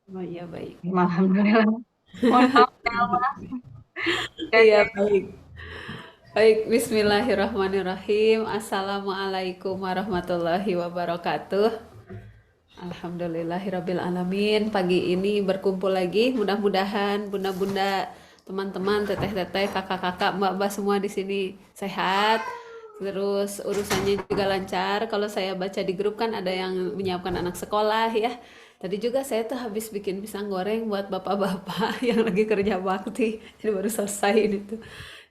Oh iya baik. Alhamdulillah. Mohon maaf ya, Iya Dede. baik. Baik, bismillahirrahmanirrahim. Assalamualaikum warahmatullahi wabarakatuh. Alhamdulillahirabbil alamin. Pagi ini berkumpul lagi. Mudah-mudahan bunda-bunda, teman-teman, teteh-teteh, kakak-kakak, mbak-mbak semua di sini sehat. Terus urusannya juga lancar. Kalau saya baca di grup kan ada yang menyiapkan anak sekolah ya. Tadi juga saya tuh habis bikin pisang goreng buat bapak-bapak yang lagi kerja bakti. Jadi baru selesai ini tuh.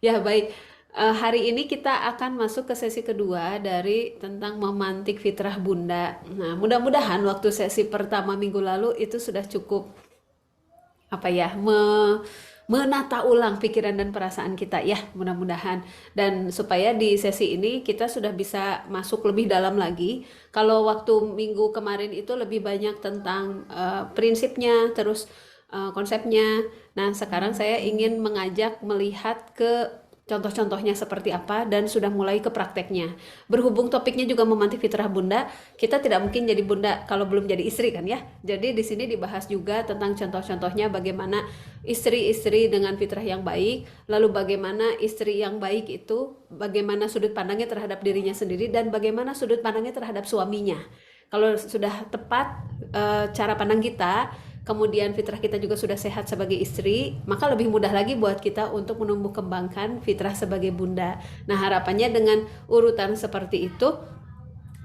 Ya baik. Hari ini kita akan masuk ke sesi kedua dari tentang memantik fitrah bunda. Nah, mudah-mudahan waktu sesi pertama minggu lalu itu sudah cukup apa ya menata ulang pikiran dan perasaan kita ya mudah-mudahan, dan supaya di sesi ini kita sudah bisa masuk lebih dalam lagi. Kalau waktu minggu kemarin itu lebih banyak tentang prinsipnya, terus konsepnya. Nah sekarang saya ingin mengajak melihat ke contoh-contohnya seperti apa dan sudah mulai ke prakteknya. Berhubung topiknya juga memantik fitrah bunda, kita tidak mungkin jadi bunda kalau belum jadi istri kan ya. Jadi di sini dibahas juga tentang contoh-contohnya bagaimana istri-istri dengan fitrah yang baik, lalu bagaimana istri yang baik itu bagaimana sudut pandangnya terhadap dirinya sendiri dan bagaimana sudut pandangnya terhadap suaminya. Kalau sudah tepat cara pandang kita, kemudian fitrah kita juga sudah sehat sebagai istri, maka lebih mudah lagi buat kita untuk menumbuh kembangkan fitrah sebagai bunda. Nah, harapannya dengan urutan seperti itu,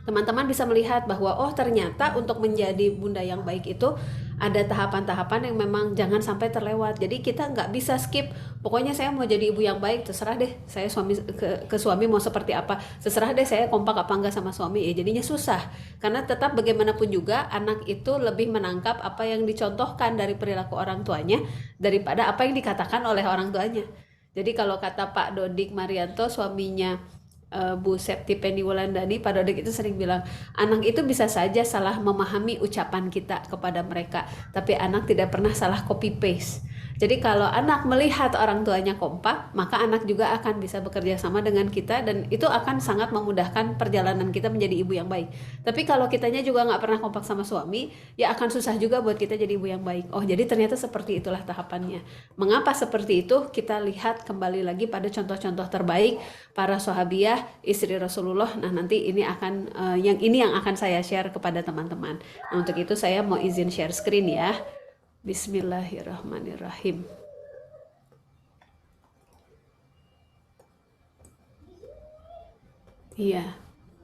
teman-teman bisa melihat bahwa oh ternyata untuk menjadi bunda yang baik itu ada tahapan-tahapan yang memang jangan sampai terlewat. Jadi kita nggak bisa skip. Pokoknya saya mau jadi ibu yang baik, terserah deh saya ke suami mau seperti apa. Terserah deh saya kompak apa enggak sama suami. Ya jadinya susah. Karena tetap bagaimanapun juga anak itu lebih menangkap apa yang dicontohkan dari perilaku orang tuanya daripada apa yang dikatakan oleh orang tuanya. Jadi kalau kata Pak Dodik Marianto, suaminya Bu Septi Penny Wulandani, Pak Dodik itu sering bilang, anak itu bisa saja salah memahami ucapan kita kepada mereka, tapi anak tidak pernah salah copy paste. Jadi kalau anak melihat orang tuanya kompak, maka anak juga akan bisa bekerja sama dengan kita dan itu akan sangat memudahkan perjalanan kita menjadi ibu yang baik. Tapi kalau kitanya juga nggak pernah kompak sama suami, ya akan susah juga buat kita jadi ibu yang baik. Oh jadi ternyata seperti itulah tahapannya. Mengapa seperti itu? Kita lihat kembali lagi pada contoh-contoh terbaik para sahabiah, istri Rasulullah. Nah, nanti ini akan yang akan saya share kepada teman-teman. Nah, untuk itu saya mau izin share screen ya. Bismillahirrahmanirrahim. Iya.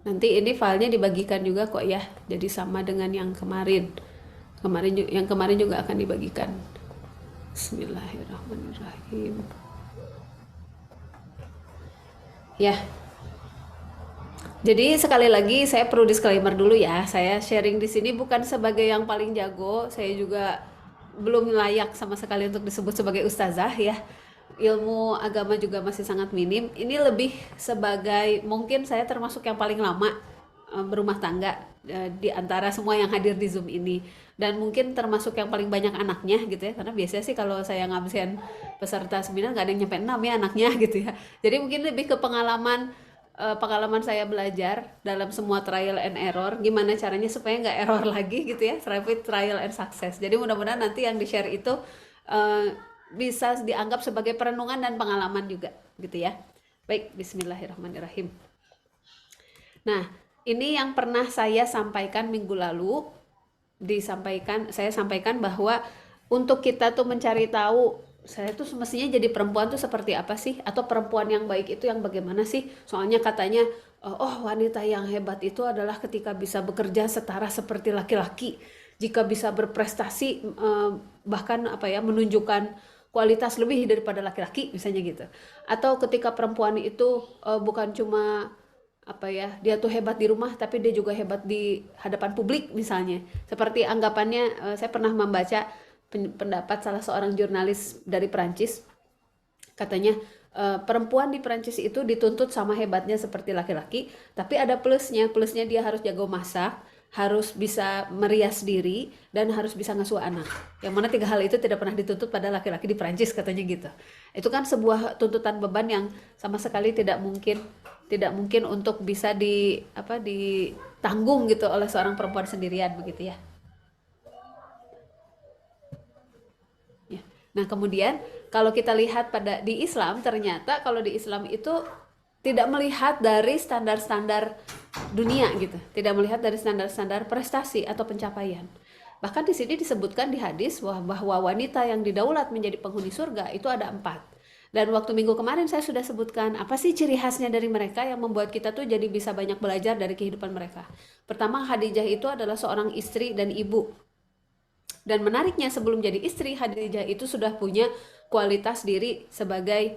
Nanti ini filenya dibagikan juga kok ya. Jadi sama dengan yang kemarin. Yang kemarin juga akan dibagikan. Bismillahirrahmanirrahim. Ya, jadi sekali lagi saya perlu disclaimer dulu ya, saya sharing di sini bukan sebagai yang paling jago, saya juga belum layak sama sekali untuk disebut sebagai ustazah ya. Ilmu agama juga masih sangat minim. Ini lebih sebagai mungkin saya termasuk yang paling lama berumah tangga di antara semua yang hadir di Zoom ini, dan mungkin termasuk yang paling banyak anaknya gitu ya, karena biasanya sih kalau saya ngabsen peserta seminar nggak ada yang nyampe 6 ya anaknya gitu ya. Jadi mungkin lebih ke pengalaman saya belajar dalam semua trial and error, gimana caranya supaya nggak error lagi gitu ya, trial and success. Jadi mudah-mudahan nanti yang di share itu uh, bisa dianggap sebagai perenungan dan pengalaman juga gitu ya. Baik, bismillahirrahmanirrahim. Nah, ini yang pernah saya sampaikan minggu lalu, saya sampaikan bahwa untuk kita tuh mencari tahu saya tuh semestinya jadi perempuan tuh seperti apa sih, atau perempuan yang baik itu yang bagaimana sih. Soalnya katanya oh wanita yang hebat itu adalah ketika bisa bekerja setara seperti laki-laki, jika bisa berprestasi bahkan apa ya menunjukkan kualitas lebih daripada laki-laki misalnya gitu, atau ketika perempuan itu bukan cuma apa ya dia tuh hebat di rumah tapi dia juga hebat di hadapan publik misalnya, seperti anggapannya saya pernah membaca pendapat salah seorang jurnalis dari Perancis. Katanya perempuan di Perancis itu dituntut sama hebatnya seperti laki-laki, tapi ada plusnya dia harus jago masak, harus bisa merias diri, dan harus bisa ngasuh anak. Yang mana tiga hal itu tidak pernah dituntut pada laki-laki di Perancis katanya gitu. Itu kan sebuah tuntutan beban yang sama sekali tidak mungkin untuk bisa ditanggung gitu oleh seorang perempuan sendirian begitu ya. Nah, kemudian kalau kita lihat di Islam, ternyata kalau di Islam itu tidak melihat dari standar-standar dunia gitu, tidak melihat dari standar-standar prestasi atau pencapaian. Bahkan di sini disebutkan di hadis bahwa wanita yang didaulat menjadi penghuni surga itu ada 4. Dan waktu minggu kemarin saya sudah sebutkan apa sih ciri khasnya dari mereka yang membuat kita tuh jadi bisa banyak belajar dari kehidupan mereka. Pertama, Khadijah itu adalah seorang istri dan ibu. Dan menariknya, sebelum jadi istri, Khadijah itu sudah punya kualitas diri sebagai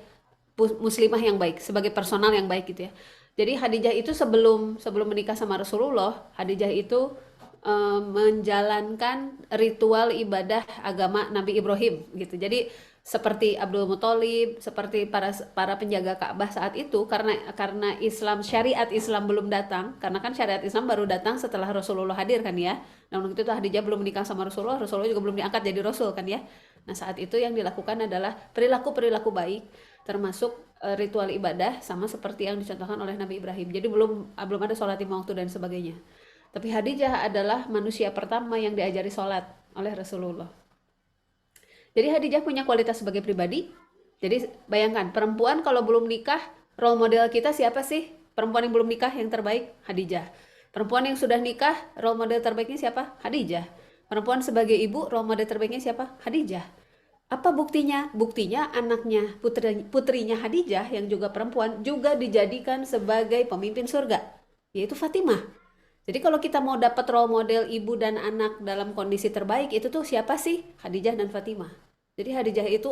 muslimah yang baik, sebagai personal yang baik gitu ya. Jadi Khadijah itu sebelum menikah sama Rasulullah, Khadijah itu menjalankan ritual ibadah agama Nabi Ibrahim gitu. Jadi seperti Abdul Muthalib, seperti para penjaga Ka'bah saat itu, karena syariat Islam belum datang, karena kan syariat Islam baru datang setelah Rasulullah hadir kan ya. Nah, waktu itu Khadijah belum menikah sama Rasulullah juga belum diangkat jadi rasul kan ya. Nah, saat itu yang dilakukan adalah perilaku-perilaku baik, termasuk ritual ibadah sama seperti yang dicontohkan oleh Nabi Ibrahim. Jadi belum ada sholat lima waktu dan sebagainya. Tapi Khadijah adalah manusia pertama yang diajari sholat oleh Rasulullah. Jadi Khadijah punya kualitas sebagai pribadi. Jadi bayangkan, perempuan kalau belum nikah, role model kita siapa sih? Perempuan yang belum nikah yang terbaik, Khadijah. Perempuan yang sudah nikah, role model terbaiknya siapa? Khadijah. Perempuan sebagai ibu, role model terbaiknya siapa? Khadijah. Apa buktinya? Buktinya anaknya, putrinya Khadijah yang juga perempuan, juga dijadikan sebagai pemimpin surga, yaitu Fatimah. Jadi kalau kita mau dapat role model ibu dan anak dalam kondisi terbaik, itu tuh siapa sih? Khadijah dan Fatimah. Jadi Khadijah itu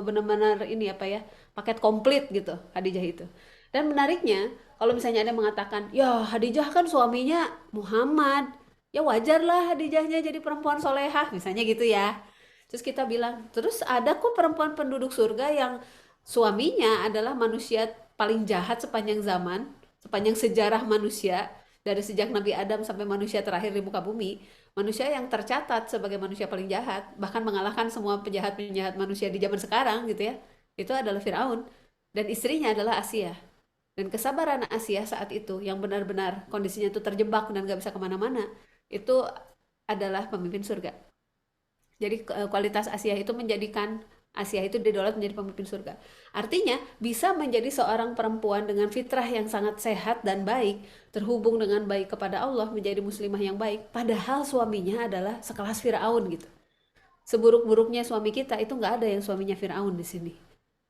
benar-benar ini apa ya, paket komplit gitu Khadijah itu. Dan menariknya, kalau misalnya ada yang mengatakan, ya Khadijah kan suaminya Muhammad, ya wajar lah Khadijahnya jadi perempuan solehah, misalnya gitu ya. Terus kita bilang, terus ada kok perempuan penduduk surga yang suaminya adalah manusia paling jahat sepanjang zaman, sepanjang sejarah manusia, dari sejak Nabi Adam sampai manusia terakhir di muka bumi, manusia yang tercatat sebagai manusia paling jahat, bahkan mengalahkan semua penjahat-penjahat manusia di zaman sekarang gitu ya, itu adalah Firaun, dan istrinya adalah Asia. Dan kesabaran Asia saat itu yang benar-benar kondisinya itu terjebak dan gak bisa kemana-mana, itu adalah pemimpin surga. Jadi kualitas Asia itu menjadikan Asia itu didaulat menjadi pemimpin surga. Artinya bisa menjadi seorang perempuan dengan fitrah yang sangat sehat dan baik, terhubung dengan baik kepada Allah, menjadi muslimah yang baik, padahal suaminya adalah sekelas Firaun gitu. Seburuk-buruknya suami kita itu nggak ada yang suaminya Firaun di sini,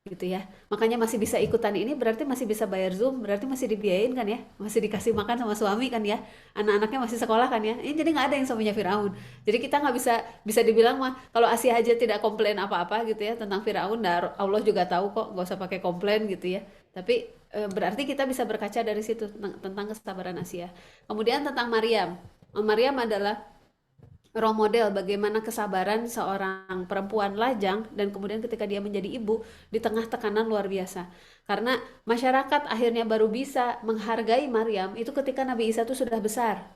gitu ya. Makanya masih bisa ikutan ini, berarti masih bisa bayar Zoom, berarti masih dibiayain kan ya, masih dikasih makan sama suami kan ya, anak-anaknya masih sekolah kan ya. Ini jadi nggak ada yang suaminya Firaun. Jadi kita nggak bisa dibilang mah kalau Asia aja tidak komplain apa-apa gitu ya tentang Firaun, nah Allah juga tahu kok, nggak usah pakai komplain gitu ya. Tapi berarti kita bisa berkaca dari situ tentang kesabaran Asia. Kemudian tentang Maryam. Maryam adalah role model bagaimana kesabaran seorang perempuan lajang, dan kemudian ketika dia menjadi ibu di tengah tekanan luar biasa. Karena masyarakat akhirnya baru bisa menghargai Maryam itu ketika Nabi Isa itu sudah besar.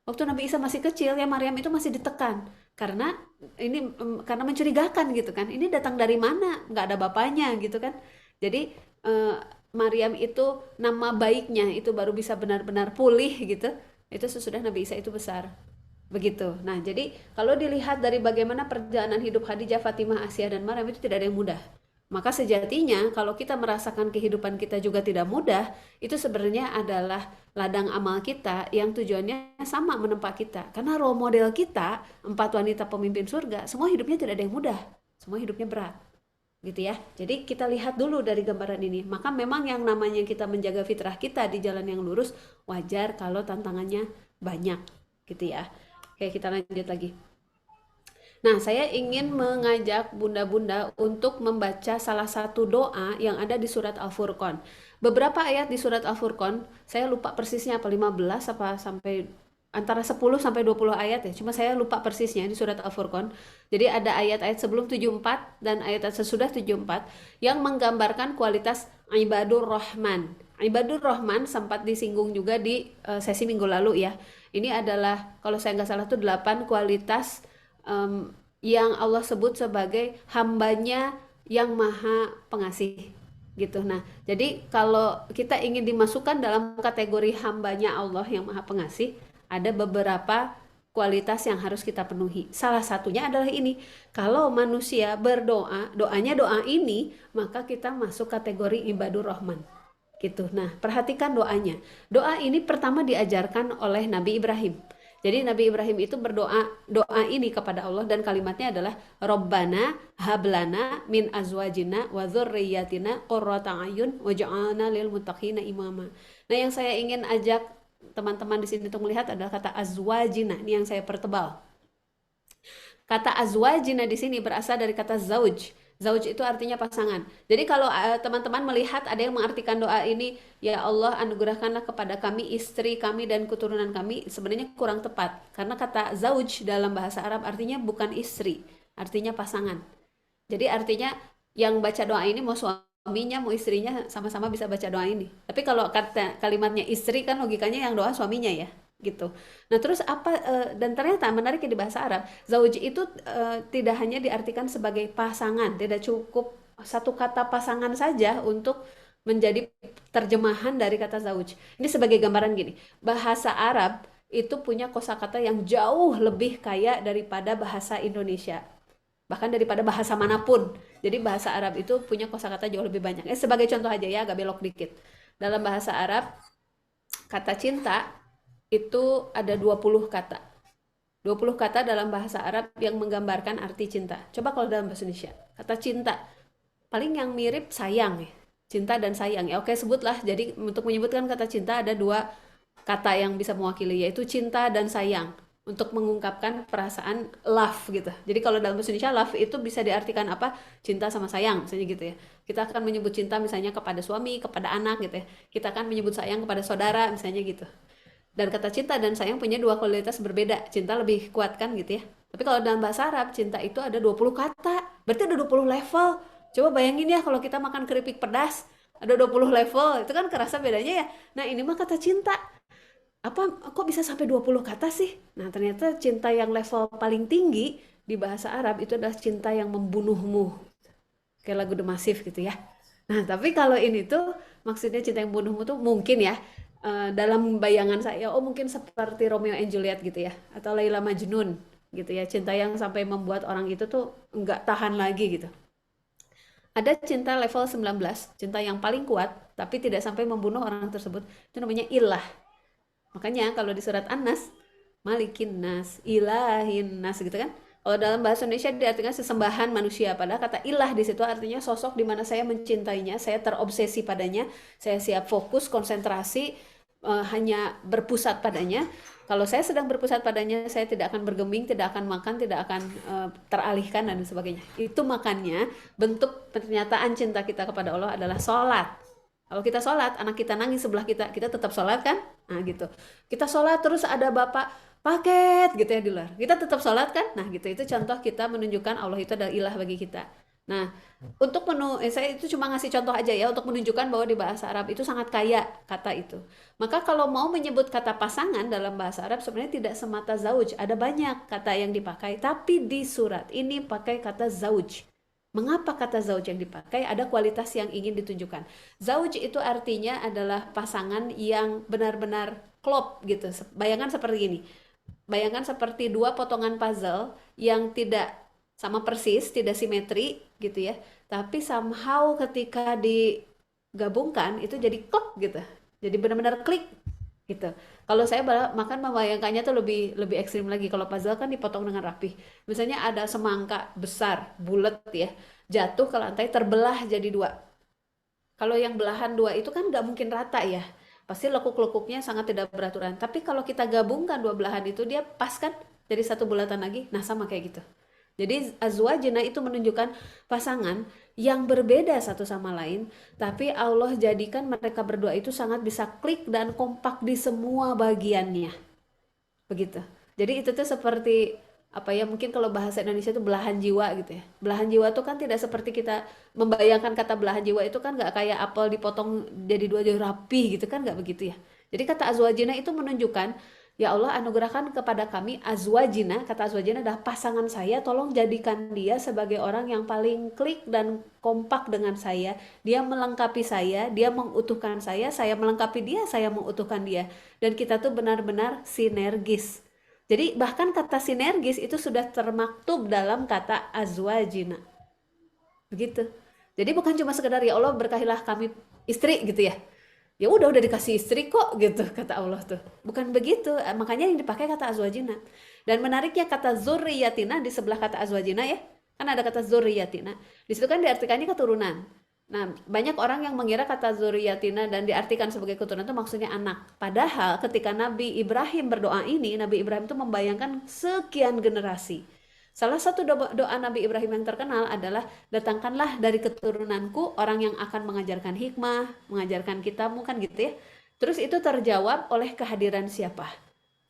Waktu Nabi Isa masih kecil ya Maryam itu masih ditekan karena karena mencurigakan gitu kan. Ini datang dari mana? Nggak ada bapaknya gitu kan. Jadi Maryam itu nama baiknya itu baru bisa benar-benar pulih gitu. Itu sesudah Nabi Isa itu besar. Begitu. Nah, jadi kalau dilihat dari bagaimana perjalanan hidup Khadijah, Fatimah, Asia, dan Maryam itu tidak ada yang mudah. Maka sejatinya kalau kita merasakan kehidupan kita juga tidak mudah, itu sebenarnya adalah ladang amal kita yang tujuannya sama menempa kita. Karena role model kita, 4 wanita pemimpin surga, semua hidupnya tidak ada yang mudah. Semua hidupnya berat. Gitu ya. Jadi kita lihat dulu dari gambaran ini. Maka memang yang namanya kita menjaga fitrah kita di jalan yang lurus, wajar kalau tantangannya banyak. Gitu ya. Oke, kita lanjut lagi. Nah, saya ingin mengajak bunda-bunda untuk membaca salah satu doa yang ada di surat Al-Furqan. Beberapa ayat di surat Al-Furqan, saya lupa persisnya apa 15 apa sampai antara 10 sampai 20 ayat ya. Cuma saya lupa persisnya di surat Al-Furqan. Jadi ada ayat-ayat sebelum 74 dan ayat sesudah 74 yang menggambarkan kualitas ibadur rahman. Ibadur rahman sempat disinggung juga di sesi minggu lalu ya. Ini adalah kalau saya nggak salah tuh 8 kualitas yang Allah sebut sebagai hambanya yang maha pengasih gitu. Nah, jadi kalau kita ingin dimasukkan dalam kategori hambanya Allah yang maha pengasih, ada beberapa kualitas yang harus kita penuhi. Salah satunya adalah ini. Kalau manusia berdoa, doanya doa ini, maka kita masuk kategori ibadur rahman. Gitu. Nah, perhatikan doanya. Doa ini pertama diajarkan oleh Nabi Ibrahim. Jadi Nabi Ibrahim itu berdoa doa ini kepada Allah dan kalimatnya adalah Robbana hablana min azwajina wa dzurriyyatina qurrata ayun waj'alna lil muttaqina imama. Nah, yang saya ingin ajak teman-teman di sini untuk melihat adalah kata azwajina. Ini yang saya pertebal. Kata azwajina di sini berasal dari kata zauj. Zauj itu artinya pasangan. Jadi kalau teman-teman melihat ada yang mengartikan doa ini, ya Allah anugerahkanlah kepada kami istri kami dan keturunan kami, sebenarnya kurang tepat. Karena kata zauj dalam bahasa Arab artinya bukan istri, artinya pasangan. Jadi artinya yang baca doa ini mau suaminya mau istrinya sama-sama bisa baca doa ini. Tapi kalau kata kalimatnya istri kan logikanya yang doa suaminya ya, gitu. Nah, terus apa dan ternyata menarik di bahasa Arab, zauj itu tidak hanya diartikan sebagai pasangan, tidak cukup satu kata pasangan saja untuk menjadi terjemahan dari kata zauj. Ini sebagai gambaran gini, bahasa Arab itu punya kosakata yang jauh lebih kaya daripada bahasa Indonesia, bahkan daripada bahasa manapun. Jadi bahasa Arab itu punya kosakata jauh lebih banyak. Sebagai contoh aja ya, agak belok dikit. Dalam bahasa Arab, kata cinta itu ada 20 kata. 20 kata dalam bahasa Arab yang menggambarkan arti cinta. Coba kalau dalam bahasa Indonesia, kata cinta paling yang mirip sayang ya. Cinta dan sayang ya. Oke, sebutlah. Jadi untuk menyebutkan kata cinta ada 2 kata yang bisa mewakili, yaitu cinta dan sayang. Untuk mengungkapkan perasaan love gitu. Jadi kalau dalam bahasa Indonesia love itu bisa diartikan apa? Cinta sama sayang, misalnya gitu ya. Kita akan menyebut cinta misalnya kepada suami, kepada anak gitu ya. Kita akan menyebut sayang kepada saudara, misalnya gitu. Dan kata cinta dan sayang punya 2 kualitas berbeda. Cinta lebih kuat kan gitu ya. Tapi kalau dalam bahasa Arab, cinta itu ada 20 kata. Berarti ada 20 level. Coba bayangin ya kalau kita makan keripik pedas, ada 20 level. Itu kan kerasa bedanya ya. Nah, ini mah kata cinta. Apa kok bisa sampai 20 kata sih? Nah, ternyata cinta yang level paling tinggi di bahasa Arab itu adalah cinta yang membunuhmu. Kayak lagu The Massive gitu ya. Nah, tapi kalau ini tuh maksudnya cinta yang membunuhmu tuh mungkin ya dalam bayangan saya, oh mungkin seperti Romeo and Juliet gitu ya, atau Laila Majnun gitu ya, cinta yang sampai membuat orang itu tuh nggak tahan lagi gitu. Ada cinta level 19, cinta yang paling kuat, tapi tidak sampai membunuh orang tersebut, itu namanya ilah. Makanya kalau di surat An-Nas, Malikin Nas, Ilahin Nas gitu kan. Kalau dalam bahasa Indonesia diartikan sesembahan manusia, padahal kata ilah di situ artinya sosok di mana saya mencintainya, saya terobsesi padanya, saya siap fokus, konsentrasi, hanya berpusat padanya. Kalau saya sedang berpusat padanya, saya tidak akan bergeming, tidak akan makan, tidak akan teralihkan dan sebagainya. Itu makanya bentuk pernyataan cinta kita kepada Allah adalah sholat. Kalau kita sholat, anak kita nangis sebelah kita tetap sholat kan? Nah gitu. Kita sholat terus ada bapak paket gitu ya di luar. Kita tetap sholat kan? Nah gitu. Itu contoh kita menunjukkan Allah itu adalah ilah bagi kita. Nah, untuk saya itu cuma ngasih contoh aja ya untuk menunjukkan bahwa di bahasa Arab itu sangat kaya kata itu. Maka kalau mau menyebut kata pasangan dalam bahasa Arab sebenarnya tidak semata zauj, ada banyak kata yang dipakai, tapi di surat ini pakai kata zauj. Mengapa kata zauj yang dipakai? Ada kualitas yang ingin ditunjukkan. Zauj itu artinya adalah pasangan yang benar-benar klop gitu. Bayangkan seperti ini. Bayangkan seperti 2 potongan puzzle yang tidak sama persis, tidak simetri gitu ya. Tapi somehow ketika digabungkan itu jadi klop gitu. Jadi benar-benar klik gitu. Kalau saya makan membayangkannya tuh lebih ekstrim lagi. Kalau puzzle kan dipotong dengan rapih. Misalnya ada semangka besar, bulat ya, jatuh ke lantai terbelah jadi 2. Kalau yang belahan 2 itu kan nggak mungkin rata ya. Pasti lekuk-lekuknya sangat tidak beraturan. Tapi kalau kita gabungkan 2 belahan itu dia pas kan jadi satu bulatan lagi. Nah, sama kayak gitu. Jadi azwajna itu menunjukkan pasangan yang berbeda satu sama lain, tapi Allah jadikan mereka berdua itu sangat bisa klik dan kompak di semua bagiannya. Begitu. Jadi itu tuh seperti apa ya, mungkin kalau bahasa Indonesia itu belahan jiwa gitu ya. Belahan jiwa tuh kan tidak seperti kita membayangkan kata belahan jiwa itu kan nggak kayak apel dipotong jadi 2 jadi rapi gitu kan, nggak begitu ya. Jadi kata azwajina itu menunjukkan ya Allah anugerahkan kepada kami azwajina, kata azwajina adalah pasangan saya, tolong jadikan dia sebagai orang yang paling klik dan kompak dengan saya, dia melengkapi saya, dia mengutuhkan saya melengkapi dia, saya mengutuhkan dia, dan kita tuh benar-benar sinergis. Jadi bahkan kata sinergis itu sudah termaktub dalam kata azwajina. Begitu. Jadi bukan cuma sekedar ya Allah berkahilah kami istri gitu ya. Ya udah dikasih istri kok gitu kata Allah tuh. Bukan begitu. Makanya yang dipakai kata azwajina. Dan menariknya kata zurriyatina di sebelah kata azwajina ya. Kan ada kata zurriyatina. Di situ kan diartikannya keturunan. Nah, banyak orang yang mengira kata zuriyatina dan diartikan sebagai keturunan itu maksudnya anak. Padahal ketika Nabi Ibrahim berdoa ini, Nabi Ibrahim itu membayangkan sekian generasi. Salah satu doa Nabi Ibrahim yang terkenal adalah datangkanlah dari keturunanku orang yang akan mengajarkan hikmah, mengajarkan kitabmu kan gitu ya. Terus itu terjawab oleh kehadiran siapa?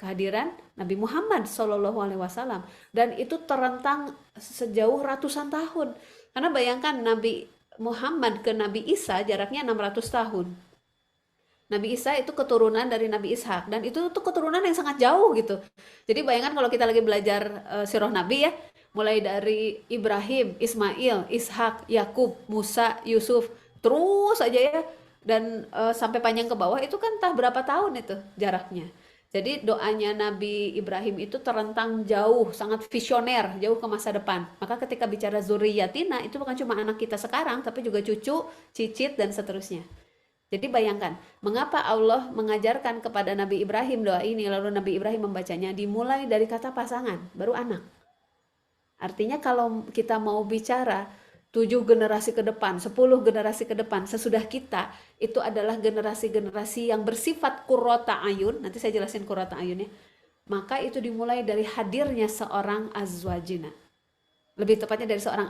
Kehadiran Nabi Muhammad SAW, dan itu terentang sejauh ratusan tahun. Karena bayangkan Nabi Muhammad ke Nabi Isa jaraknya 600 tahun. Nabi Isa itu keturunan dari Nabi Ishak, dan itu tuh keturunan yang sangat jauh gitu. Jadi bayangkan kalau kita lagi belajar sirah Nabi ya, mulai dari Ibrahim, Ismail, Ishak, Yakub, Musa, Yusuf, terus aja ya, dan sampai panjang ke bawah itu kan entah berapa tahun itu jaraknya. Jadi doanya Nabi Ibrahim itu terentang jauh, sangat visioner, jauh ke masa depan. Maka ketika bicara zuriyatina itu bukan cuma anak kita sekarang, tapi juga cucu, cicit, dan seterusnya. Jadi bayangkan, mengapa Allah mengajarkan kepada Nabi Ibrahim doa ini, lalu Nabi Ibrahim membacanya dimulai dari kata pasangan, baru anak. Artinya kalau kita mau bicara 7 generasi ke depan, 10 generasi ke depan, sesudah kita, itu adalah generasi-generasi yang bersifat qurrata ayun, nanti saya jelasin qurrata ayunnya, maka itu dimulai dari hadirnya seorang azwajina. Lebih tepatnya dari seorang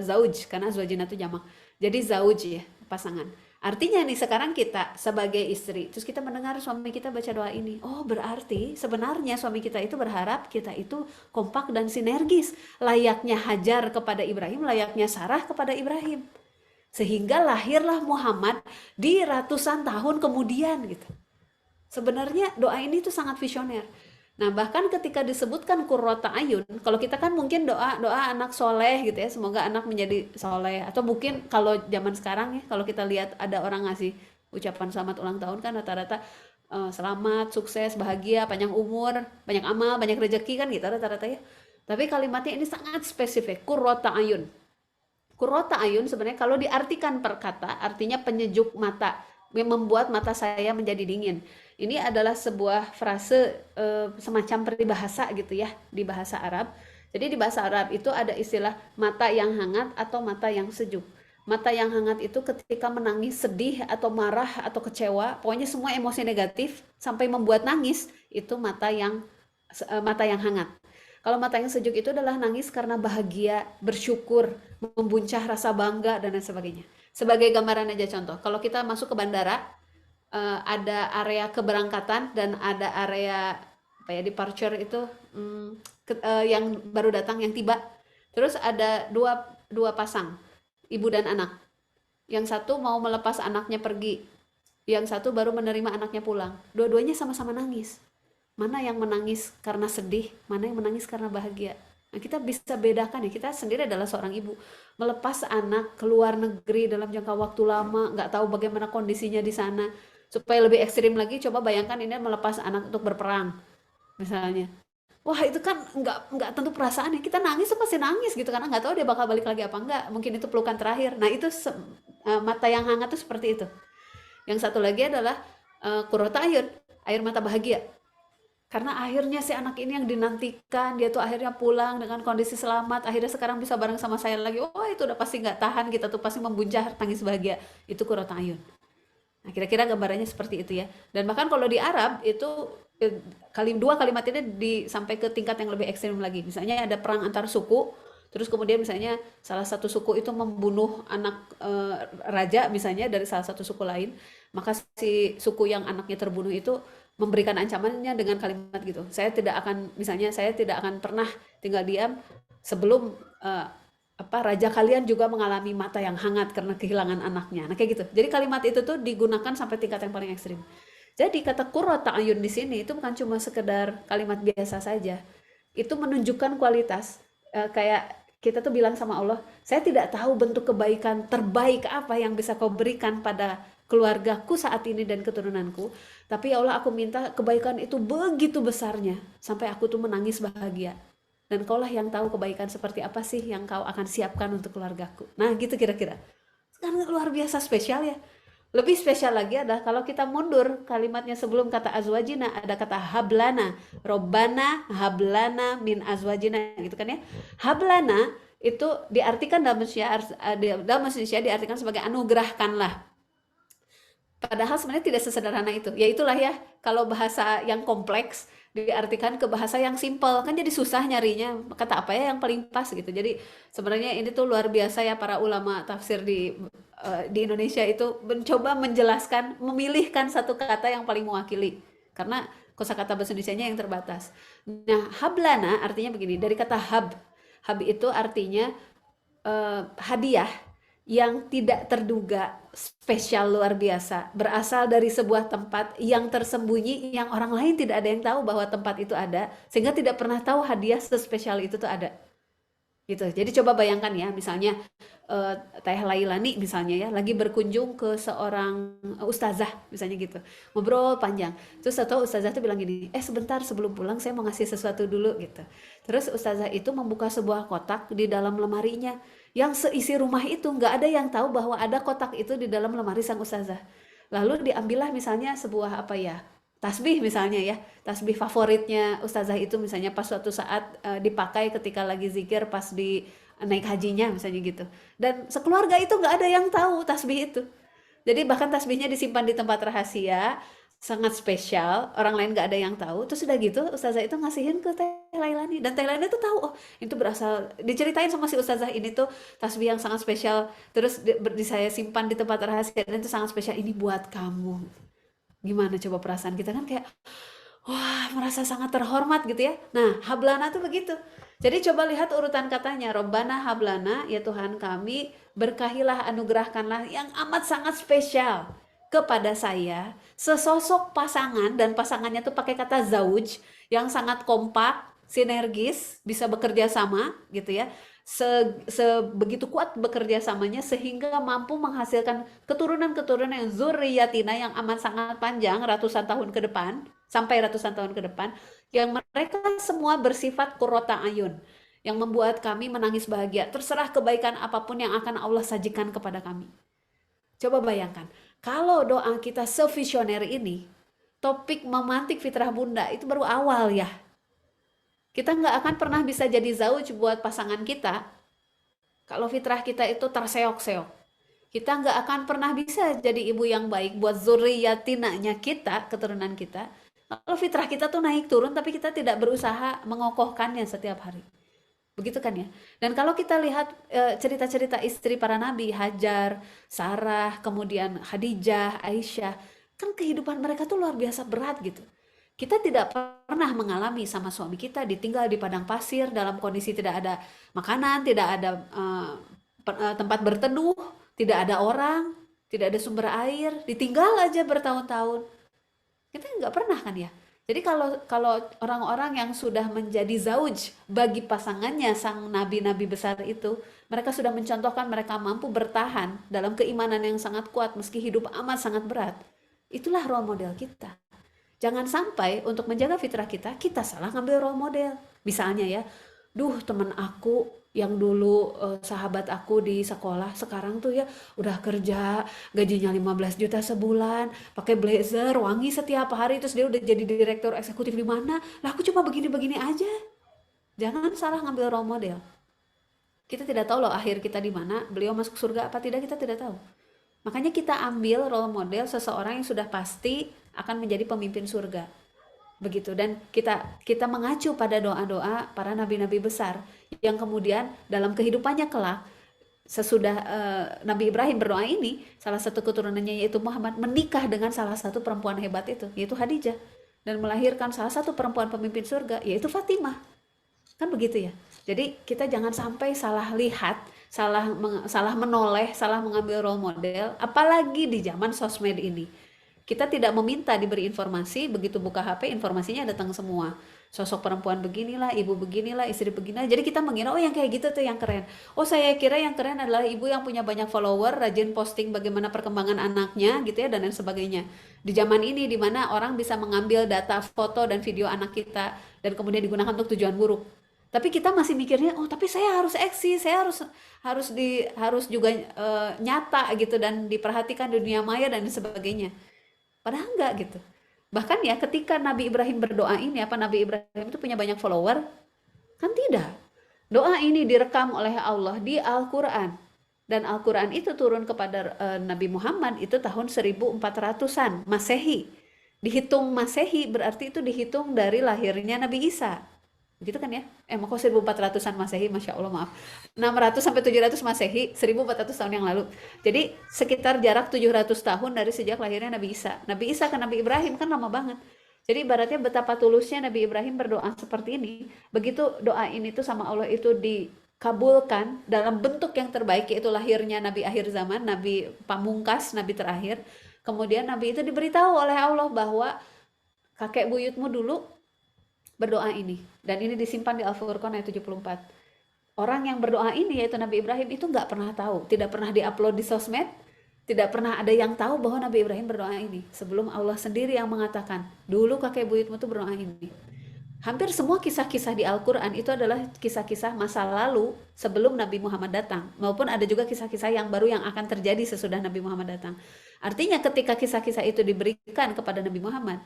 zauj, karena azwajina itu jamak. Jadi zauj ya, pasangan. Artinya nih sekarang kita sebagai istri, terus kita mendengar suami kita baca doa ini. Oh berarti sebenarnya suami kita itu berharap kita itu kompak dan sinergis. Layaknya Hajar kepada Ibrahim, layaknya Sarah kepada Ibrahim. Sehingga lahirlah Muhammad di ratusan tahun kemudian gitu. Sebenarnya doa ini tuh sangat visioner. Nah bahkan ketika disebutkan qurrata ayun, kalau kita kan mungkin doa anak soleh gitu ya, semoga anak menjadi soleh. Atau mungkin kalau zaman sekarang ya, kalau kita lihat ada orang ngasih ucapan selamat ulang tahun kan rata-rata selamat, sukses, bahagia, panjang umur, banyak amal, banyak rezeki kan gitu rata-rata ya. Tapi kalimatnya ini sangat spesifik, qurrata ayun. Qurrata ayun sebenarnya kalau diartikan per kata artinya penyejuk mata, membuat mata saya menjadi dingin. Ini adalah sebuah frase semacam peribahasa gitu ya di bahasa Arab. Jadi di bahasa Arab itu ada istilah mata yang hangat atau mata yang sejuk. Mata yang hangat itu ketika menangis, sedih atau marah atau kecewa, pokoknya semua emosi negatif sampai membuat nangis, itu mata yang hangat. Kalau mata yang sejuk itu adalah nangis karena bahagia, bersyukur, membuncah rasa bangga dan lain sebagainya. Sebagai gambaran aja contoh, kalau kita masuk ke bandara, ada area keberangkatan dan ada area apa ya departure itu yang baru datang yang tiba. Terus ada dua pasang, ibu dan anak. Yang satu mau melepas anaknya pergi, yang satu baru menerima anaknya pulang. Dua-duanya sama-sama nangis. Mana yang menangis karena sedih, mana yang menangis karena bahagia. Nah, kita bisa bedakan ya, kita sendiri adalah seorang ibu. Melepas anak ke luar negeri dalam jangka waktu lama, nggak tahu bagaimana kondisinya di sana. Supaya lebih ekstrim lagi, coba bayangkan ini melepas anak untuk berperang, misalnya. Wah itu kan nggak tentu perasaannya. Kita nangis tuh pasti nangis gitu, karena nggak tahu dia bakal balik lagi apa enggak. Mungkin itu pelukan terakhir. Nah itu mata yang hangat tuh seperti itu. Yang satu lagi adalah qurrata ayun, air mata bahagia. Karena akhirnya si anak ini yang dinantikan, dia tuh akhirnya pulang dengan kondisi selamat, akhirnya sekarang bisa bareng sama saya lagi. Oh itu udah pasti nggak tahan, kita tuh pasti membuncah tangis bahagia. Itu qurrata ayun. Nah, kira-kira gambarannya seperti itu ya. Dan bahkan kalau di Arab itu dua kalimat ini sampai ke tingkat yang lebih ekstrim lagi. Misalnya ada perang antar suku, terus kemudian misalnya salah satu suku itu membunuh anak raja misalnya dari salah satu suku lain, maka si suku yang anaknya terbunuh itu memberikan ancamannya dengan kalimat gitu. Saya tidak akan pernah tinggal diam sebelum raja kalian juga mengalami mata yang hangat karena kehilangan anaknya. Nah kayak gitu. Jadi kalimat itu tuh digunakan sampai tingkat yang paling ekstrim. Jadi kata qurrata ayun di sini itu bukan cuma sekedar kalimat biasa saja. Itu menunjukkan kualitas. Kayak kita tuh bilang sama Allah, saya tidak tahu bentuk kebaikan terbaik apa yang bisa kau berikan pada keluargaku saat ini dan keturunanku, tapi ya Allah aku minta kebaikan itu begitu besarnya sampai aku tuh menangis bahagia. Dan kaulah yang tahu kebaikan seperti apa sih yang kau akan siapkan untuk keluargaku. Nah gitu kira-kira. Kan luar biasa spesial ya. Lebih spesial lagi adalah kalau kita mundur kalimatnya sebelum kata azwajina ada kata hablana, robbana hablana min azwajina gitu kan ya. Hablana itu diartikan dalam bahasa Indonesia diartikan sebagai anugerahkanlah. Padahal sebenarnya tidak sesederhana itu. Ya itulah ya, kalau bahasa yang kompleks diartikan ke bahasa yang simpel kan jadi susah nyarinya. Kata apa ya yang paling pas gitu. Jadi sebenarnya ini tuh luar biasa ya para ulama tafsir di Indonesia itu mencoba menjelaskan, memilihkan satu kata yang paling mewakili. Karena kosakata bahasa Indonesianya yang terbatas. Nah, hablana artinya begini, dari kata hab. Hab itu artinya hadiah yang tidak terduga, spesial luar biasa, berasal dari sebuah tempat yang tersembunyi, yang orang lain tidak ada yang tahu bahwa tempat itu ada, sehingga tidak pernah tahu hadiah sespesial itu tuh ada. Gitu. Jadi coba bayangkan ya, misalnya Teh Lailani misalnya ya, lagi berkunjung ke seorang ustazah misalnya gitu, ngobrol panjang. Terus atau ustazah tuh bilang gini, sebentar sebelum pulang saya mau ngasih sesuatu dulu gitu. Terus ustazah itu membuka sebuah kotak di dalam lemarinya, yang seisi rumah itu nggak ada yang tahu bahwa ada kotak itu di dalam lemari sang ustazah. Lalu diambillah misalnya sebuah apa ya, tasbih misalnya ya, tasbih favoritnya ustazah itu misalnya pas suatu saat dipakai ketika lagi zikir pas di naik hajinya misalnya gitu. Dan sekeluarga itu nggak ada yang tahu tasbih itu. Jadi bahkan tasbihnya disimpan di tempat rahasia, sangat spesial, orang lain nggak ada yang tahu. Terus udah gitu ustazah itu ngasihin ke Teh Lailani, dan Teh Lailani tuh tahu, oh itu berasal, diceritain sama si ustazah ini tuh tasbih yang sangat spesial, terus saya simpan di tempat rahasia dan itu sangat spesial, ini buat kamu. Gimana coba perasaan kita kan kayak wah merasa sangat terhormat gitu ya. Nah hablana tuh begitu. Jadi coba lihat urutan katanya, Robbana hablana, ya Tuhan kami berkahilah anugerahkanlah yang amat sangat spesial kepada saya sesosok pasangan, dan pasangannya tuh pakai kata zauj yang sangat kompak, sinergis, bisa bekerja sama gitu ya. Sebegitu kuat bekerja samanya sehingga mampu menghasilkan keturunan-keturunan yang zuriyatina yang amat sangat panjang ratusan tahun ke depan, sampai ratusan tahun ke depan, yang mereka semua bersifat qurrata ayun, yang membuat kami menangis bahagia terserah kebaikan apapun yang akan Allah sajikan kepada kami. Coba bayangkan, kalau doa kita sevisioner ini, topik memantik fitrah bunda itu baru awal ya. Kita nggak akan pernah bisa jadi zauj buat pasangan kita kalau fitrah kita itu terseok-seok. Kita nggak akan pernah bisa jadi ibu yang baik buat zuriyatinanya kita, keturunan kita, kalau fitrah kita tuh naik turun tapi kita tidak berusaha mengokohkannya setiap hari. Begitu kan ya. Dan kalau kita lihat cerita-cerita istri para nabi, Hajar, Sarah, kemudian Khadijah, Aisyah, kan kehidupan mereka tuh luar biasa berat gitu. Kita tidak pernah mengalami sama suami kita ditinggal di padang pasir dalam kondisi tidak ada makanan, tidak ada tempat berteduh, tidak ada orang, tidak ada sumber air, ditinggal aja bertahun-tahun. Kita nggak pernah kan ya. Jadi kalau orang-orang yang sudah menjadi zauj bagi pasangannya sang nabi-nabi besar itu, mereka sudah mencontohkan mereka mampu bertahan dalam keimanan yang sangat kuat meski hidup amat sangat berat. Itulah role model kita. Jangan sampai untuk menjaga fitrah kita, kita salah ngambil role model. Misalnya ya, temen aku yang dulu sahabat aku di sekolah, sekarang tuh ya udah kerja, gajinya 15 juta sebulan, pakai blazer, wangi setiap hari, terus dia udah jadi direktur eksekutif di mana. Lah aku cuma begini-begini aja. Jangan salah ngambil role model. Kita tidak tahu loh akhir kita di mana, beliau masuk surga apa tidak, kita tidak tahu. Makanya kita ambil role model seseorang yang sudah pasti akan menjadi pemimpin surga. Begitu, dan kita mengacu pada doa-doa para nabi-nabi besar yang kemudian dalam kehidupannya kelak sesudah Nabi Ibrahim berdoa ini, salah satu keturunannya yaitu Muhammad menikah dengan salah satu perempuan hebat itu, yaitu Khadijah, dan melahirkan salah satu perempuan pemimpin surga yaitu Fatimah. Kan begitu ya. Jadi kita jangan sampai salah lihat, salah menoleh, salah mengambil role model, apalagi di zaman sosmed ini. Kita tidak meminta diberi informasi, begitu buka HP informasinya datang semua. Sosok perempuan beginilah, ibu beginilah, istri beginilah. Jadi kita mengira, oh yang kayak gitu tuh yang keren. Oh saya kira yang keren adalah ibu yang punya banyak follower, rajin posting bagaimana perkembangan anaknya gitu ya, dan lain sebagainya. Di zaman ini di mana orang bisa mengambil data foto dan video anak kita dan kemudian digunakan untuk tujuan buruk. Tapi kita masih mikirnya, oh tapi saya harus eksis, saya harus juga nyata gitu dan diperhatikan di dunia maya dan sebagainya. Padahal enggak gitu. Bahkan ya ketika Nabi Ibrahim berdoa ini, apa Nabi Ibrahim itu punya banyak follower? Kan tidak. Doa ini direkam oleh Allah di Al-Quran. Dan Al-Quran itu turun kepada Nabi Muhammad itu tahun 1400-an Masehi. Dihitung Masehi berarti itu dihitung dari lahirnya Nabi Isa. Begitu kan ya? Kok 1400-an Masehi, Masya Allah maaf. 600 sampai 700 Masehi, 1400 tahun yang lalu. Jadi sekitar jarak 700 tahun dari sejak lahirnya Nabi Isa. Nabi Isa ke Nabi Ibrahim kan lama banget. Jadi ibaratnya betapa tulusnya Nabi Ibrahim berdoa seperti ini. Begitu doa ini tuh sama Allah itu dikabulkan dalam bentuk yang terbaik, yaitu lahirnya Nabi akhir zaman, Nabi pamungkas, Nabi terakhir. Kemudian Nabi itu diberitahu oleh Allah bahwa kakek buyutmu dulu berdoa ini, dan ini disimpan di Al-Furqan ayat 74. Orang yang berdoa ini yaitu Nabi Ibrahim itu nggak pernah tahu, tidak pernah diupload di sosmed, tidak pernah ada yang tahu bahwa Nabi Ibrahim berdoa ini sebelum Allah sendiri yang mengatakan dulu kakek buyutmu tuh berdoa ini. Hampir semua kisah-kisah di Al-Quran itu adalah kisah-kisah masa lalu sebelum Nabi Muhammad datang, maupun ada juga kisah-kisah yang baru yang akan terjadi sesudah Nabi Muhammad datang. Artinya ketika kisah-kisah itu diberikan kepada Nabi Muhammad,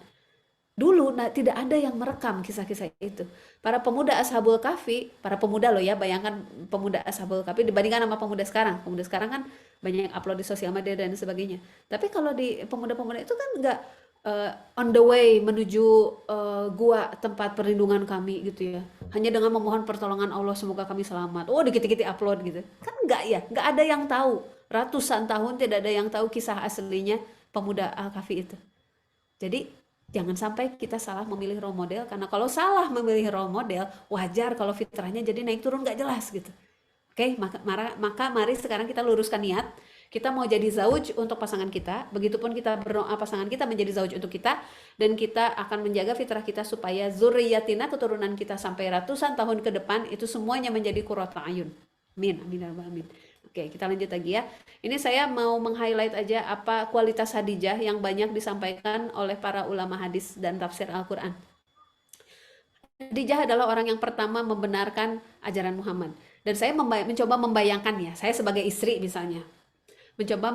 dulu tidak ada yang merekam kisah-kisah itu. Para pemuda Ashabul Kahfi, para pemuda loh ya, bayangkan pemuda Ashabul Kahfi dibandingkan sama pemuda sekarang. Pemuda sekarang kan banyak yang upload di sosial media dan sebagainya. Tapi kalau di pemuda-pemuda itu kan nggak on the way menuju gua tempat perlindungan kami gitu ya. Hanya dengan memohon pertolongan Allah semoga kami selamat. Oh dikit-dikit upload gitu. Kan nggak ya, nggak ada yang tahu. Ratusan tahun tidak ada yang tahu kisah aslinya pemuda Al-Kahfi itu. Jadi jangan sampai kita salah memilih role model, karena kalau salah memilih role model, wajar kalau fitrahnya jadi naik turun gak jelas gitu. Oke, maka mari sekarang kita luruskan niat. Kita mau jadi zauj untuk pasangan kita, begitupun kita berdoa pasangan kita menjadi zauj untuk kita, dan kita akan menjaga fitrah kita supaya zuriyatina, keturunan kita sampai ratusan tahun ke depan, itu semuanya menjadi qurrata ayun. Amin, amin, amin. Oke, kita lanjut lagi ya. Ini saya mau meng-highlight aja apa kualitas Khadijah yang banyak disampaikan oleh para ulama hadis dan tafsir Al-Quran. Khadijah adalah orang yang pertama membenarkan ajaran Muhammad. Dan saya mencoba membayangkan ya, saya sebagai istri misalnya, mencoba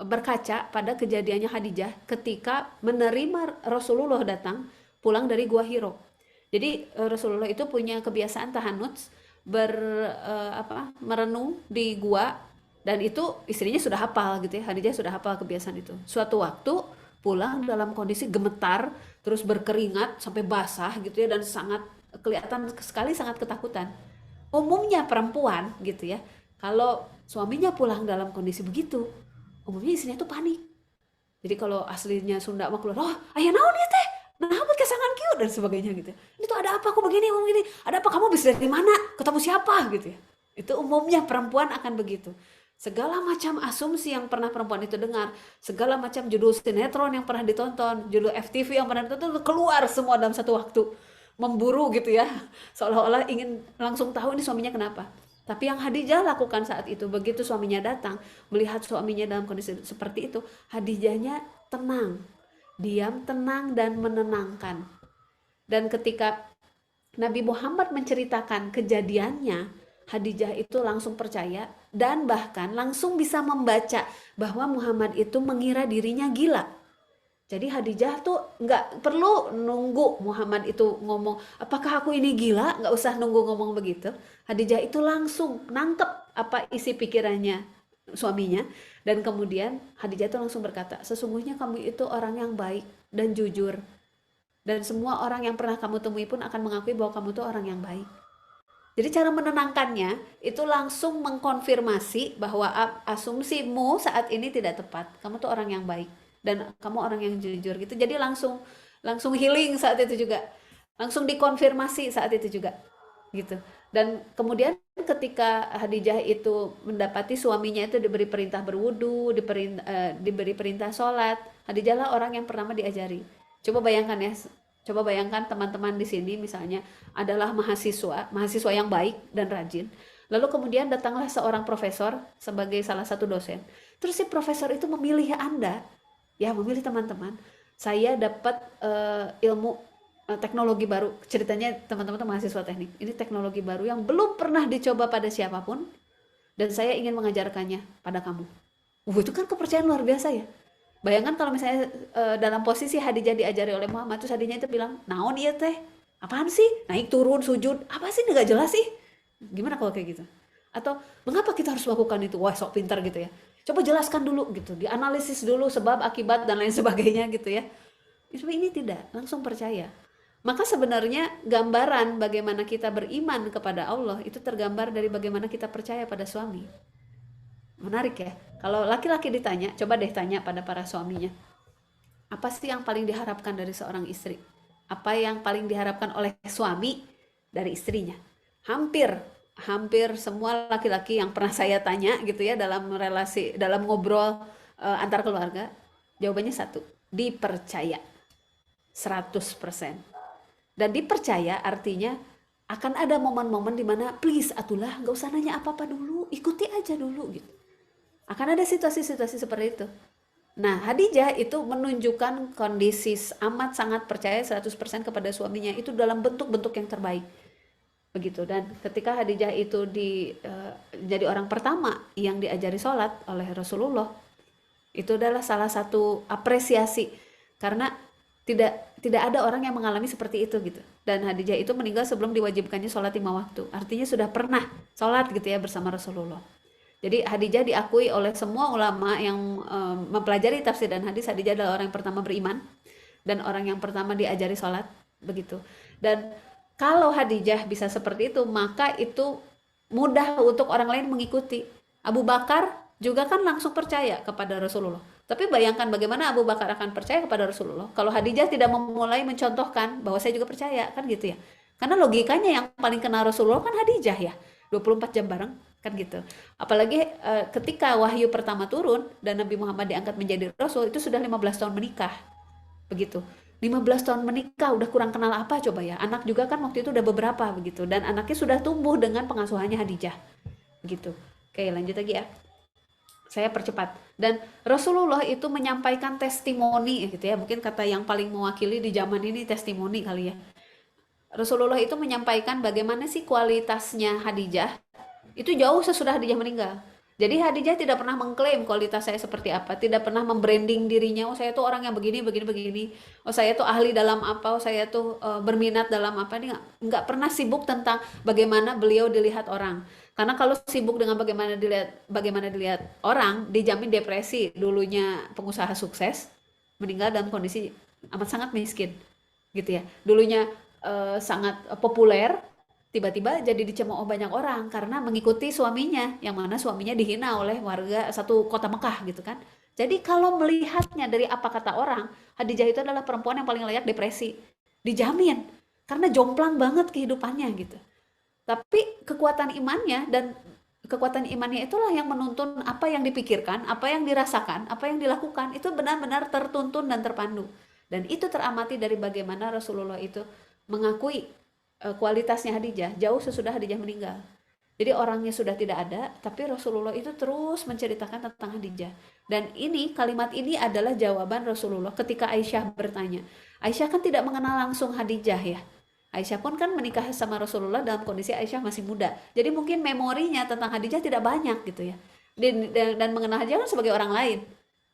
berkaca pada kejadiannya Khadijah ketika menerima Rasulullah datang pulang dari Gua Hiro. Jadi Rasulullah itu punya kebiasaan tahanuts, merenung di gua, dan itu istrinya sudah hafal gitu ya. Khadijah sudah hafal kebiasaan itu. Suatu waktu pulang dalam kondisi gemetar, terus berkeringat sampai basah gitu ya, dan sangat kelihatan sekali sangat ketakutan. Umumnya perempuan gitu ya, kalau suaminya pulang dalam kondisi begitu, umumnya istrinya tuh panik. Jadi kalau aslinya Sunda mah keluar, oh ayah naon ya teh, nah apa kesangan kieu dan sebagainya gitu. Ini tuh ada apa, aku begini, ada apa, kamu bisa dari mana, ketemu siapa gitu ya. Itu umumnya perempuan akan begitu. Segala macam asumsi yang pernah perempuan itu dengar, segala macam judul sinetron yang pernah ditonton, judul FTV yang pernah ditonton, keluar semua dalam satu waktu, memburu gitu ya, seolah-olah ingin langsung tahu ini suaminya kenapa. Tapi yang Khadijah lakukan saat itu, begitu suaminya datang, melihat suaminya dalam kondisi seperti itu, Khadijahnya tenang, diam, tenang, dan menenangkan. Dan ketika Nabi Muhammad menceritakan kejadiannya, Khadijah itu langsung percaya dan bahkan langsung bisa membaca bahwa Muhammad itu mengira dirinya gila. Jadi Khadijah tuh nggak perlu nunggu Muhammad itu ngomong, apakah aku ini gila? Nggak usah nunggu ngomong begitu. Khadijah itu langsung nangkep apa isi pikirannya suaminya. Dan kemudian Khadijah itu langsung berkata, sesungguhnya kamu itu orang yang baik dan jujur. Dan semua orang yang pernah kamu temui pun akan mengakui bahwa kamu itu orang yang baik. Jadi cara menenangkannya itu langsung mengkonfirmasi bahwa asumsimu saat ini tidak tepat. Kamu tuh orang yang baik dan kamu orang yang jujur gitu. Jadi langsung healing saat itu juga. Langsung dikonfirmasi saat itu juga. gitu. Dan kemudian ketika Khadijah itu mendapati suaminya itu diberi perintah berwudu, diberi perintah sholat, Khadijah lah orang yang pertama diajari. Coba bayangkan ya, coba bayangkan teman-teman di sini misalnya adalah mahasiswa, mahasiswa yang baik dan rajin. Lalu kemudian datanglah seorang profesor sebagai salah satu dosen. Terus si profesor itu memilih Anda, ya memilih teman-teman. Saya dapat ilmu teknologi baru, ceritanya teman-teman mahasiswa teknik, ini teknologi baru yang belum pernah dicoba pada siapapun dan saya ingin mengajarkannya pada kamu. Itu kan kepercayaan luar biasa ya. Bayangkan kalau misalnya dalam posisi Khadijah diajari oleh Muhammad, terus Khadijah itu bilang, naon iya teh, apaan sih, naik turun sujud, apa sih, nggak jelas sih, gimana kalau kayak gitu? Atau mengapa kita harus melakukan itu? Wah, sok pintar gitu ya, coba jelaskan dulu gitu, dianalisis dulu sebab akibat dan lain sebagainya gitu ya. Ini tidak langsung percaya. Maka sebenarnya gambaran bagaimana kita beriman kepada Allah itu tergambar dari bagaimana kita percaya pada suami. Menarik ya. Kalau laki-laki ditanya, coba deh tanya pada para suaminya. Apa sih yang paling diharapkan dari seorang istri? Apa yang paling diharapkan oleh suami dari istrinya? Hampir semua laki-laki yang pernah saya tanya gitu ya dalam relasi, dalam ngobrol antar keluarga, jawabannya satu, dipercaya 100%. Dan dipercaya artinya akan ada momen-momen dimana please atulah nggak usah nanya apa-apa dulu, ikuti aja dulu gitu. Akan ada situasi-situasi seperti itu. Nah, Khadijah itu menunjukkan kondisi amat sangat percaya 100% kepada suaminya itu dalam bentuk-bentuk yang terbaik. Begitu. Dan ketika Khadijah itu jadi orang pertama yang diajari sholat oleh Rasulullah, itu adalah salah satu apresiasi karena tidak ada orang yang mengalami seperti itu gitu. Dan Khadijah itu meninggal sebelum diwajibkannya sholat 5 waktu. Artinya sudah pernah sholat gitu ya bersama Rasulullah. Jadi Khadijah diakui oleh semua ulama yang mempelajari tafsir dan hadis. Khadijah adalah orang yang pertama beriman dan orang yang pertama diajari sholat begitu. Dan kalau Khadijah bisa seperti itu, maka itu mudah untuk orang lain mengikuti. Abu Bakar juga kan langsung percaya kepada Rasulullah. Tapi bayangkan bagaimana Abu Bakar akan percaya kepada Rasulullah kalau Khadijah tidak memulai mencontohkan bahwa saya juga percaya, kan gitu ya. Karena logikanya yang paling kenal Rasulullah kan Khadijah ya, 24 jam bareng kan gitu. Apalagi ketika wahyu pertama turun dan Nabi Muhammad diangkat menjadi Rasul, itu sudah 15 tahun menikah. Begitu. 15 tahun menikah udah kurang kenal apa coba ya. Anak juga kan waktu itu udah beberapa begitu, dan anaknya sudah tumbuh dengan pengasuhannya Khadijah. Begitu. Oke, lanjut lagi ya. Saya percepat. Dan Rasulullah itu menyampaikan testimoni gitu ya, mungkin kata yang paling mewakili di zaman ini testimoni kali ya. Rasulullah itu menyampaikan bagaimana sih kualitasnya Khadijah itu jauh sesudah Khadijah meninggal. Jadi Khadijah tidak pernah mengklaim kualitas saya seperti apa, tidak pernah membranding dirinya, oh saya tuh orang yang begini begini begini, oh saya tuh ahli dalam apa, oh saya tuh berminat dalam apa. Ini nggak pernah sibuk tentang bagaimana beliau dilihat orang. Karena kalau sibuk dengan bagaimana dilihat orang, dijamin depresi. Dulunya pengusaha sukses, meninggal dalam kondisi amat sangat miskin, gitu ya. Dulunya sangat populer, tiba-tiba jadi dicemooh banyak orang karena mengikuti suaminya, yang mana suaminya dihina oleh warga satu kota Mekah gitu kan. Jadi kalau melihatnya dari apa kata orang, Khadijah itu adalah perempuan yang paling layak depresi, dijamin, karena jomplang banget kehidupannya gitu. Tapi kekuatan imannya itulah yang menuntun apa yang dipikirkan, apa yang dirasakan, apa yang dilakukan, itu benar-benar tertuntun dan terpandu. Dan itu teramati dari bagaimana Rasulullah itu mengakui kualitasnya Khadijah jauh sesudah Khadijah meninggal. Jadi orangnya sudah tidak ada, tapi Rasulullah itu terus menceritakan tentang Khadijah. Dan kalimat ini adalah jawaban Rasulullah ketika Aisyah bertanya. Aisyah kan tidak mengenal langsung Khadijah ya. Aisyah pun kan menikah sama Rasulullah dalam kondisi Aisyah masih muda. Jadi mungkin memorinya tentang Khadijah tidak banyak gitu ya. Dan mengenal Khadijah kan sebagai orang lain.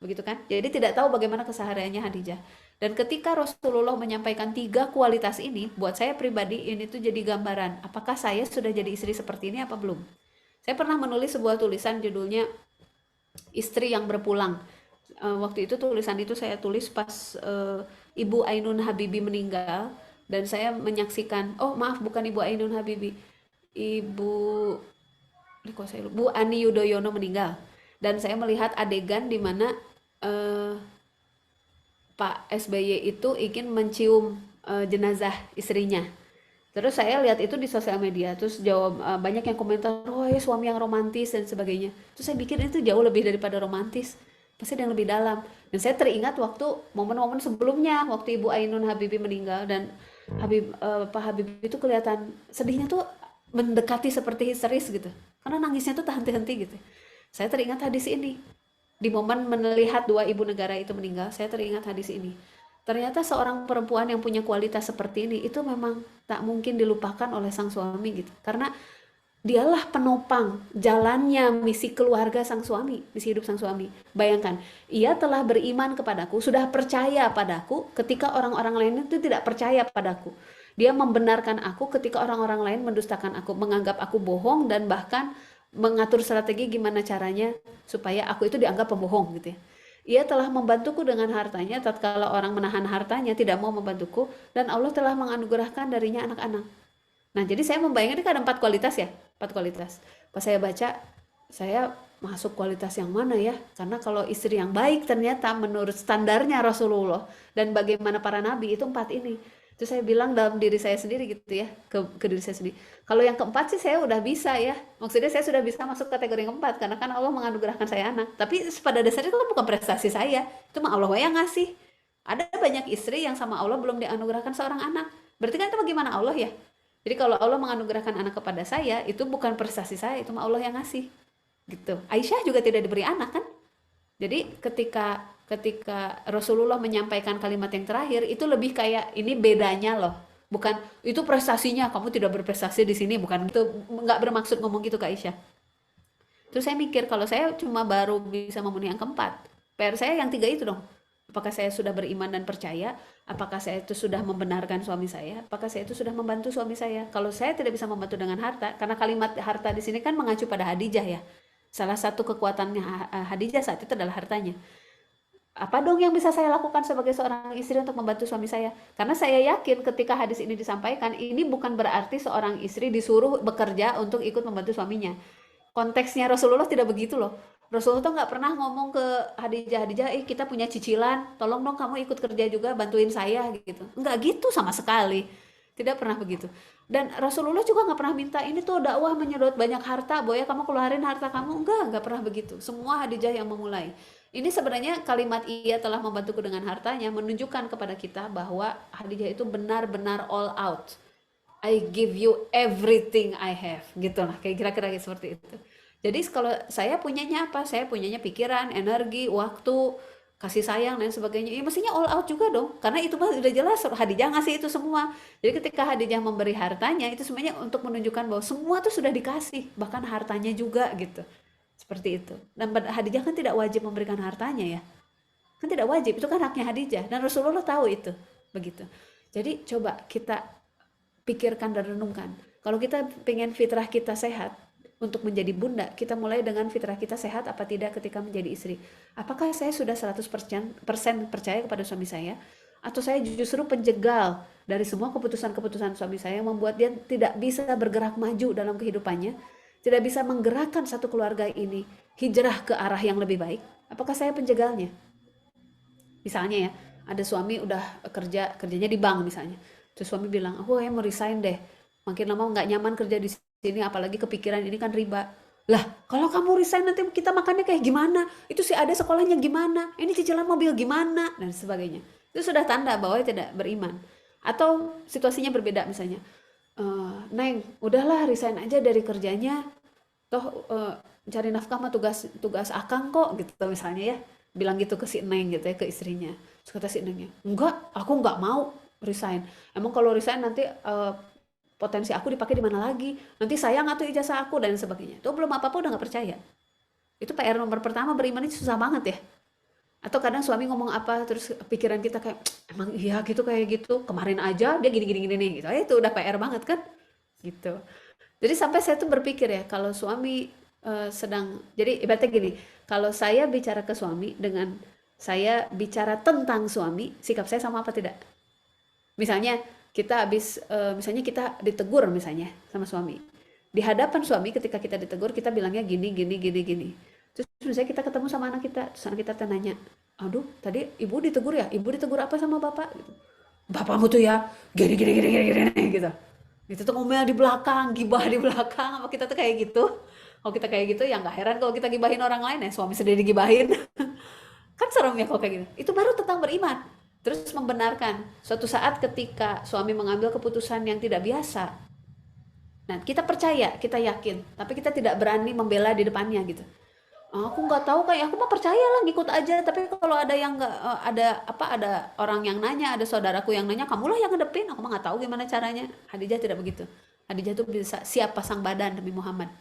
Begitu kan? Jadi tidak tahu bagaimana kesehariannya Khadijah. Dan ketika Rasulullah menyampaikan 3 kualitas ini, buat saya pribadi ini tuh jadi gambaran. Apakah saya sudah jadi istri seperti ini apa belum? Saya pernah menulis sebuah tulisan judulnya Istri yang Berpulang. Waktu itu tulisan itu saya tulis pas Ibu Ainun Habibi meninggal. Dan saya menyaksikan, oh maaf bukan Ibu Ainun Habibi, Bu Ani Yudhoyono meninggal. Dan saya melihat adegan di mana Pak SBY itu ingin mencium jenazah istrinya. Terus saya lihat itu di sosial media, terus banyak yang komentar, oh ya suami yang romantis dan sebagainya. Terus saya pikir itu jauh lebih daripada romantis, pasti ada yang lebih dalam. Dan saya teringat waktu momen-momen sebelumnya, waktu Ibu Ainun Habibie meninggal dan Pak Habibie itu kelihatan sedihnya tuh mendekati seperti histeris gitu, karena nangisnya tuh tak henti-henti gitu. Saya teringat hadis ini di momen melihat dua ibu negara itu meninggal. Saya teringat hadis ini. Ternyata seorang perempuan yang punya kualitas seperti ini itu memang tak mungkin dilupakan oleh sang suami gitu. Karena dialah penopang jalannya misi keluarga sang suami, misi hidup sang suami. Bayangkan, ia telah beriman kepadaku, sudah percaya padaku ketika orang-orang lain itu tidak percaya padaku. Dia membenarkan aku ketika orang-orang lain mendustakan aku, menganggap aku bohong dan bahkan mengatur strategi gimana caranya supaya aku itu dianggap pembohong gitu ya. Ia telah membantuku dengan hartanya tatkala orang menahan hartanya tidak mau membantuku, dan Allah telah menganugerahkan darinya anak-anak. Nah, jadi saya membayangkan ini kan ada 4 kualitas ya, 4 kualitas. Pas saya baca, saya masuk kualitas yang mana ya? Karena kalau istri yang baik ternyata menurut standarnya Rasulullah dan bagaimana para nabi itu 4 ini. Terus saya bilang dalam diri saya sendiri gitu ya, ke diri saya sendiri. Kalau yang keempat sih saya udah bisa ya. Maksudnya saya sudah bisa masuk kategori yang keempat karena kan Allah menganugerahkan saya anak. Tapi pada dasarnya itu kan bukan prestasi saya. Itu mah Allah yang ngasih. Ada banyak istri yang sama Allah belum dianugerahkan seorang anak. Berarti kan itu bagaimana Allah ya? Jadi kalau Allah menganugerahkan anak kepada saya, itu bukan prestasi saya, itu mah Allah yang ngasih. Gitu. Aisyah juga tidak diberi anak kan? Jadi ketika ketika Rasulullah menyampaikan kalimat yang terakhir itu lebih kayak ini bedanya loh. Bukan itu prestasinya, kamu tidak berprestasi di sini, bukan itu, nggak bermaksud ngomong gitu Kak Aisyah. Terus saya mikir kalau saya cuma baru bisa memenuhi yang keempat, PR saya yang tiga itu dong. Apakah saya sudah beriman dan percaya? Apakah saya itu sudah membenarkan suami saya? Apakah saya itu sudah membantu suami saya? Kalau saya tidak bisa membantu dengan harta, karena kalimat harta di sini kan mengacu pada Hadijah ya. Salah satu kekuatannya Hadijah saat itu adalah hartanya. Apa dong yang bisa saya lakukan sebagai seorang istri untuk membantu suami saya? Karena saya yakin ketika hadis ini disampaikan, ini bukan berarti seorang istri disuruh bekerja untuk ikut membantu suaminya. Konteksnya Rasulullah tidak begitu loh. Rasulullah tuh nggak pernah ngomong ke Hadijah, kita punya cicilan, tolong dong kamu ikut kerja juga, bantuin saya gitu. Nggak gitu sama sekali. Tidak pernah begitu. Dan Rasulullah juga nggak pernah minta ini tuh dakwah menyedot banyak harta, Boya kamu keluarin harta kamu. Nggak pernah begitu. Semua Hadijah yang memulai. Ini sebenarnya kalimat ia telah membantuku dengan hartanya menunjukkan kepada kita bahwa Hadijah itu benar-benar all out. I give you everything I have, gitu lah, kayak kira-kira seperti itu. Jadi kalau saya punyanya apa? Saya punyanya pikiran, energi, waktu, kasih sayang dan sebagainya. Ya mestinya all out juga dong, karena itu mah udah jelas Hadijah ngasih itu semua. Jadi ketika Hadijah memberi hartanya itu sebenarnya untuk menunjukkan bahwa semua tuh sudah dikasih, bahkan hartanya juga gitu. Seperti itu. Dan Hadijah kan tidak wajib memberikan hartanya ya. Kan tidak wajib, itu kan haknya Hadijah dan Rasulullah tahu itu. Begitu. Jadi coba kita pikirkan dan renungkan. Kalau kita pengen fitrah kita sehat untuk menjadi bunda, kita mulai dengan fitrah kita sehat apa tidak ketika menjadi istri. Apakah saya sudah 100% percaya kepada suami saya? Atau saya justru penjegal dari semua keputusan-keputusan suami saya yang membuat dia tidak bisa bergerak maju dalam kehidupannya, tidak bisa menggerakkan satu keluarga ini hijrah ke arah yang lebih baik? Apakah saya penjegalnya? Misalnya ya, ada suami udah kerjanya di bank misalnya. Terus suami bilang, oh ya mau resign deh. Makin lama nggak nyaman kerja di sini, apalagi kepikiran ini kan riba. Lah, kalau kamu resign nanti kita makannya kayak gimana? Itu si Ade sekolahnya gimana? Ini cicilan mobil gimana? Dan sebagainya. Itu sudah tanda bahwa dia tidak beriman. Atau situasinya berbeda misalnya. Neng, udahlah resign aja dari kerjanya. Toh cari nafkah mah tugas akang kok gitu misalnya ya. Bilang gitu ke si Neng gitu ya, ke istrinya. Terus kata si Nengnya, enggak, aku enggak mau resign. Emang kalau resign nanti potensi aku dipakai di mana lagi? Nanti sayang atau ijazah aku dan sebagainya. Itu belum apa-apa udah nggak percaya. Itu PR nomor pertama, beriman itu susah banget ya. Atau kadang suami ngomong apa terus pikiran kita kayak emang iya gitu kayak gitu. Kemarin aja dia gini nih gitu. Itu udah PR banget kan? Gitu. Jadi sampai saya tuh berpikir ya kalau suami jadi ibaratnya gini, kalau saya bicara ke suami dengan saya bicara tentang suami, sikap saya sama apa tidak? Misalnya misalnya kita ditegur misalnya sama suami. Di hadapan suami ketika kita ditegur kita bilangnya gini. Terus misalnya kita ketemu sama anak kita, terus anak kita tanya, aduh tadi ibu ditegur ya? Ibu ditegur apa sama bapak? Gitu. Bapakmu tuh ya gini gitu. Itu tuh ngomel di belakang, gibah di belakang, apa kita tuh kayak gitu. Kalau kita kayak gitu ya nggak heran kalau kita gibahin orang lain ya, suami sendiri gibahin. Kan serem ya kalau kayak gitu. Itu baru tentang beriman. Terus membenarkan suatu saat ketika suami mengambil keputusan yang tidak biasa. Nah, kita percaya, kita yakin, tapi kita tidak berani membela di depannya gitu. "Oh, aku nggak tahu kayak aku mah percaya lah ngikut aja, tapi kalau ada yang nggak ada orang yang nanya, ada saudaraku yang nanya, kamulah yang ngadepin, aku mah nggak tahu gimana caranya." Hadijah tidak begitu. Hadijah tuh bisa siap pasang badan demi Muhammad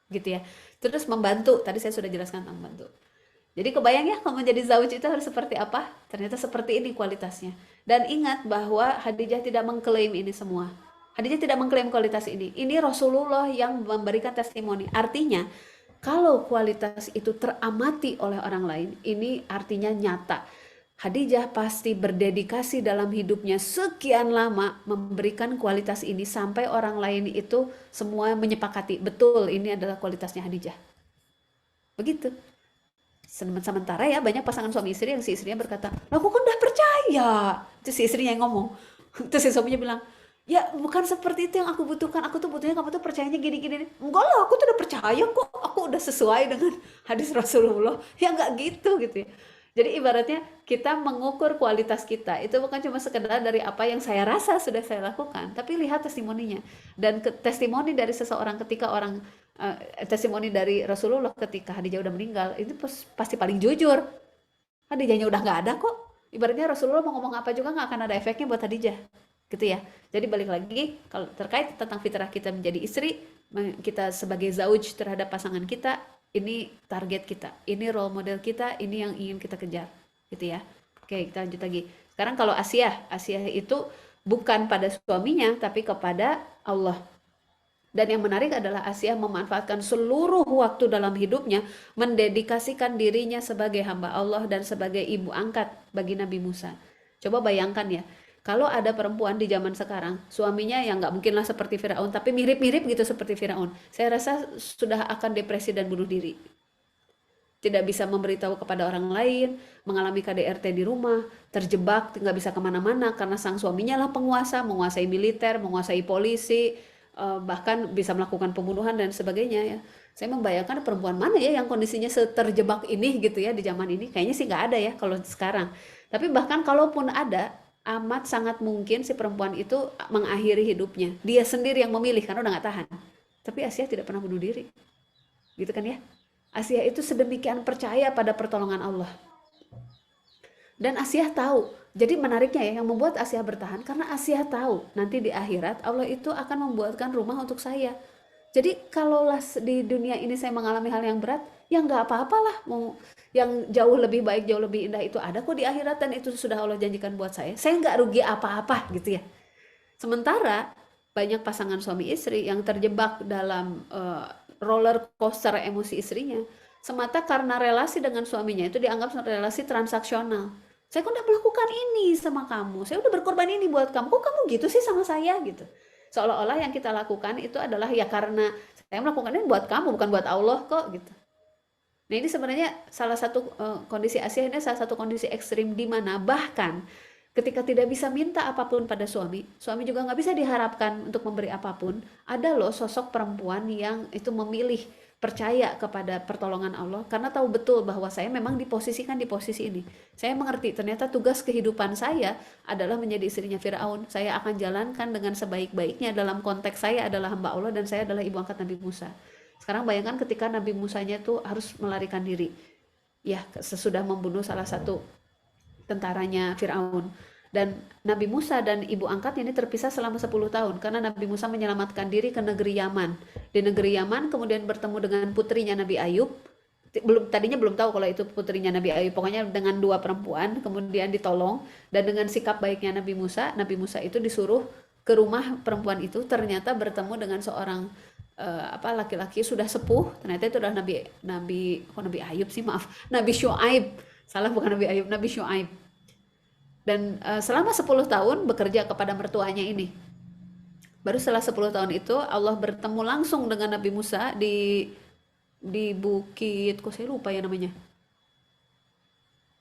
gitu ya. Terus membantu, tadi saya sudah jelaskan tentang membantu. Jadi kebayang ya kalau menjadi zauj itu harus seperti apa? Ternyata seperti ini kualitasnya. Dan ingat bahwa Hadijah tidak mengklaim ini semua. Hadijah tidak mengklaim kualitas ini. Ini Rasulullah yang memberikan testimoni. Artinya, kalau kualitas itu teramati oleh orang lain, ini artinya nyata. Hadijah pasti berdedikasi dalam hidupnya sekian lama memberikan kualitas ini sampai orang lain itu semua menyepakati. Betul, ini adalah kualitasnya Hadijah. Begitu. Sementara ya banyak pasangan suami istri yang si istrinya berkata, aku kan udah percaya. Itu si istrinya yang ngomong. Terus si suaminya bilang, ya bukan seperti itu yang aku butuhkan. Aku tuh butuhnya kamu tuh percayanya gini-gini. Enggak lah, aku tuh udah percaya kok. Aku udah sesuai dengan hadis Rasulullah. Ya enggak gitu gitu ya. Jadi ibaratnya kita mengukur kualitas kita. Itu bukan cuma sekedar dari apa yang saya rasa sudah saya lakukan. Tapi lihat testimoninya. Dan testimoni dari seseorang ketika testimoni dari Rasulullah ketika Khadijah udah meninggal. Itu pasti paling jujur. Khadijahnya udah nggak ada kok. Ibaratnya Rasulullah mau ngomong apa juga nggak akan ada efeknya buat Khadijah. Gitu ya. Jadi balik lagi, kalau terkait tentang fitrah kita menjadi istri, kita sebagai zauj terhadap pasangan kita, ini target kita, ini role model kita, ini yang ingin kita kejar, gitu ya. Oke, kita lanjut lagi. Sekarang kalau Asia itu bukan pada suaminya, tapi kepada Allah. Dan yang menarik adalah Asia memanfaatkan seluruh waktu dalam hidupnya, mendedikasikan dirinya sebagai hamba Allah dan sebagai ibu angkat bagi Nabi Musa. Coba bayangkan ya, kalau ada perempuan di zaman sekarang, suaminya yang nggak mungkinlah seperti Firaun, tapi mirip-mirip gitu seperti Firaun, saya rasa sudah akan depresi dan bunuh diri. Tidak bisa memberitahu kepada orang lain, mengalami KDRT di rumah, terjebak, nggak bisa kemana-mana karena sang suaminya lah penguasa, menguasai militer, menguasai polisi, bahkan bisa melakukan pembunuhan dan sebagainya ya. Saya membayangkan perempuan mana ya yang kondisinya terjebak ini gitu ya di zaman ini. Kayaknya sih nggak ada ya kalau sekarang. Tapi bahkan kalaupun ada, amat sangat mungkin si perempuan itu mengakhiri hidupnya. Dia sendiri yang memilih karena udah nggak tahan. Tapi Asia tidak pernah bunuh diri. Gitu kan ya. Asia itu sedemikian percaya pada pertolongan Allah. Dan Asia tahu. Jadi menariknya ya, yang membuat Asia bertahan karena Asia tahu nanti di akhirat Allah itu akan membuatkan rumah untuk saya. Jadi kalaulah di dunia ini saya mengalami hal yang berat, ya nggak apa-apalah. Mau yang jauh lebih baik, jauh lebih indah itu ada kok di akhirat dan itu sudah Allah janjikan buat saya. Saya nggak rugi apa-apa gitu ya. Sementara banyak pasangan suami istri yang terjebak dalam roller coaster emosi istrinya semata karena relasi dengan suaminya itu dianggap relasi transaksional. Saya kan udah melakukan ini sama kamu, saya udah berkorban ini buat kamu, kok kamu gitu sih sama saya gitu. Seolah-olah yang kita lakukan itu adalah ya karena saya melakukan ini buat kamu, bukan buat Allah kok gitu. Nah ini sebenarnya salah satu kondisi Asia, ini salah satu kondisi ekstrim di mana bahkan ketika tidak bisa minta apapun pada suami juga nggak bisa diharapkan untuk memberi apapun. Ada loh sosok perempuan yang itu memilih percaya kepada pertolongan Allah karena tahu betul bahwa saya memang diposisikan di posisi ini. Saya mengerti ternyata tugas kehidupan saya adalah menjadi istrinya Firaun. Saya akan jalankan dengan sebaik-baiknya dalam konteks saya adalah hamba Allah dan saya adalah ibu angkat Nabi Musa. Sekarang bayangkan ketika Nabi Musanya tuh harus melarikan diri. Ya, sesudah membunuh salah satu tentaranya Firaun. Dan Nabi Musa dan ibu angkatnya ini terpisah selama 10 tahun karena Nabi Musa menyelamatkan diri ke negeri Yaman. Di negeri Yaman kemudian bertemu dengan putrinya Nabi Ayub. Tadinya belum tahu kalau itu putrinya Nabi Ayub. Pokoknya dengan 2 perempuan kemudian ditolong dan dengan sikap baiknya Nabi Musa itu disuruh ke rumah perempuan itu, ternyata bertemu dengan seorang laki-laki sudah sepuh. Ternyata itu adalah Nabi Ayub sih, maaf. Nabi Syuaib. Salah, bukan Nabi Ayub, Nabi Syuaib. Dan selama 10 tahun bekerja kepada mertuanya ini. Baru setelah 10 tahun itu Allah bertemu langsung dengan Nabi Musa di bukit, kok saya lupa ya namanya.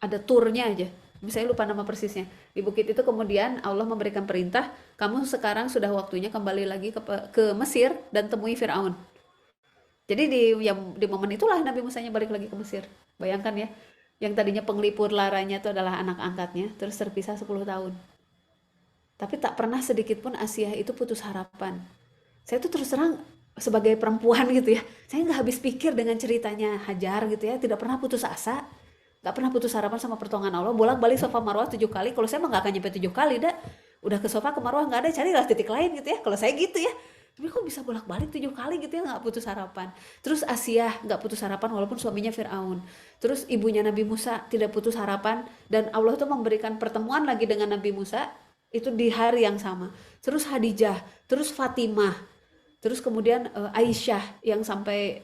Ada turnya aja. Saya lupa nama persisnya. Di bukit itu kemudian Allah memberikan perintah, kamu sekarang sudah waktunya kembali lagi ke Mesir dan temui Firaun. Jadi di momen itulah Nabi Musanya balik lagi ke Mesir. Bayangkan ya, yang tadinya penglipur laranya itu adalah anak angkatnya, terus terpisah 10 tahun. Tapi tak pernah sedikit pun Asia itu putus harapan. Saya tuh terus terang sebagai perempuan gitu ya, saya nggak habis pikir dengan ceritanya Hajar gitu ya, tidak pernah putus asa, nggak pernah putus harapan sama pertolongan Allah, bolak-balik Safa Marwah 7 kali. Kalau saya mah nggak akan nyampe 7 kali dah, udah ke Safa ke Marwah nggak ada, carilah titik lain gitu ya, kalau saya gitu ya. Tapi kok bisa bolak-balik 7 kali gitu ya, nggak putus harapan. Terus Asia nggak putus harapan walaupun suaminya Fir'aun. Terus ibunya Nabi Musa tidak putus harapan, dan Allah tuh memberikan pertemuan lagi dengan Nabi Musa itu di hari yang sama. Terus Hadijah, terus Fatimah, terus kemudian Aisyah yang sampai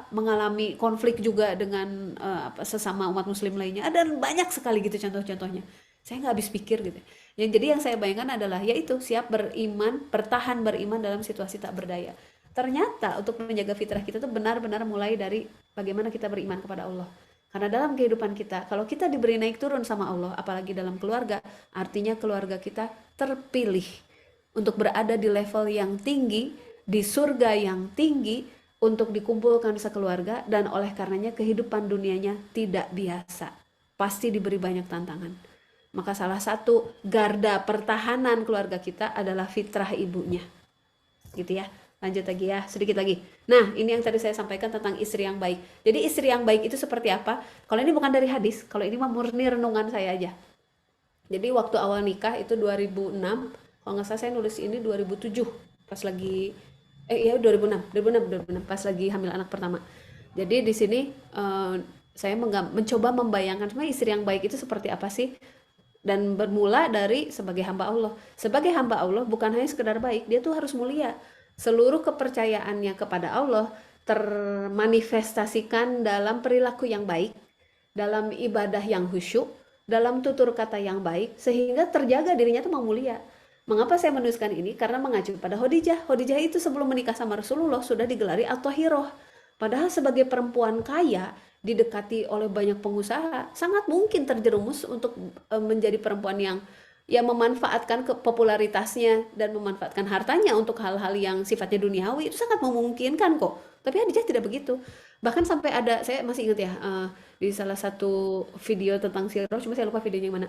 mengalami konflik juga dengan sesama umat muslim lainnya. Ada banyak sekali gitu contoh-contohnya. Saya nggak habis pikir gitu. Jadi yang saya bayangkan adalah yaitu siap beriman, bertahan beriman dalam situasi tak berdaya. Ternyata untuk menjaga fitrah kita tuh benar-benar mulai dari bagaimana kita beriman kepada Allah. Karena dalam kehidupan kita, kalau kita diberi naik turun sama Allah, apalagi dalam keluarga, artinya keluarga kita terpilih untuk berada di level yang tinggi, di surga yang tinggi, untuk dikumpulkan sekeluarga, dan oleh karenanya kehidupan dunianya tidak biasa. Pasti diberi banyak tantangan. Maka salah satu garda pertahanan keluarga kita adalah fitrah ibunya. Gitu ya. Lanjut lagi ya, sedikit lagi. Nah, ini yang tadi saya sampaikan tentang istri yang baik. Jadi istri yang baik itu seperti apa? Kalau ini bukan dari hadis, kalau ini mah murni renungan saya aja. Jadi waktu awal nikah itu 2006, kalau nggak salah saya nulis ini 2007, pas lagi 2006 pas lagi hamil anak pertama. Jadi di sini saya mencoba membayangkan sebenarnya istri yang baik itu seperti apa sih? Dan bermula dari sebagai hamba Allah. Sebagai hamba Allah bukan hanya sekedar baik, dia tuh harus mulia. Seluruh kepercayaannya kepada Allah termanifestasikan dalam perilaku yang baik, dalam ibadah yang khusyuk, dalam tutur kata yang baik, sehingga terjaga dirinya tuh mau mulia. Mengapa saya menuliskan ini? Karena mengacu pada Khadijah. Khadijah itu sebelum menikah sama Rasulullah sudah digelari At-Thahirah. Padahal sebagai perempuan kaya, didekati oleh banyak pengusaha, sangat mungkin terjerumus untuk menjadi perempuan yang memanfaatkan popularitasnya dan memanfaatkan hartanya untuk hal-hal yang sifatnya duniawi. Itu sangat memungkinkan kok. Tapi Khadijah tidak begitu. Bahkan sampai ada, saya masih ingat ya, di salah satu video tentang sirah, cuma saya lupa videonya yang mana.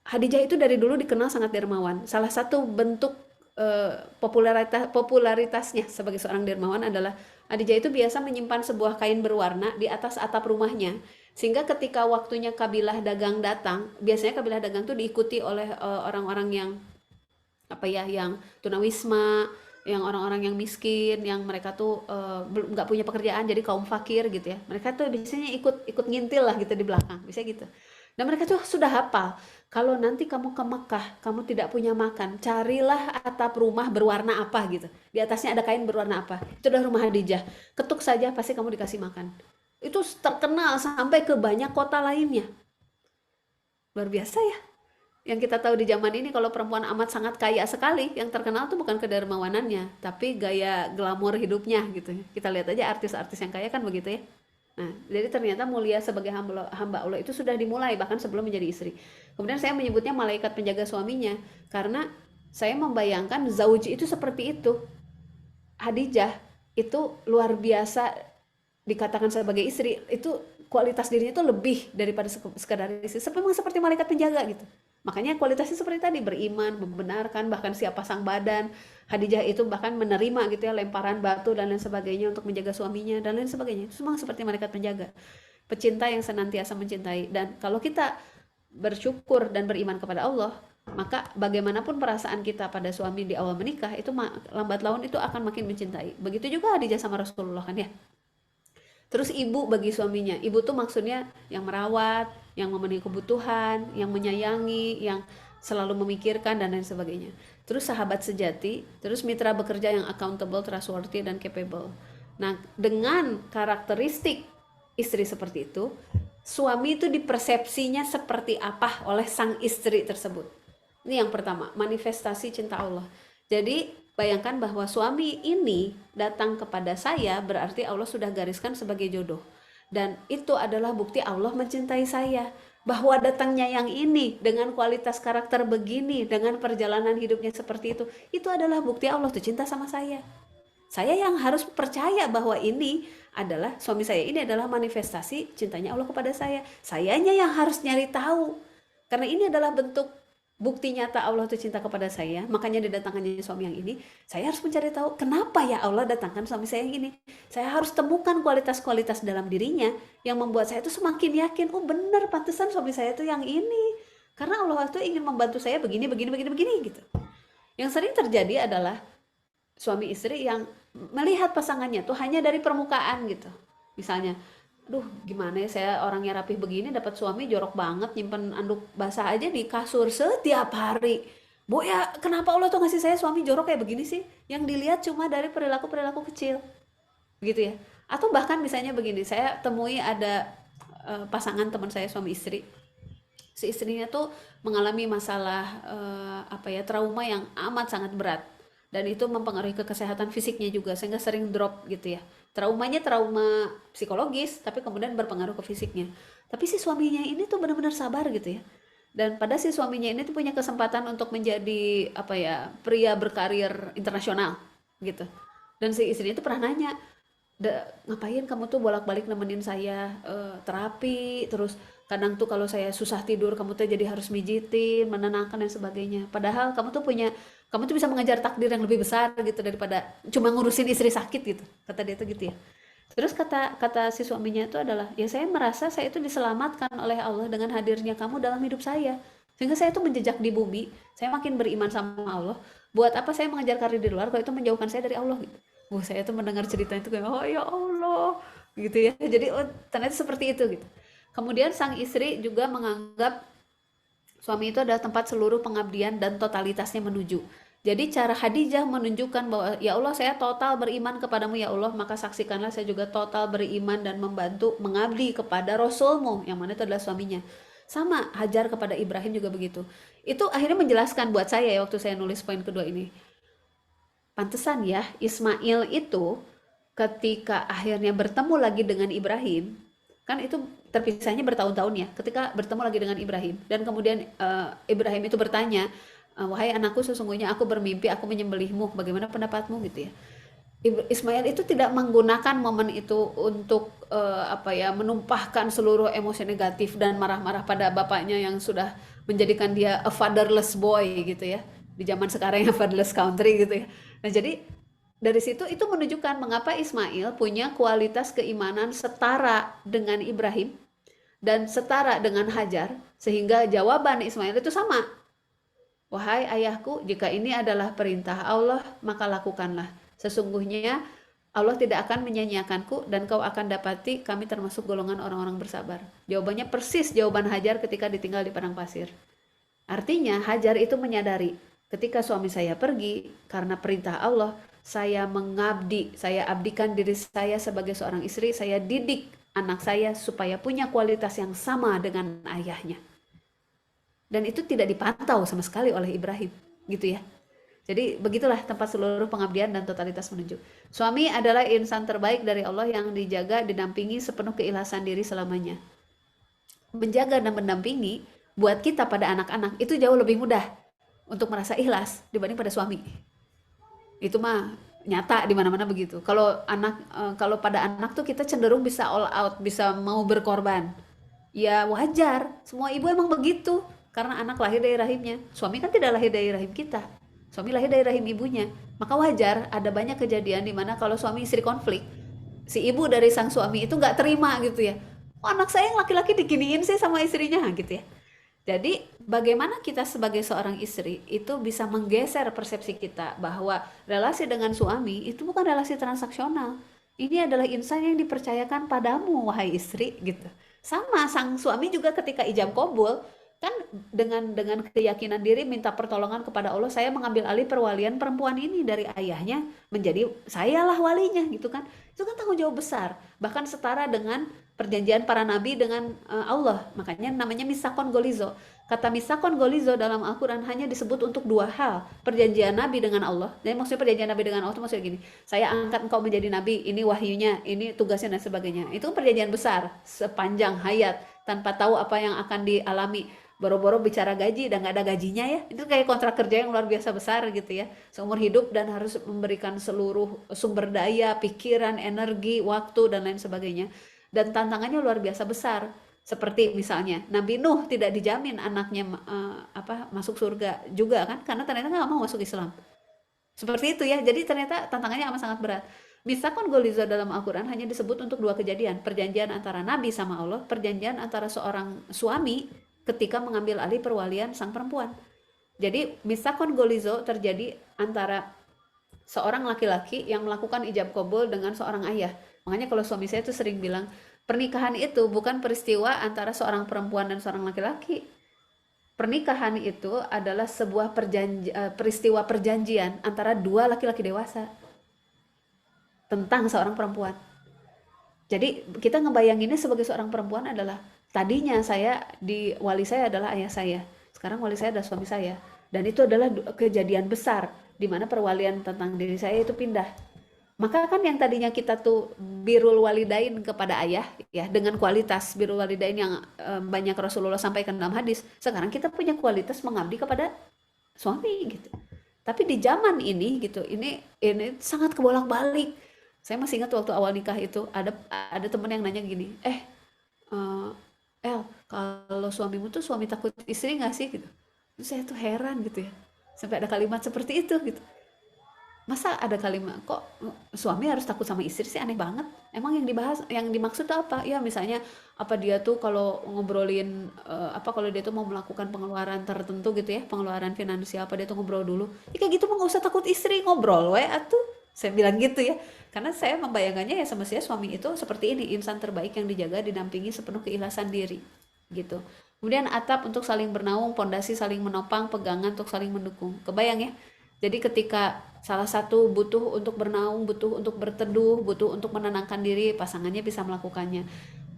Khadijah itu dari dulu dikenal sangat dermawan. Salah satu bentuk popularitasnya sebagai seorang dermawan adalah Khadijah itu biasa menyimpan sebuah kain berwarna di atas atap rumahnya. Sehingga ketika waktunya kabilah dagang datang, biasanya kabilah dagang itu diikuti oleh orang-orang yang yang tunawisma, yang orang-orang yang miskin, yang mereka tuh nggak punya pekerjaan, jadi kaum fakir gitu ya. Mereka tuh biasanya ikut ngintil lah gitu di belakang, bisa gitu. Dan mereka tuh sudah hafal, kalau nanti kamu ke Mekah, kamu tidak punya makan, carilah atap rumah berwarna apa gitu. Di atasnya ada kain berwarna apa. Itu adalah rumah Khadijah. Ketuk saja pasti kamu dikasih makan. Itu terkenal sampai ke banyak kota lainnya. Luar biasa ya. Yang kita tahu di zaman ini kalau perempuan amat sangat kaya sekali, yang terkenal tuh bukan kedermawanannya, tapi gaya glamor hidupnya gitu. Kita lihat aja artis-artis yang kaya kan begitu ya. Nah, jadi ternyata mulia sebagai hamba Allah itu sudah dimulai bahkan sebelum menjadi istri. Kemudian saya menyebutnya malaikat penjaga suaminya karena saya membayangkan zauj itu seperti itu. Khadijah itu luar biasa dikatakan sebagai istri, itu kualitas dirinya itu lebih daripada sekadar istri. Memang seperti malaikat penjaga gitu. Makanya kualitasnya seperti tadi, beriman, membenarkan, bahkan siap pasang badan. Khadijah itu bahkan menerima gitu ya lemparan batu dan lain sebagainya untuk menjaga suaminya dan lain sebagainya. Itu memang seperti malaikat penjaga, pecinta yang senantiasa mencintai. Dan kalau kita bersyukur dan beriman kepada Allah, maka bagaimanapun perasaan kita pada suami di awal menikah, itu lambat laun itu akan makin mencintai. Begitu juga Khadijah sama Rasulullah kan ya. Terus ibu bagi suaminya, ibu tuh maksudnya yang merawat, yang memenuhi kebutuhan, yang menyayangi, yang selalu memikirkan dan lain sebagainya. Terus sahabat sejati, terus mitra bekerja yang accountable, trustworthy, dan capable. Nah, dengan karakteristik istri seperti itu, suami itu dipersepsinya seperti apa oleh sang istri tersebut. Ini yang pertama, manifestasi cinta Allah. Jadi bayangkan bahwa suami ini datang kepada saya, berarti Allah sudah gariskan sebagai jodoh. Dan itu adalah bukti Allah mencintai saya. bahwa datangnya yang ini dengan kualitas karakter begini, dengan perjalanan hidupnya seperti itu adalah bukti Allah tuh cinta sama saya. Saya yang harus percaya bahwa ini adalah suami saya, ini adalah manifestasi cintanya Allah kepada saya. Sayanya yang harus nyari tahu. Karena ini adalah bentuk bukti nyata Allah itu cinta kepada saya, makanya didatangkannya suami yang ini. Saya harus mencari tahu kenapa ya Allah datangkan suami saya yang ini. Saya harus temukan kualitas-kualitas dalam dirinya yang membuat saya itu semakin yakin, oh benar pantesan suami saya itu yang ini. Karena Allah itu ingin membantu saya begini, begini, begini, begini gitu. Yang sering terjadi adalah suami istri yang melihat pasangannya tuh hanya dari permukaan gitu. Misalnya, aduh gimana ya saya orangnya rapih begini dapat suami jorok banget nyimpen anduk basah aja di kasur setiap hari. Bu ya kenapa Allah tuh ngasih saya suami jorok kayak begini sih? Yang dilihat cuma dari perilaku-perilaku kecil gitu ya. Atau bahkan misalnya begini, saya temui ada pasangan teman saya suami istri. Si istrinya tuh mengalami masalah apa ya trauma yang amat sangat berat dan itu mempengaruhi ke kesehatan fisiknya juga sehingga sering drop gitu ya. Traumanya trauma psikologis tapi kemudian berpengaruh ke fisiknya. Tapi si suaminya ini tuh benar-benar sabar gitu ya. Dan pada si suaminya ini tuh punya kesempatan untuk menjadi apa ya pria berkarir internasional gitu. Dan si istrinya tuh pernah nanya, ngapain kamu tuh bolak-balik nemenin saya terapi, terus kadang tuh kalau saya susah tidur kamu tuh jadi harus mijitin, menenangkan dan sebagainya. Padahal kamu tuh bisa mengejar takdir yang lebih besar gitu daripada cuma ngurusin istri sakit gitu. Kata dia tuh gitu ya. Terus kata kata si suaminya itu adalah, ya saya merasa saya itu diselamatkan oleh Allah dengan hadirnya kamu dalam hidup saya. Sehingga saya itu menjejak di bumi, saya makin beriman sama Allah. Buat apa saya mengejar karir di luar kalau itu menjauhkan saya dari Allah gitu. Saya tuh mendengar cerita itu kayak, oh ya Allah, gitu ya. Jadi oh, ternyata seperti itu gitu. Kemudian sang istri juga menganggap suami itu adalah tempat seluruh pengabdian dan totalitasnya menuju. Jadi cara Khadijah menunjukkan bahwa ya Allah saya total beriman kepadamu ya Allah, maka saksikanlah saya juga total beriman dan membantu mengabdi kepada Rasulmu, yang mana itu adalah suaminya. Sama Hajar kepada Ibrahim juga begitu. Itu akhirnya menjelaskan buat saya ya waktu saya nulis poin kedua ini. Pantesan ya Ismail itu ketika akhirnya bertemu lagi dengan Ibrahim, kan itu terpisahnya bertahun-tahun ya, ketika bertemu lagi dengan Ibrahim dan kemudian Ibrahim itu bertanya, wahai anakku sesungguhnya aku bermimpi aku menyembelihmu, bagaimana pendapatmu gitu ya. Ismail itu tidak menggunakan momen itu untuk apa ya menumpahkan seluruh emosi negatif dan marah-marah pada bapaknya yang sudah menjadikan dia a fatherless boy gitu ya, di zaman sekarang yang fatherless country gitu ya. Nah jadi dari situ itu menunjukkan mengapa Ismail punya kualitas keimanan setara dengan Ibrahim dan setara dengan Hajar, sehingga jawaban Ismail itu sama. Wahai ayahku, jika ini adalah perintah Allah, maka lakukanlah. Sesungguhnya Allah tidak akan menyanyiakanku dan kau akan dapati kami termasuk golongan orang-orang bersabar. Jawabannya persis jawaban Hajar ketika ditinggal di padang pasir. Artinya Hajar itu menyadari ketika suami saya pergi karena perintah Allah, saya mengabdi, saya abdikan diri saya sebagai seorang istri, saya didik anak saya supaya punya kualitas yang sama dengan ayahnya. Dan itu tidak dipantau sama sekali oleh Ibrahim, gitu ya. Jadi begitulah tempat seluruh pengabdian dan totalitas menuju. Suami adalah insan terbaik dari Allah yang dijaga, didampingi sepenuh keikhlasan diri selamanya. Menjaga dan mendampingi buat kita pada anak-anak itu jauh lebih mudah untuk merasa ikhlas dibanding pada suami. Itu mah nyata di mana-mana begitu. Kalau pada anak tuh kita cenderung bisa all out, bisa mau berkorban. Ya wajar, semua ibu emang begitu. Karena anak lahir dari rahimnya. Suami kan tidak lahir dari rahim kita. Suami lahir dari rahim ibunya. Maka wajar ada banyak kejadian di mana kalau suami istri konflik, si ibu dari sang suami itu nggak terima gitu ya. Oh, anak saya yang laki-laki diginiin sih sama istrinya gitu ya. Jadi bagaimana kita sebagai seorang istri itu bisa menggeser persepsi kita bahwa relasi dengan suami itu bukan relasi transaksional. Ini adalah insan yang dipercayakan padamu, wahai istri gitu. Sama sang suami juga ketika ijab kabul kan dengan keyakinan diri minta pertolongan kepada Allah, saya mengambil alih perwalian perempuan ini dari ayahnya menjadi sayalah walinya gitu kan. Itu kan tanggung jawab besar, bahkan setara dengan perjanjian para nabi dengan Allah. Makanya namanya misakon golizo. Kata misakon golizo dalam Al-Quran hanya disebut untuk dua hal, perjanjian nabi dengan Allah. Jadi maksudnya perjanjian nabi dengan Allah itu maksudnya gini, saya angkat engkau menjadi nabi, ini wahyunya, ini tugasnya dan sebagainya. Itu perjanjian besar sepanjang hayat. tanpa tahu apa yang akan dialami. Boro-boro bicara gaji dan nggak ada gajinya ya. Itu kayak kontrak kerja yang luar biasa besar gitu ya. Seumur hidup dan harus memberikan seluruh sumber daya, pikiran, energi, waktu dan lain sebagainya. Dan tantangannya luar biasa besar. Seperti misalnya Nabi Nuh tidak dijamin anaknya masuk surga juga kan, karena ternyata nggak mau masuk Islam. Seperti itu ya. Jadi ternyata tantangannya amat sangat berat. Mitsaqon Golizo dalam Al-Quran hanya disebut untuk dua kejadian. Perjanjian antara Nabi sama Allah, perjanjian antara seorang suami ketika mengambil alih perwalian sang perempuan. Jadi Mitsaqon Golizo terjadi antara seorang laki-laki yang melakukan ijab kabul dengan seorang ayah. Makanya kalau suami saya itu sering bilang, pernikahan itu bukan peristiwa antara seorang perempuan dan seorang laki-laki. Pernikahan itu adalah sebuah peristiwa perjanjian antara dua laki-laki dewasa tentang seorang perempuan. Jadi kita ngebayanginnya sebagai seorang perempuan adalah, tadinya wali saya adalah ayah saya, sekarang wali saya adalah suami saya, dan itu adalah kejadian besar di mana perwalian tentang diri saya itu pindah. Maka kan yang tadinya kita tuh birrul walidain kepada ayah ya, dengan kualitas birrul walidain yang banyak Rasulullah sampaikan dalam hadis, sekarang kita punya kualitas mengabdi kepada suami gitu. Tapi di zaman ini gitu, ini sangat kebolak-balik. Saya masih ingat waktu awal nikah itu ada temen yang nanya gini, eh El, kalau suamimu tuh suami takut istri nggak sih gitu. Terus saya tuh heran gitu ya, sampai ada kalimat seperti itu gitu. Masa ada kalimat kok suami harus takut sama istri sih, aneh banget. Emang yang dibahas, yang dimaksud apa? Ya misalnya apa dia tuh kalau ngobrolin kalau dia tuh mau melakukan pengeluaran tertentu gitu ya, pengeluaran finansial, apa dia tuh ngobrol dulu. Ya, kayak gitu mah nggak usah takut istri, ngobrol we atuh. Saya bilang gitu ya. Karena saya membayangkannya ya semestinya suami itu seperti ini, insan terbaik yang dijaga, didampingi sepenuh keikhlasan diri gitu. Kemudian atap untuk saling bernaung, pondasi saling menopang, pegangan untuk saling mendukung. Kebayang ya? Jadi ketika salah satu butuh untuk bernaung, butuh untuk berteduh, butuh untuk menenangkan diri, pasangannya bisa melakukannya.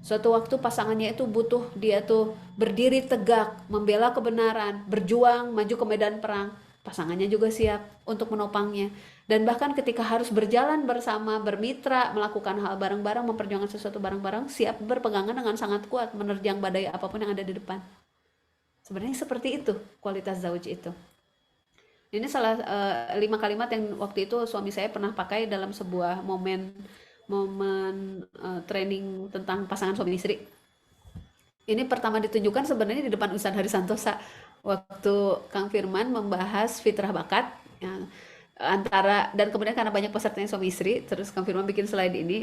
Suatu waktu pasangannya itu butuh dia tuh berdiri tegak, membela kebenaran, berjuang, maju ke medan perang. Pasangannya juga siap untuk menopangnya. Dan bahkan ketika harus berjalan bersama, bermitra, melakukan hal bareng-bareng, memperjuangkan sesuatu bareng-bareng, siap berpegangan dengan sangat kuat, menerjang badai apapun yang ada di depan. Sebenarnya seperti itu kualitas zauj itu. Ini salah 5 kalimat yang waktu itu suami saya pernah pakai dalam sebuah momen training tentang pasangan suami istri. Ini pertama ditunjukkan sebenarnya di depan Ustadz Hari Santosa waktu Kang Firman membahas fitrah bakat ya, dan kemudian karena banyak pesertanya suami istri, terus Kang Firman bikin slide ini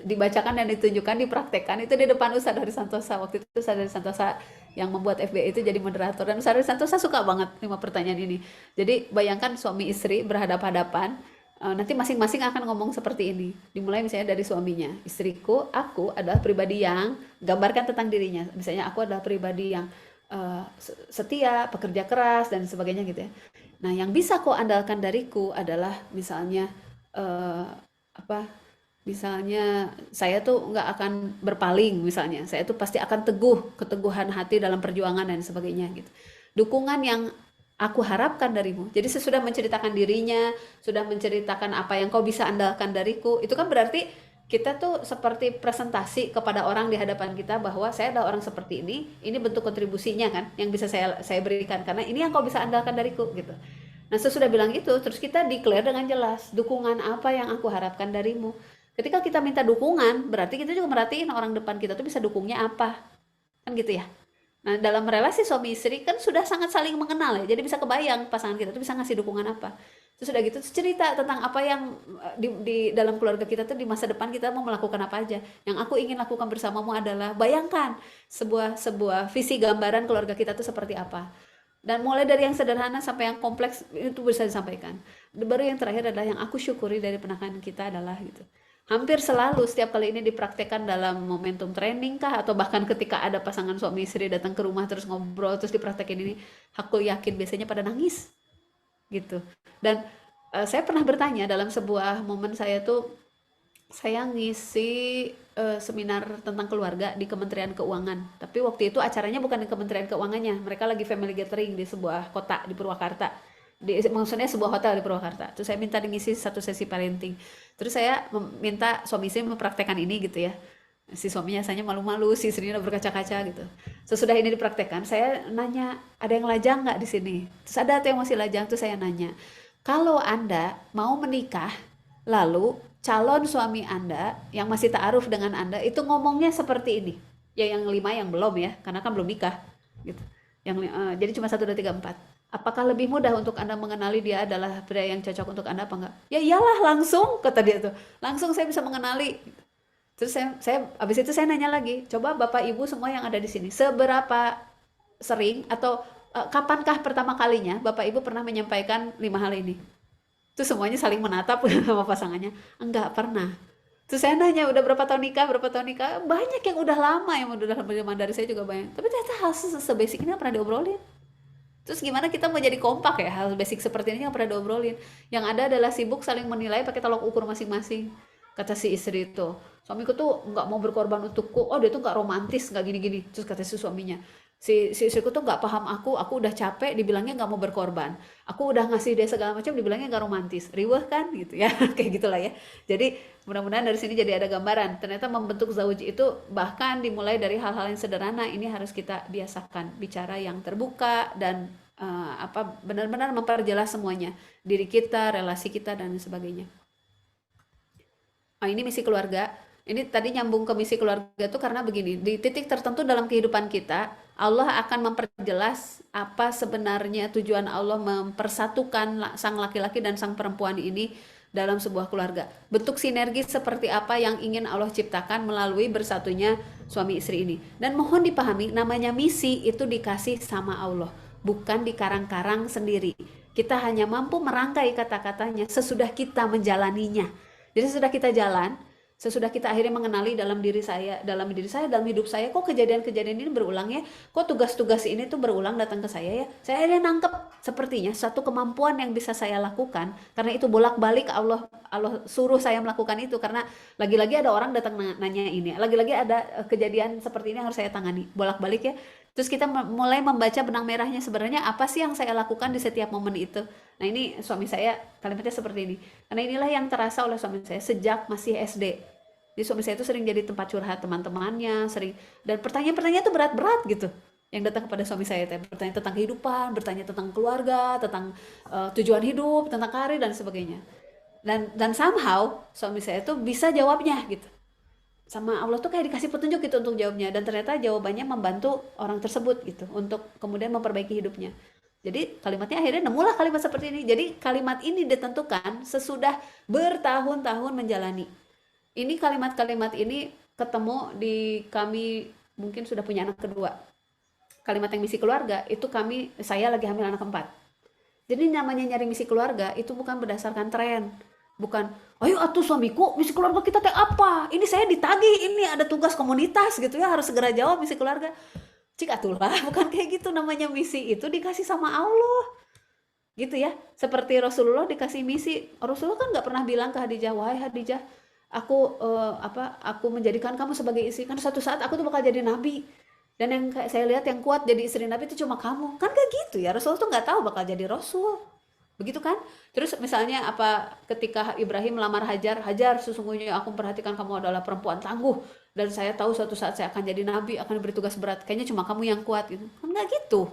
dibacakan dan ditunjukkan, dipraktekkan itu di depan Ustadz Hari Santosa. Waktu itu Ustadz Hari Santosa yang membuat FBI itu jadi moderator, dan Ustadz Hari Santosa suka banget 5 pertanyaan ini. Jadi bayangkan suami istri berhadap-hadapan, nanti masing-masing akan ngomong seperti ini. Dimulai misalnya dari suaminya, istriku, aku adalah pribadi yang, gambarkan tentang dirinya. Misalnya aku adalah pribadi yang setia, pekerja keras dan sebagainya gitu ya. Nah, yang bisa kau andalkan dariku adalah misalnya misalnya saya tuh nggak akan berpaling, misalnya saya tuh pasti akan keteguhan hati dalam perjuangan dan sebagainya gitu. Dukungan yang aku harapkan darimu. Jadi sesudah menceritakan dirinya, sudah menceritakan apa yang kau bisa andalkan dariku, itu kan berarti kita tuh seperti presentasi kepada orang di hadapan kita bahwa saya adalah orang seperti ini bentuk kontribusinya kan yang bisa saya berikan, karena ini yang kau bisa andalkan dariku gitu. Nah, sesudah bilang itu, terus kita declare dengan jelas dukungan apa yang aku harapkan darimu. Ketika kita minta dukungan, berarti kita juga merhatiin orang depan kita tuh bisa dukungnya apa, kan gitu ya. Nah, dalam relasi suami istri kan sudah sangat saling mengenal ya, jadi bisa kebayang pasangan kita tuh bisa ngasih dukungan apa. Terus sudah gitu cerita tentang apa yang di dalam keluarga kita tuh di masa depan kita mau melakukan apa aja. Yang aku ingin lakukan bersamamu adalah, bayangkan sebuah visi gambaran keluarga kita tuh seperti apa. Dan mulai dari yang sederhana sampai yang kompleks itu bisa disampaikan. Baru yang terakhir adalah yang aku syukuri dari pernikahan kita adalah gitu. Hampir selalu setiap kali ini dipraktekkan dalam momentum training kah, atau bahkan ketika ada pasangan suami istri datang ke rumah terus ngobrol terus dipraktekin ini, aku yakin biasanya pada nangis gitu. Dan saya pernah bertanya dalam sebuah momen, saya ngisi seminar tentang keluarga di Kementerian Keuangan. Tapi waktu itu acaranya bukan di Kementerian Keuangannya, mereka lagi family gathering di sebuah kota di Purwakarta. Maksudnya sebuah hotel di Purwakarta. Terus saya minta ngisi satu sesi parenting. Terus saya minta suami istri mempraktekkan ini gitu ya. Si suaminya rasanya malu-malu, si istrinya udah berkaca-kaca gitu. Sesudah ini dipraktekkan, saya nanya, ada yang lajang nggak di sini? Terus ada tuh yang masih lajang, tuh saya nanya, kalau Anda mau menikah, lalu calon suami Anda yang masih ta'aruf dengan Anda itu ngomongnya seperti ini. Ya yang 5 yang belum ya, karena kan belum nikah gitu. Jadi cuma 1, 2, 3, 4. Apakah lebih mudah untuk Anda mengenali dia adalah pria yang cocok untuk Anda apa enggak? Ya iyalah langsung, kata dia tuh. Langsung saya bisa mengenali. Terus abis itu saya nanya lagi, coba Bapak Ibu semua yang ada di sini, seberapa sering atau kapankah pertama kalinya Bapak Ibu pernah menyampaikan 5 hal ini? Terus semuanya saling menatap sama pasangannya, enggak pernah. Terus saya nanya, udah berapa tahun nikah, berapa tahun nikah? Banyak yang udah lama, yang udah lebih dari saya juga banyak. Tapi ternyata hal sebasic ini nggak pernah diobrolin. Terus gimana kita mau jadi kompak ya, hal basic seperti ini yang pernah diobrolin. Yang ada adalah sibuk saling menilai pakai tolak ukur masing-masing. Kata si istri itu, suamiku tuh nggak mau berkorban untukku, oh dia tuh nggak romantis, nggak gini-gini. Terus kata si suaminya, si istriku tuh nggak paham aku udah capek dibilangnya nggak mau berkorban. Aku udah ngasih dia segala macam dibilangnya nggak romantis. Riweh kan gitu ya, kayak gitulah ya. Jadi mudah-mudahan dari sini jadi ada gambaran. Ternyata membentuk zauj itu bahkan dimulai dari hal-hal yang sederhana. Ini harus kita biasakan bicara yang terbuka dan benar-benar memperjelas semuanya, diri kita, relasi kita dan sebagainya. Ini misi keluarga. Ini tadi nyambung ke misi keluarga tuh karena begini, di titik tertentu dalam kehidupan kita, Allah akan memperjelas apa sebenarnya tujuan Allah mempersatukan sang laki-laki dan sang perempuan ini dalam sebuah keluarga. Bentuk sinergi seperti apa yang ingin Allah ciptakan melalui bersatunya suami istri ini. Dan mohon dipahami, namanya misi itu dikasih sama Allah, bukan dikarang-karang sendiri. Kita hanya mampu merangkai kata-katanya sesudah kita menjalaninya. Jadi sesudah kita jalan, sesudah kita akhirnya mengenali dalam dalam hidup saya, kok kejadian-kejadian ini berulang ya, kok tugas-tugas ini tuh berulang datang ke saya ya. Saya akhirnya nangkep sepertinya satu kemampuan yang bisa saya lakukan, karena itu bolak-balik Allah suruh saya melakukan itu, karena lagi-lagi ada orang datang nanya ini, lagi-lagi ada kejadian seperti ini yang harus saya tangani, bolak-balik ya. Terus kita mulai membaca benang merahnya, sebenarnya apa sih yang saya lakukan di setiap momen itu. Nah ini suami saya kalimatnya seperti ini. Karena inilah yang terasa oleh suami saya sejak masih SD. Jadi suami saya itu sering jadi tempat curhat teman-temannya, dan pertanyaan-pertanyaan itu berat-berat gitu. Yang datang kepada suami saya, bertanya tentang kehidupan, bertanya tentang keluarga, tentang tujuan hidup, tentang karir dan sebagainya. Dan somehow suami saya itu bisa jawabnya gitu. Sama Allah tuh kayak dikasih petunjuk gitu untuk jawabnya, dan ternyata jawabannya membantu orang tersebut gitu untuk kemudian memperbaiki hidupnya. Jadi kalimatnya akhirnya nemulah kalimat seperti ini. Jadi kalimat ini ditentukan sesudah bertahun-tahun menjalani. Ini kalimat-kalimat ini ketemu di kami mungkin sudah punya anak kedua. Kalimat yang misi keluarga itu saya lagi hamil anak keempat. Jadi namanya nyari misi keluarga itu bukan berdasarkan tren. Bukan, ayo atuh suamiku, misi keluarga kita teh apa? Ini saya ditagih, ini ada tugas komunitas gitu ya, harus segera jawab misi keluarga. Cik atulah, bukan kayak gitu, namanya misi itu dikasih sama Allah. Gitu ya, seperti Rasulullah dikasih misi. Rasulullah kan nggak pernah bilang ke Khadijah, wahai Khadijah, aku menjadikan kamu sebagai istri, kan suatu saat aku tuh bakal jadi nabi. Dan yang saya lihat yang kuat jadi istri nabi itu cuma kamu. Kan gak gitu ya, Rasulullah tuh nggak tahu bakal jadi Rasul. Begitu kan? Terus misalnya ketika Ibrahim melamar Hajar, sesungguhnya aku memperhatikan kamu adalah perempuan tangguh dan saya tahu suatu saat saya akan jadi nabi, akan diberi tugas berat. Kayaknya cuma kamu yang kuat gitu. Kan nggak gitu.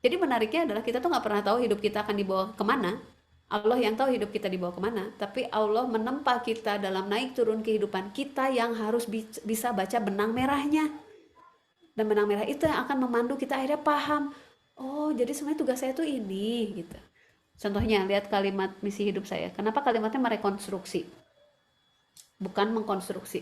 Jadi menariknya adalah kita tuh nggak pernah tahu hidup kita akan dibawa kemana. Allah yang tahu hidup kita dibawa kemana. Tapi Allah menempa kita dalam naik turun kehidupan kita yang harus bisa baca benang merahnya. Dan benang merah itu yang akan memandu kita akhirnya paham. Oh, jadi sebenarnya tugas saya tuh ini gitu. Contohnya, lihat kalimat misi hidup saya. Kenapa kalimatnya merekonstruksi? Bukan mengkonstruksi.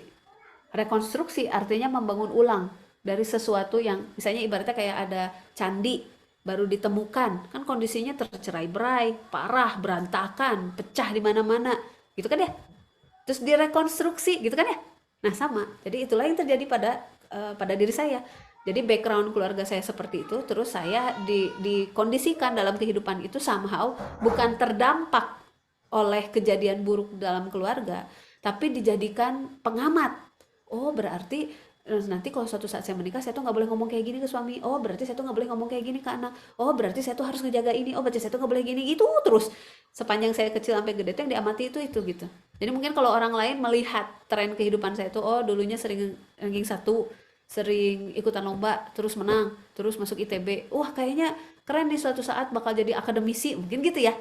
Rekonstruksi artinya membangun ulang dari sesuatu yang, misalnya ibaratnya kayak ada candi baru ditemukan, kan kondisinya tercerai-berai, parah, berantakan, pecah di mana-mana, gitu kan ya? Terus direkonstruksi, gitu kan ya? Nah sama, jadi itulah yang terjadi pada diri saya. Jadi background keluarga saya seperti itu, terus saya dikondisikan dalam kehidupan itu somehow bukan terdampak oleh kejadian buruk dalam keluarga, tapi dijadikan pengamat. Oh berarti nanti kalau suatu saat saya menikah, saya tuh nggak boleh ngomong kayak gini ke suami. Oh berarti saya tuh nggak boleh ngomong kayak gini ke anak. Oh berarti saya tuh harus ngejaga ini. Oh berarti saya tuh nggak boleh gini. Itu terus sepanjang saya kecil sampai gede tuh yang diamati itu gitu. Jadi mungkin kalau orang lain melihat tren kehidupan saya itu, oh dulunya sering ranking satu, sering ikutan lomba, terus menang, terus masuk ITB. Wah kayaknya keren nih suatu saat bakal jadi akademisi, mungkin gitu ya.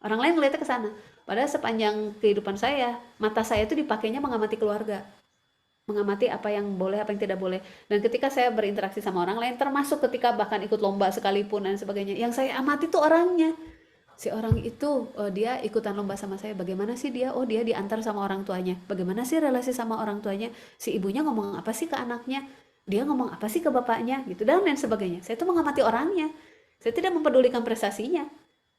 Orang lain melihatnya ke sana. Padahal sepanjang kehidupan saya, mata saya itu dipakainya mengamati keluarga, mengamati apa yang boleh, apa yang tidak boleh. Dan ketika saya berinteraksi sama orang lain, termasuk ketika bahkan ikut lomba sekalipun dan sebagainya, yang saya amati tuh orangnya. Si orang itu, dia ikutan lomba sama saya, bagaimana sih dia? Oh dia diantar sama orang tuanya. Bagaimana sih relasi sama orang tuanya? Si ibunya ngomong apa sih ke anaknya? Dia ngomong apa sih ke bapaknya? Gitu dan lain sebagainya. Saya tuh mengamati orangnya. Saya tidak mempedulikan prestasinya.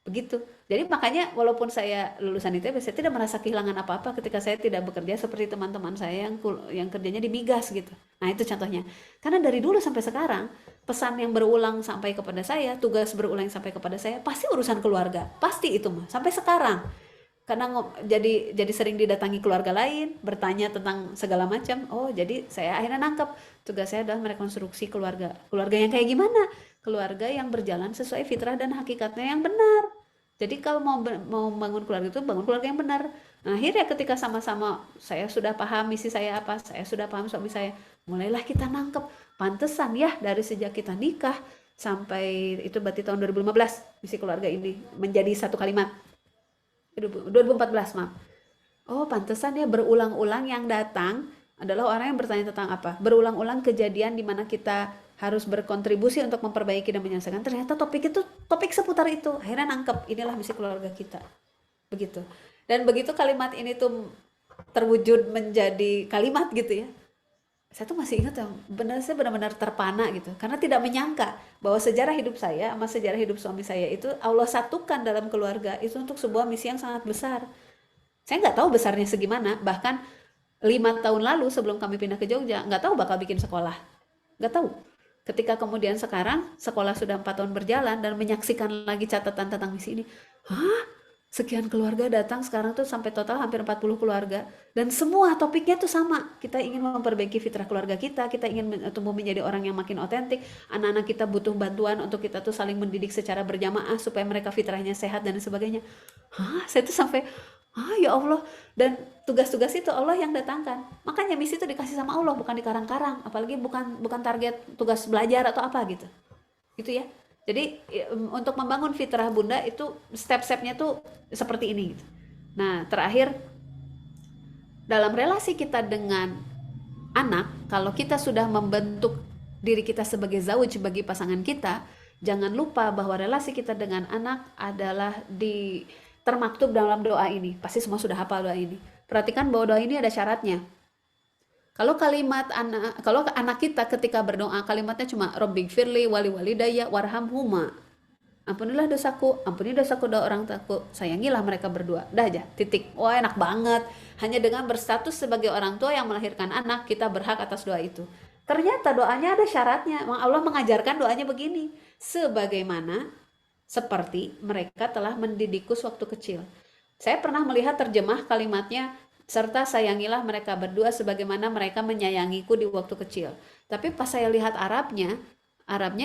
Begitu. Jadi makanya walaupun saya lulusan ITB, saya tidak merasa kehilangan apa-apa ketika saya tidak bekerja seperti teman-teman saya yang kerjanya di migas gitu. Nah, itu contohnya. Karena dari dulu sampai sekarang, pesan yang berulang sampai kepada saya, tugas berulang sampai kepada saya, pasti urusan keluarga. Pasti itu mah. Sampai sekarang. Karena jadi sering didatangi keluarga lain, bertanya tentang segala macam. Oh, jadi saya akhirnya nangkep tugas saya adalah merekonstruksi keluarga. Keluarga yang kayak gimana? Keluarga yang berjalan sesuai fitrah dan hakikatnya yang benar. Jadi kalau mau bangun keluarga itu bangun keluarga yang benar. Nah, akhirnya ketika sama-sama saya sudah paham misi saya apa, saya sudah paham suami saya, mulailah kita nangkep. Pantesan ya dari sejak kita nikah sampai itu berarti tahun 2015 misi keluarga ini menjadi satu kalimat. 2014 maaf. Oh, pantesan ya berulang-ulang yang datang adalah orang yang bertanya tentang apa? Berulang-ulang kejadian di mana kita harus berkontribusi untuk memperbaiki dan menyelesaikan. Ternyata topik itu topik seputar itu. Akhirnya nangkep, inilah misi keluarga kita. Begitu. Dan begitu kalimat ini tuh terwujud menjadi kalimat gitu ya. Saya tuh masih ingat ya, saya benar-benar terpana gitu. Karena tidak menyangka bahwa sejarah hidup saya sama sejarah hidup suami saya itu Allah satukan dalam keluarga itu untuk sebuah misi yang sangat besar. Saya nggak tahu besarnya segimana, bahkan 5 tahun lalu sebelum kami pindah ke Jogja, nggak tahu bakal bikin sekolah. Nggak tahu. Ketika kemudian sekarang sekolah sudah 4 tahun berjalan dan menyaksikan lagi catatan tentang misi ini. Hah? Sekian keluarga datang sekarang tuh sampai total hampir 40 keluarga. Dan semua topiknya tuh sama. Kita ingin memperbaiki fitrah keluarga kita ingin tumbuh menjadi orang yang makin otentik. Anak-anak kita butuh bantuan untuk kita tuh saling mendidik secara berjamaah supaya mereka fitrahnya sehat dan sebagainya. Hah? Saya tuh sampai, ya Allah. Dan tugas-tugas itu Allah yang datangkan. Makanya misi itu dikasih sama Allah, bukan dikarang-karang. Apalagi bukan target tugas belajar atau apa gitu. Gitu ya. Jadi untuk membangun fitrah Bunda itu step-stepnya tuh seperti ini gitu. Nah, terakhir dalam relasi kita dengan anak, kalau kita sudah membentuk diri kita sebagai zauj bagi pasangan kita, jangan lupa bahwa relasi kita dengan anak adalah termaktub dalam doa ini. Pasti semua sudah hafal doa ini. Perhatikan bahwa doa ini ada syaratnya. Kalau anak kita ketika berdoa kalimatnya cuma Robbighfirli wali walidayya warhamhuma. Ampunilah dosaku, ampuni dosaku doa orang tuaku, sayangilah mereka berdua. Dah aja, titik. Wah, enak banget. Hanya dengan berstatus sebagai orang tua yang melahirkan anak, kita berhak atas doa itu. Ternyata doanya ada syaratnya. Allah mengajarkan doanya begini. Sebagaimana seperti mereka telah mendidikku waktu kecil. Saya pernah melihat terjemah kalimatnya, serta sayangilah mereka berdua sebagaimana mereka menyayangiku di waktu kecil. Tapi pas saya lihat Arabnya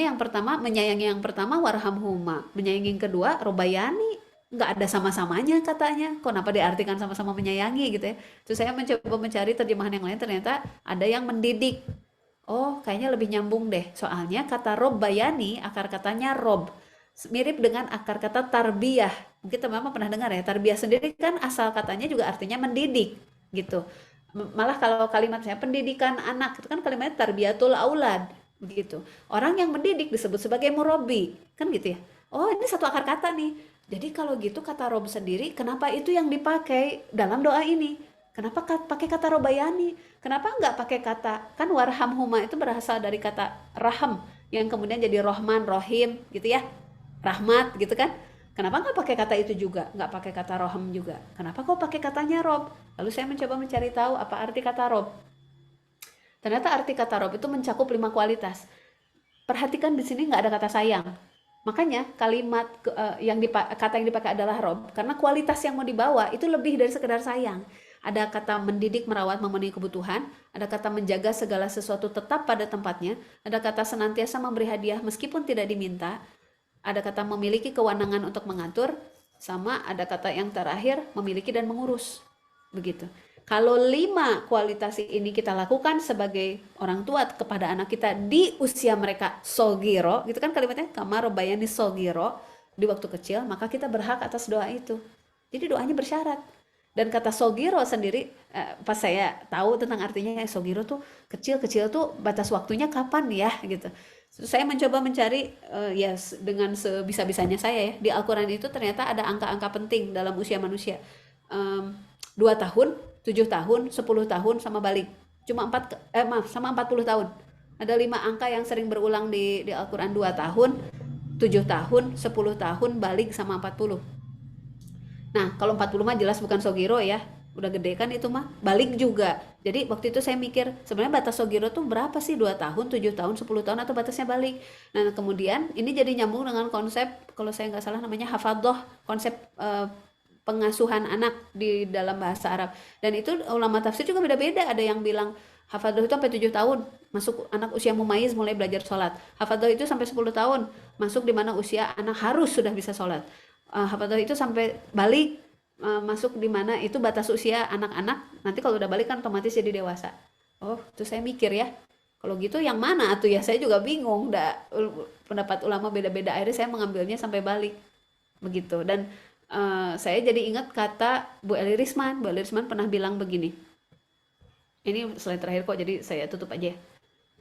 yang pertama, menyayangi yang pertama warhamhuma, menyayangi yang kedua robayani, nggak ada sama-samanya katanya. Kenapa diartikan sama-sama menyayangi gitu ya? Terus saya mencoba mencari terjemahan yang lain, ternyata ada yang mendidik. Oh, kayaknya lebih nyambung deh. Soalnya kata robayani, akar katanya rob, mirip dengan akar kata tarbiyah. Mungkin teman-teman pernah dengar ya, tarbiyah sendiri kan asal katanya juga artinya mendidik gitu. Malah kalau kalimat saya pendidikan anak itu kan kalimatnya tarbiyatul aulad begitu. Orang yang mendidik disebut sebagai murabi, kan gitu ya. Oh, ini satu akar kata nih. Jadi kalau gitu kata rob sendiri, kenapa itu yang dipakai dalam doa ini? Kenapa pakai kata robayani? Kenapa nggak pakai kata, kan warhamhuma itu berasal dari kata raham yang kemudian jadi rohman, rohim gitu ya, rahmat gitu kan. Kenapa nggak pakai kata itu juga, nggak pakai kata roham juga? Kenapa kok pakai katanya rob? Lalu saya mencoba mencari tahu apa arti kata rob. Ternyata arti kata rob itu mencakup 5 kualitas. Perhatikan di sini nggak ada kata sayang. Makanya kalimat kata yang dipakai adalah rob, karena kualitas yang mau dibawa itu lebih dari sekedar sayang. Ada kata mendidik, merawat, memenuhi kebutuhan. Ada kata menjaga segala sesuatu tetap pada tempatnya. Ada kata senantiasa memberi hadiah meskipun tidak diminta. Ada kata memiliki kewenangan untuk mengatur, sama ada kata yang terakhir memiliki dan mengurus. begitu. Kalau 5 kualitas ini kita lakukan sebagai orang tua kepada anak kita di usia mereka sogiro, gitu kan kalimatnya, kama robayani sogiro, di waktu kecil, maka kita berhak atas doa itu. Jadi doanya bersyarat. Dan kata sogiro sendiri, pas saya tahu tentang artinya, sogiro tuh kecil-kecil tuh batas waktunya kapan ya gitu. Saya mencoba mencari ya dengan sebisa-bisanya saya ya. Di Al-Quran itu ternyata ada angka-angka penting dalam usia manusia. 2 tahun, 7 tahun, 10 tahun sama balik. Cuma sama 40 tahun. Ada 5 angka yang sering berulang di Al-Quran, 2 tahun, 7 tahun, 10 tahun, balik sama 40. Nah, kalau 40 mah jelas bukan sogiro ya. Udah gede kan itu mah. Balik juga. Jadi waktu itu saya mikir, sebenarnya batas sogiro tuh berapa sih? 2 tahun, 7 tahun, 10 tahun, atau batasnya balik? Nah, kemudian ini jadi nyambung dengan konsep, kalau saya nggak salah namanya hafadhah, konsep pengasuhan anak di dalam bahasa Arab. Dan itu ulama tafsir juga beda-beda. Ada yang bilang hafadhah itu sampai 7 tahun, masuk anak usia mumayyiz mulai belajar sholat. Hafadhah itu sampai 10 tahun, masuk di mana usia anak harus sudah bisa sholat. Hafadhah itu sampai balik, masuk di mana itu batas usia anak-anak. Nanti kalau udah balik kan otomatis jadi dewasa. Oh, itu saya mikir ya. Kalau gitu yang mana tuh ya? Saya juga bingung. Pendapat ulama beda-beda. Akhirnya saya mengambilnya sampai balik. Begitu. Dan saya jadi ingat kata Bu Eli Risman. Bu Eli Risman pernah bilang begini. Ini slide terakhir kok, jadi saya tutup aja.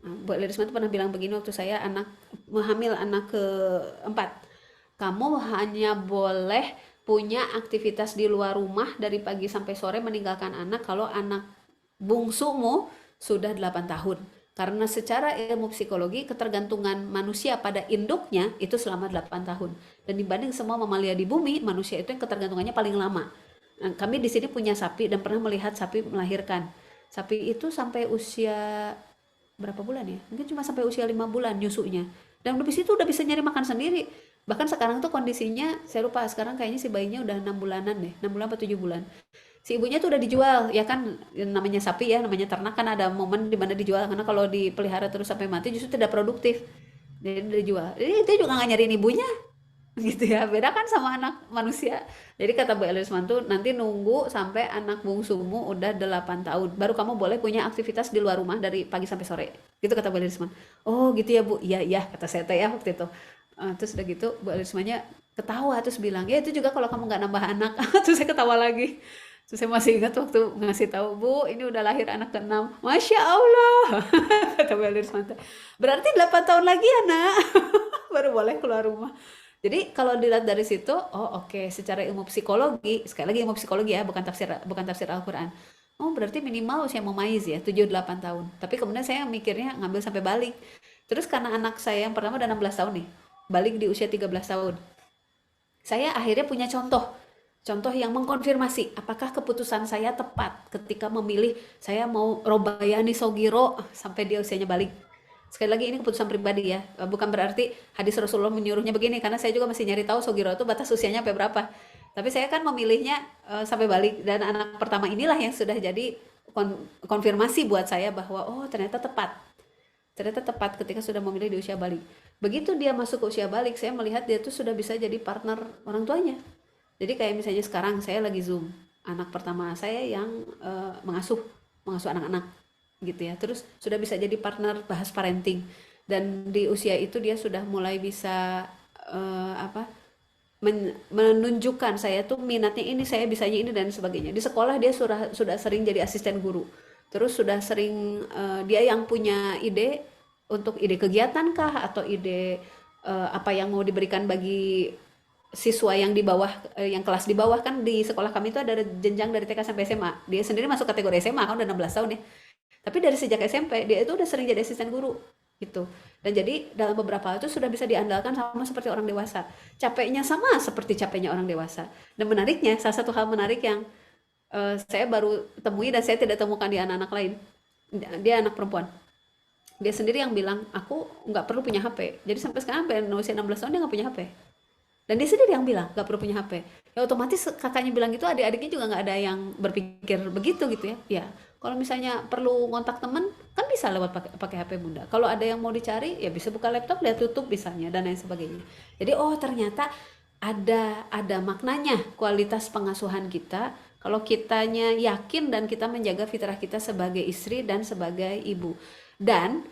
Bu Eli Risman pernah bilang begini waktu saya hamil anak keempat. Kamu hanya boleh punya aktivitas di luar rumah dari pagi sampai sore meninggalkan anak kalau anak bungsumu sudah 8 tahun. Karena secara ilmu psikologi, ketergantungan manusia pada induknya itu selama 8 tahun. Dan dibanding semua mamalia di bumi, manusia itu yang ketergantungannya paling lama. Nah, kami di sini punya sapi dan pernah melihat sapi melahirkan. Sapi itu sampai usia berapa bulan ya? Mungkin cuma sampai usia 5 bulan nyusunya. Dan habis itu udah bisa nyari makan sendiri. Bahkan sekarang tuh kondisinya, saya lupa sekarang kayaknya si bayinya udah 6 bulanan deh, 6 bulan atau 7 bulan. Si ibunya tuh udah dijual, ya kan, namanya sapi ya, namanya ternak kan ada momen dimana dijual, karena kalau dipelihara terus sampai mati justru tidak produktif. Jadi dijual. Jadi itu juga nggak nyariin ibunya, gitu ya. Beda kan sama anak manusia. Jadi kata Bu Elisman tuh, nanti nunggu sampai anak bungsumu udah 8 tahun, baru kamu boleh punya aktivitas di luar rumah dari pagi sampai sore. Gitu kata Bu Elisman. Oh gitu ya Bu, iya iya kata saya ya waktu itu. Terus udah gitu Bu Elismanya ketawa terus bilang, ya itu juga kalau kamu nggak nambah anak. Terus saya ketawa lagi. Terus saya masih ingat waktu ngasih tahu, Bu, ini udah lahir anak ke-6. Masya Allah. Kata Bu Elisman. Berarti 8 tahun lagi ya nak. Baru boleh keluar rumah. Jadi kalau dilihat dari situ, oh oke, secara ilmu psikologi, sekali lagi ilmu psikologi ya, bukan tafsir Al-Quran. Oh berarti minimal usia mumayyiz ya, 7-8 tahun. Tapi kemudian saya mikirnya ngambil sampai balik. Terus karena anak saya yang pertama udah 16 tahun nih, balik di usia 13 tahun. Saya akhirnya punya contoh yang mengkonfirmasi apakah keputusan saya tepat ketika memilih saya mau robayani sogiro sampai dia usianya balik. Sekali lagi ini keputusan pribadi ya, bukan berarti hadis Rasulullah menyuruhnya begini, karena saya juga masih nyari tahu sogiro itu batas usianya sampai berapa. Tapi saya kan memilihnya sampai balik, dan anak pertama inilah yang sudah jadi konfirmasi buat saya bahwa oh ternyata tepat ketika sudah memilih di usia balik. Begitu dia masuk ke usia balik, saya melihat dia tuh sudah bisa jadi partner orang tuanya. Jadi kayak misalnya sekarang saya lagi Zoom, anak pertama saya yang mengasuh anak-anak gitu ya. Terus sudah bisa jadi partner bahas parenting, dan di usia itu dia sudah mulai bisa menunjukkan saya tuh minatnya ini, saya bisanya ini dan sebagainya. Di sekolah dia sudah sering jadi asisten guru. Terus sudah sering dia yang punya ide untuk ide kegiatan kah atau ide apa yang mau diberikan bagi siswa yang di bawah, yang kelas di bawah. Kan di sekolah kami itu ada jenjang dari TK sampai SMA. Dia sendiri masuk kategori SMA kan udah 16 tahun ya. Tapi dari sejak SMP dia itu udah sering jadi asisten guru gitu. Dan jadi dalam beberapa hal itu sudah bisa diandalkan sama seperti orang dewasa. Capeknya sama seperti capeknya orang dewasa. Dan menariknya, salah satu hal menarik yang saya baru temui dan saya tidak temukan di anak-anak lain. Dia anak perempuan. Dia sendiri yang bilang, aku nggak perlu punya HP. Jadi sampai sekarang sampai usia 16 tahun dia nggak punya HP. Dan dia sendiri yang bilang nggak perlu punya HP. Ya otomatis kakaknya bilang gitu, adik-adiknya juga nggak ada yang berpikir begitu gitu ya. Ya kalau misalnya perlu ngontak teman kan bisa lewat pakai HP bunda. Kalau ada yang mau dicari ya bisa buka laptop, lihat YouTube misalnya dan lain sebagainya. Jadi oh ternyata ada maknanya kualitas pengasuhan kita Kalau kitanya yakin dan kita menjaga fitrah kita sebagai istri dan sebagai ibu. Dan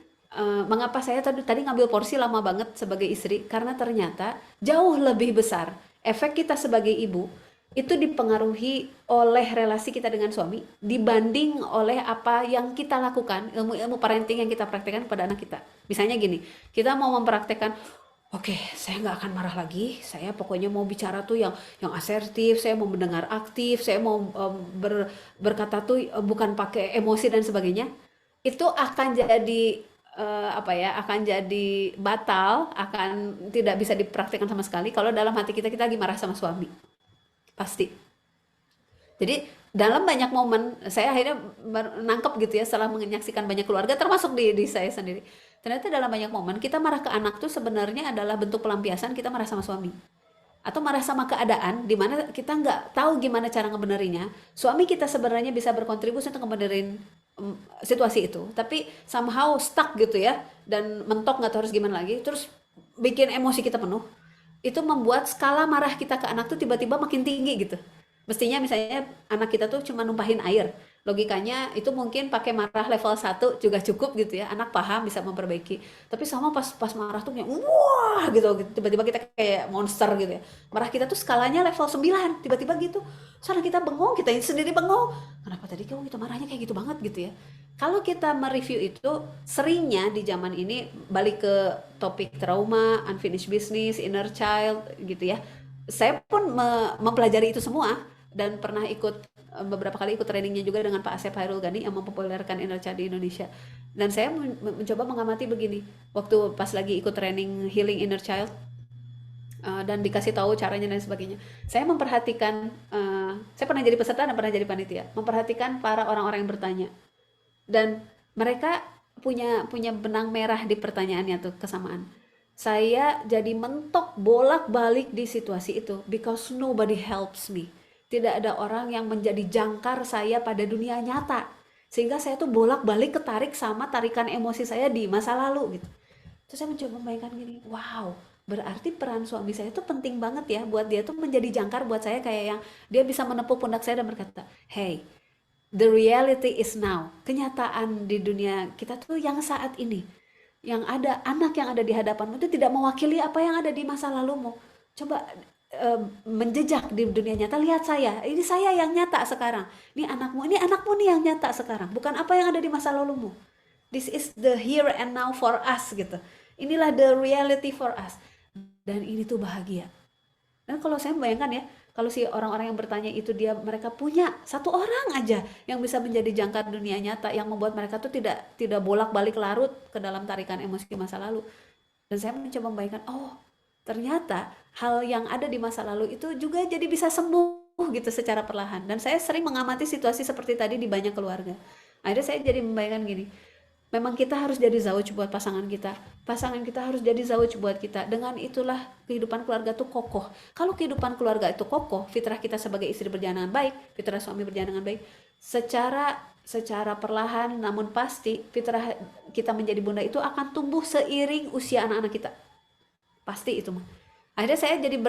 mengapa saya tadi tadi ngambil porsi lama banget sebagai istri? Karena ternyata jauh lebih besar efek kita sebagai ibu itu dipengaruhi oleh relasi kita dengan suami dibanding oleh apa yang kita lakukan, ilmu-ilmu parenting yang kita praktekkan pada anak kita. Misalnya gini, kita mau mempraktekkan, oke, saya nggak akan marah lagi. Saya pokoknya mau bicara tuh yang asertif. Saya mau mendengar aktif. Saya mau berkata tuh bukan pakai emosi dan sebagainya. Itu akan jadi apa ya? Akan jadi batal. Akan tidak bisa dipraktikkan sama sekali. Kalau dalam hati kita kita lagi marah sama suami, pasti. Jadi dalam banyak momen saya akhirnya menangkap gitu ya setelah menyaksikan banyak keluarga termasuk di saya sendiri. Ternyata dalam banyak momen kita marah ke anak tuh sebenarnya adalah bentuk pelampiasan kita marah sama suami atau marah sama keadaan di mana kita nggak tahu gimana cara ngebenerinnya. Suami kita sebenarnya bisa berkontribusi untuk ngebenerin situasi itu, tapi somehow stuck gitu ya dan mentok nggak tahu harus gimana lagi, terus bikin emosi kita penuh. Itu membuat skala marah kita ke anak tuh tiba-tiba makin tinggi gitu. Mestinya misalnya anak kita tuh cuma numpahin air. Logikanya itu mungkin pakai marah level 1 juga cukup gitu ya. Anak paham bisa memperbaiki. Tapi sama pas pas marah tuh kayak wah gitu, tiba-tiba kita kayak monster gitu ya. Marah kita tuh skalanya level 9 tiba-tiba gitu. Soalnya kita bengong, kita sendiri bengong. Kenapa tadi kamu kita marahnya kayak gitu banget gitu ya. Kalau kita mereview itu seringnya di zaman ini balik ke topik trauma, unfinished business, inner child gitu ya. Saya pun mempelajari itu semua dan pernah ikut beberapa kali ikut trainingnya juga dengan Pak Asep Hairul Ghani yang mempopulerkan inner child di Indonesia. Dan saya mencoba mengamati begini, waktu pas lagi ikut training healing inner child dan dikasih tahu caranya dan sebagainya. Saya memperhatikan, saya pernah jadi peserta dan pernah jadi panitia, memperhatikan para orang-orang yang bertanya. Dan mereka punya punya benang merah di pertanyaannya tuh kesamaan. Saya jadi mentok bolak-balik di situasi itu because nobody helps me. Tidak ada orang yang menjadi jangkar saya pada dunia nyata. Sehingga saya tuh bolak-balik ketarik sama tarikan emosi saya di masa lalu gitu. Terus saya mencoba membayangkan gini, wow, berarti peran suami saya itu penting banget ya buat dia tuh menjadi jangkar buat saya kayak yang dia bisa menepuk pundak saya dan berkata, hey, the reality is now. Kenyataan di dunia kita tuh yang saat ini. Yang ada anak yang ada di hadapanmu itu tidak mewakili apa yang ada di masa lalumu. Coba menjejak di dunia nyata, lihat saya. Ini saya yang nyata sekarang. Ini anakmu nih yang nyata sekarang, bukan apa yang ada di masa lalumu. This is the here and now for us gitu. Inilah the reality for us. Dan ini tuh bahagia. Dan kalau saya membayangkan ya, kalau si orang-orang yang bertanya itu mereka punya satu orang aja yang bisa menjadi jangkar dunia nyata yang membuat mereka tuh tidak bolak-balik larut ke dalam tarikan emosi masa lalu. Dan saya mencoba membayangkan, oh ternyata hal yang ada di masa lalu itu juga jadi bisa sembuh gitu secara perlahan. Dan saya sering mengamati situasi seperti tadi di banyak keluarga. Akhirnya saya jadi membayangkan gini, memang kita harus jadi zauj buat pasangan kita. Pasangan kita harus jadi zauj buat kita. Dengan itulah kehidupan keluarga tuh kokoh. Kalau kehidupan keluarga itu kokoh, fitrah kita sebagai istri berjalan dengan baik, fitrah suami berjalan dengan baik, secara perlahan namun pasti fitrah kita menjadi bunda itu akan tumbuh seiring usia anak-anak kita. Pasti itu mah. Akhirnya saya jadi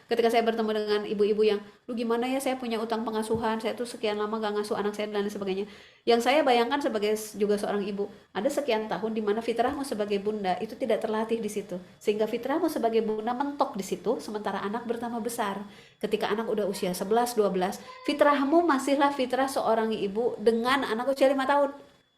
ketika saya bertemu dengan ibu-ibu yang, lu gimana ya saya punya utang pengasuhan, saya tuh sekian lama gak ngasuh anak saya dan sebagainya. Yang saya bayangkan sebagai juga seorang ibu, ada sekian tahun di mana fitrahmu sebagai bunda itu tidak terlatih di situ. Sehingga fitrahmu sebagai bunda mentok di situ, sementara anak bertambah besar. Ketika anak udah usia 11, 12, fitrahmu masihlah fitrah seorang ibu dengan anak usia 5 tahun.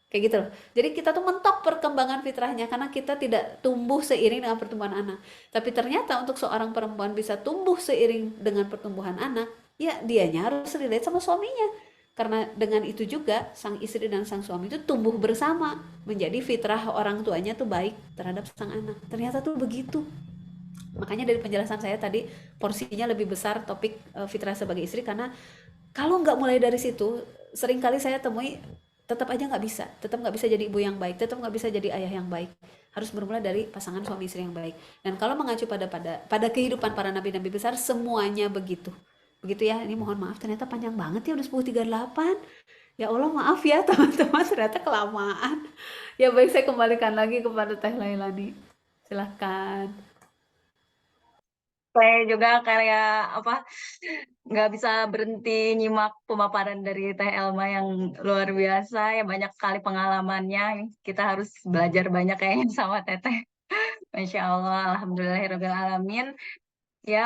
Kayak gitu loh. Jadi kita tuh mentok perkembangan fitrahnya karena kita tidak tumbuh seiring dengan pertumbuhan anak. Tapi ternyata untuk seorang perempuan bisa tumbuh seiring dengan pertumbuhan anak, ya dianya harus relate sama suaminya. Karena dengan itu juga sang istri dan sang suami itu tumbuh bersama, menjadi fitrah orang tuanya tuh baik terhadap sang anak. Ternyata tuh begitu. Makanya dari penjelasan saya tadi porsinya lebih besar topik fitrah sebagai istri, karena kalau nggak mulai dari situ, seringkali saya temui tetap aja tetap nggak bisa jadi ibu yang baik, tetap nggak bisa jadi ayah yang baik. Harus bermula dari pasangan suami istri yang baik. Dan kalau mengacu pada kehidupan para nabi-nabi besar, semuanya begitu. Begitu ya. Ini mohon maaf ternyata panjang banget ya, udah 10.38. Ya Allah maaf ya teman-teman, ternyata kelamaan. Ya baik, saya kembalikan lagi kepada Teh Lailani. Silahkan. Saya juga kayak apa, nggak bisa berhenti nyimak pemaparan dari Teh Elma yang luar biasa ya, banyak sekali pengalamannya. Kita harus belajar banyak kayaknya sama Teteh. Masya Allah, alhamdulillahirobbilalamin. Ya,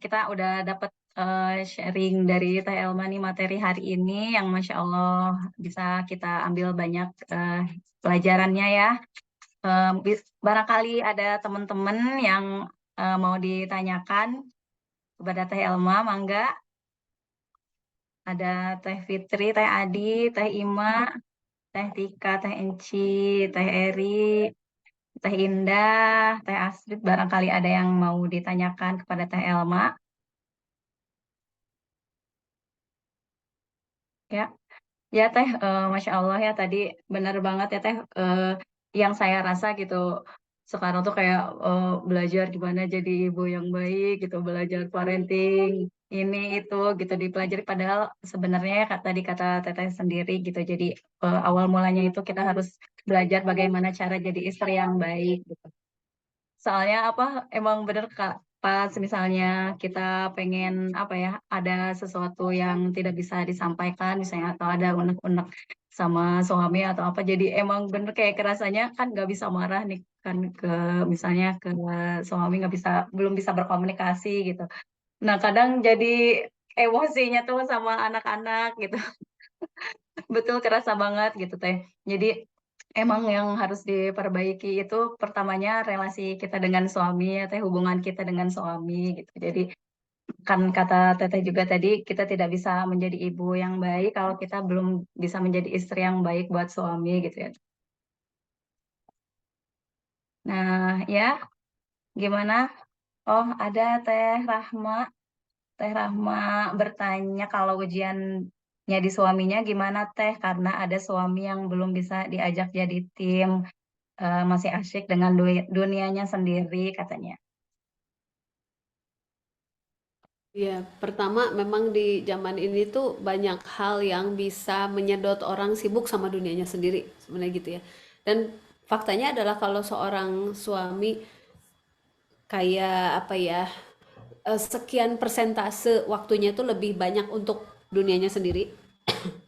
kita udah dapat sharing dari Teh Elma nih materi hari ini yang Masya Allah bisa kita ambil banyak pelajarannya ya. Barangkali ada teman-teman yang mau ditanyakan kepada Teh Elma, mangga. Ada Teh Fitri, Teh Adi, Teh Ima, Teh Tika, Teh Enci, Teh Eri, Teh Indah, Teh Astrid. Barangkali ada yang mau ditanyakan kepada Teh Elma. Ya, ya Teh, Masya Allah ya tadi benar banget ya Teh, yang saya rasa gitu sekarang tuh kayak belajar gimana jadi ibu yang baik gitu, belajar parenting ini itu gitu dipelajari padahal sebenarnya ya tadi kata Teteh sendiri gitu. Jadi awal mulanya itu kita harus belajar bagaimana cara jadi istri yang baik gitu. Soalnya apa emang bener Kak, pas misalnya kita pengen apa ya, ada sesuatu yang tidak bisa disampaikan misalnya atau ada unek-unek sama suami atau apa, jadi emang bener kayak kerasanya kan nggak bisa marah nih kan ke misalnya ke suami nggak bisa belum bisa berkomunikasi gitu. Nah kadang jadi emosinya tuh sama anak-anak gitu. Betul kerasa banget gitu Teh. Jadi emang yang harus diperbaiki itu pertamanya relasi kita dengan suami ya Teh, hubungan kita dengan suami gitu. Jadi kan kata Teteh juga tadi kita tidak bisa menjadi ibu yang baik kalau kita belum bisa menjadi istri yang baik buat suami gitu ya. Nah, ya gimana? Oh, ada Teh Rahma. Teh Rahma bertanya kalau ujiannya di suaminya gimana Teh? Karena ada suami yang belum bisa diajak jadi tim, masih asyik dengan dunianya sendiri katanya. Ya, pertama memang di zaman ini tuh banyak hal yang bisa menyedot orang sibuk sama dunianya sendiri, sebenarnya gitu ya. Dan faktanya adalah kalau seorang suami kayak apa ya, sekian persentase waktunya itu lebih banyak untuk dunianya sendiri,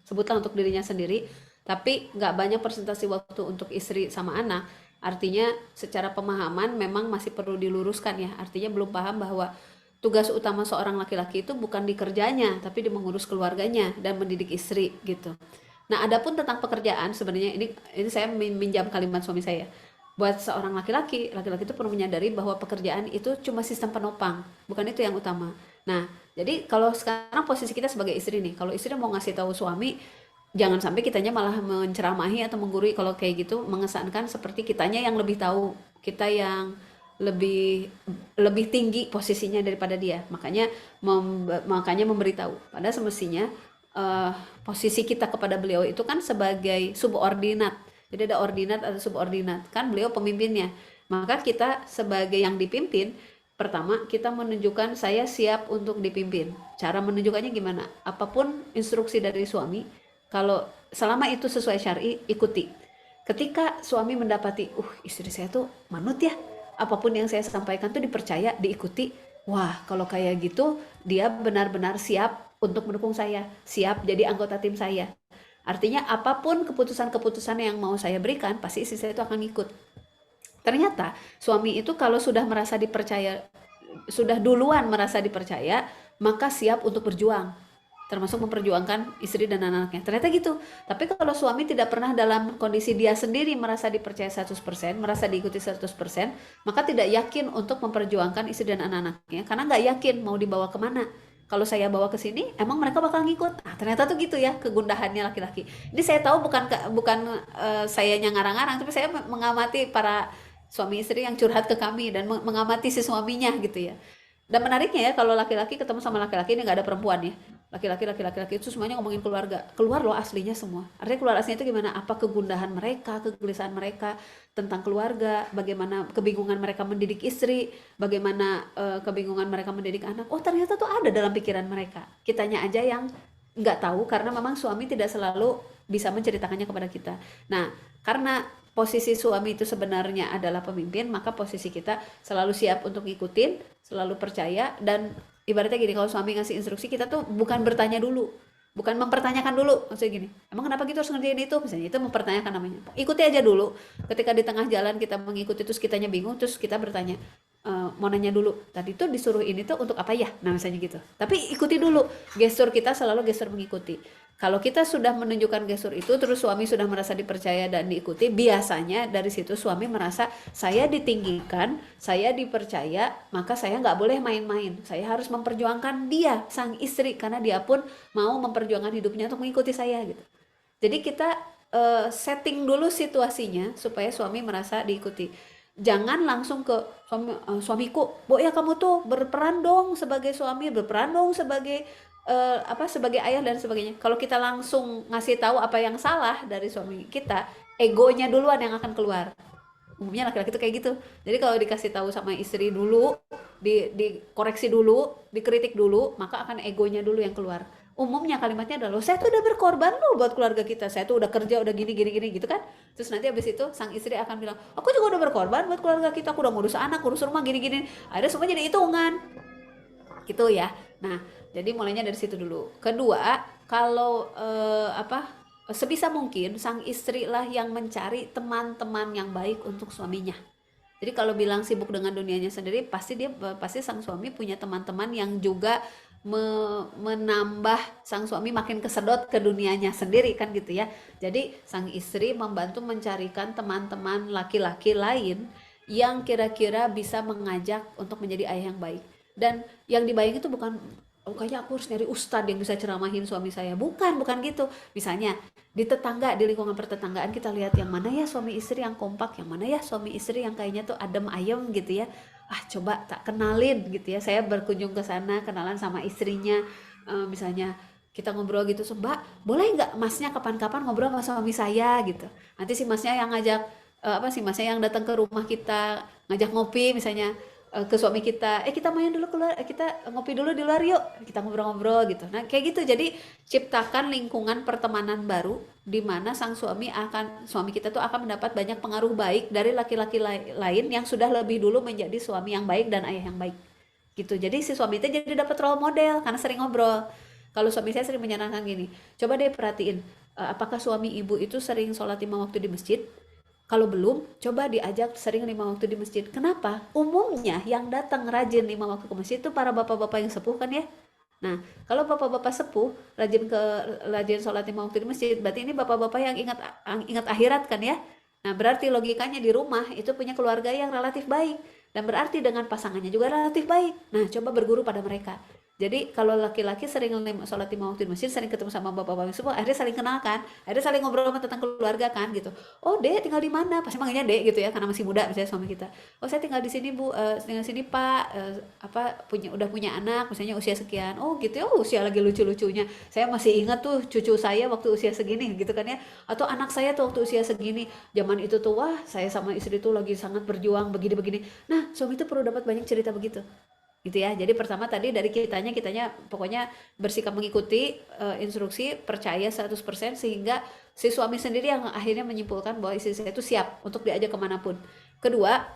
sebutlah untuk dirinya sendiri, tapi nggak banyak persentase waktu untuk istri sama anak. Artinya secara pemahaman memang masih perlu diluruskan ya. Artinya belum paham bahwa tugas utama seorang laki-laki itu bukan di kerjanya, tapi di mengurus keluarganya dan mendidik istri gitu. Nah, adapun tentang pekerjaan sebenarnya ini saya minjam kalimat suami saya. Buat seorang laki-laki, laki-laki itu perlu menyadari bahwa pekerjaan itu cuma sistem penopang, bukan itu yang utama. Nah, jadi kalau sekarang posisi kita sebagai istri nih, kalau istri mau ngasih tahu suami, jangan sampai kitanya malah menceramahi atau menggurui. Kalau kayak gitu mengesankan seperti kitanya yang lebih tahu, kita yang lebih lebih tinggi posisinya daripada dia. Makanya memberitahu. Padahal semestinya eh, posisi kita kepada beliau itu kan sebagai subordinat. Jadi ada ordinat atau subordinat. Kan beliau pemimpinnya. Maka kita sebagai yang dipimpin, pertama kita menunjukkan saya siap untuk dipimpin. Cara menunjukkannya gimana? Apapun instruksi dari suami, kalau selama itu sesuai syar'i, ikuti. Ketika suami mendapati, istri saya tuh manut ya, apapun yang saya sampaikan tuh dipercaya, diikuti. Wah, kalau kayak gitu, dia benar-benar siap untuk mendukung saya, siap jadi anggota tim saya. Artinya apapun keputusan-keputusan yang mau saya berikan, pasti istri saya itu akan ikut. Ternyata suami itu kalau sudah merasa dipercaya, sudah duluan merasa dipercaya, maka siap untuk berjuang, termasuk memperjuangkan istri dan anak-anaknya. Ternyata gitu. Tapi kalau suami tidak pernah dalam kondisi dia sendiri merasa dipercaya 100%, merasa diikuti 100%, maka tidak yakin untuk memperjuangkan istri dan anak-anaknya, karena nggak yakin mau dibawa kemana. Kalau saya bawa ke sini, emang mereka bakal ngikut. Nah, ternyata tuh gitu ya kegundahannya laki-laki. Ini saya tahu bukan sayanya ngarang-ngarang, tapi saya mengamati para suami istri yang curhat ke kami dan mengamati si suaminya gitu ya. Dan menariknya ya kalau laki-laki ketemu sama laki-laki, ini nggak ada perempuan ya. Laki-laki itu semuanya ngomongin keluarga. Keluar loh aslinya semua. Artinya keluar aslinya itu gimana? Apa kegundahan mereka, kegelisahan mereka tentang keluarga, bagaimana kebingungan mereka mendidik istri, bagaimana kebingungan mereka mendidik anak. Oh ternyata tuh ada dalam pikiran mereka. Kitanya aja yang nggak tahu karena memang suami tidak selalu bisa menceritakannya kepada kita. Nah, karena posisi suami itu sebenarnya adalah pemimpin, maka posisi kita selalu siap untuk ngikutin, selalu percaya. Dan ibaratnya gini, kalau suami ngasih instruksi, kita tuh bukan bertanya dulu, bukan mempertanyakan dulu, maksudnya gini, emang kenapa gitu harus ngerjain itu, misalnya itu mempertanyakan namanya. Ikuti aja dulu. Ketika di tengah jalan kita mengikuti terus kitanya bingung, terus kita bertanya, mau nanya dulu, tadi tuh disuruh ini tuh untuk apa ya, nah misalnya gitu. Tapi ikuti dulu, gestur kita selalu gestur mengikuti. Kalau kita sudah menunjukkan gestur itu, terus suami sudah merasa dipercaya dan diikuti, biasanya dari situ suami merasa saya ditinggikan, saya dipercaya, maka saya nggak boleh main-main. Saya harus memperjuangkan dia, sang istri, karena dia pun mau memperjuangkan hidupnya untuk mengikuti saya gitu. Jadi kita setting dulu situasinya supaya suami merasa diikuti. Jangan langsung ke suamiku, "Bu ya kamu tuh berperan dong sebagai suami, berperan dong sebagai sebagai ayah dan sebagainya." Kalau kita langsung ngasih tahu apa yang salah dari suami kita, egonya duluan yang akan keluar. Umumnya laki-laki tuh kayak gitu. Jadi kalau dikasih tahu sama istri dulu, dikoreksi dulu, dikritik dulu, maka akan egonya dulu yang keluar. Umumnya kalimatnya adalah, saya tuh udah berkorban loh buat keluarga kita, saya tuh udah kerja, udah gini gini gini gitu kan. Terus nanti abis itu sang istri akan bilang, aku juga udah berkorban buat keluarga kita, aku udah ngurus anak, ngurus rumah gini gini. Ada semua jadi hitungan gitu ya. Nah, jadi mulainya dari situ dulu. Kedua, kalau sebisa mungkin sang istri lah yang mencari teman-teman yang baik untuk suaminya. Jadi kalau bilang sibuk dengan dunianya sendiri, pasti sang suami punya teman-teman yang juga menambah sang suami makin kesedot ke dunianya sendiri kan gitu ya. Jadi sang istri membantu mencarikan teman-teman laki-laki lain yang kira-kira bisa mengajak untuk menjadi ayah yang baik. Dan yang dibayangin itu bukan, oh kayaknya aku harus nyari ustadz yang bisa ceramahin suami saya. Bukan gitu. Misalnya di tetangga, di lingkungan pertetanggaan kita lihat yang mana ya suami istri yang kompak, yang mana ya suami istri yang kayaknya tuh adem ayem gitu ya. Coba tak kenalin gitu ya. Saya berkunjung ke sana, kenalan sama istrinya. Misalnya kita ngobrol gitu, so, Mbak, boleh nggak masnya kapan-kapan ngobrol sama suami saya gitu. Nanti si masnya yang ngajak, si masnya yang datang ke rumah kita, ngajak ngopi misalnya, ke suami kita, kita main dulu keluar, kita ngopi dulu di luar yuk, kita ngobrol-ngobrol gitu. Nah kayak gitu, jadi ciptakan lingkungan pertemanan baru di mana suami kita tuh akan mendapat banyak pengaruh baik dari laki-laki lain yang sudah lebih dulu menjadi suami yang baik dan ayah yang baik gitu. Jadi si suami itu jadi dapat role model karena sering ngobrol. Kalau suami saya sering menyarankan gini, coba deh perhatiin, apakah suami ibu itu sering sholat 5 waktu di masjid. Kalau belum, coba diajak sering 5 waktu di masjid. Kenapa? Umumnya yang datang rajin 5 waktu ke masjid itu para bapak-bapak yang sepuh kan ya. Nah, kalau bapak-bapak sepuh rajin sholat 5 waktu di masjid, berarti ini bapak-bapak yang ingat akhirat kan ya. Nah, berarti logikanya di rumah itu punya keluarga yang relatif baik, dan berarti dengan pasangannya juga relatif baik. Nah, coba berguru pada mereka. Jadi kalau laki-laki sering sholat 5 waktu di masjid, sering ketemu sama bapak-bapak semua, akhirnya saling kenal kan, akhirnya saling ngobrol tentang keluarga kan gitu. Oh dek tinggal di mana? Pasti manggilnya dek gitu ya, karena masih muda misalnya suami kita. Oh saya tinggal di sini bu, tinggal di sini pak, udah punya anak, misalnya usia sekian. Oh gitu ya, usia lagi lucu-lucunya. Saya masih ingat tuh cucu saya waktu usia segini gitu kan ya. Atau anak saya tuh waktu usia segini, zaman itu tuh wah saya sama istri tuh lagi sangat berjuang begini-begini. Nah suami itu perlu dapat banyak cerita begitu gitu ya. Jadi pertama tadi dari kitanya pokoknya bersikap mengikuti instruksi, percaya 100% sehingga si suami sendiri yang akhirnya menyimpulkan bahwa istri saya itu siap untuk diajak kemanapun. Kedua,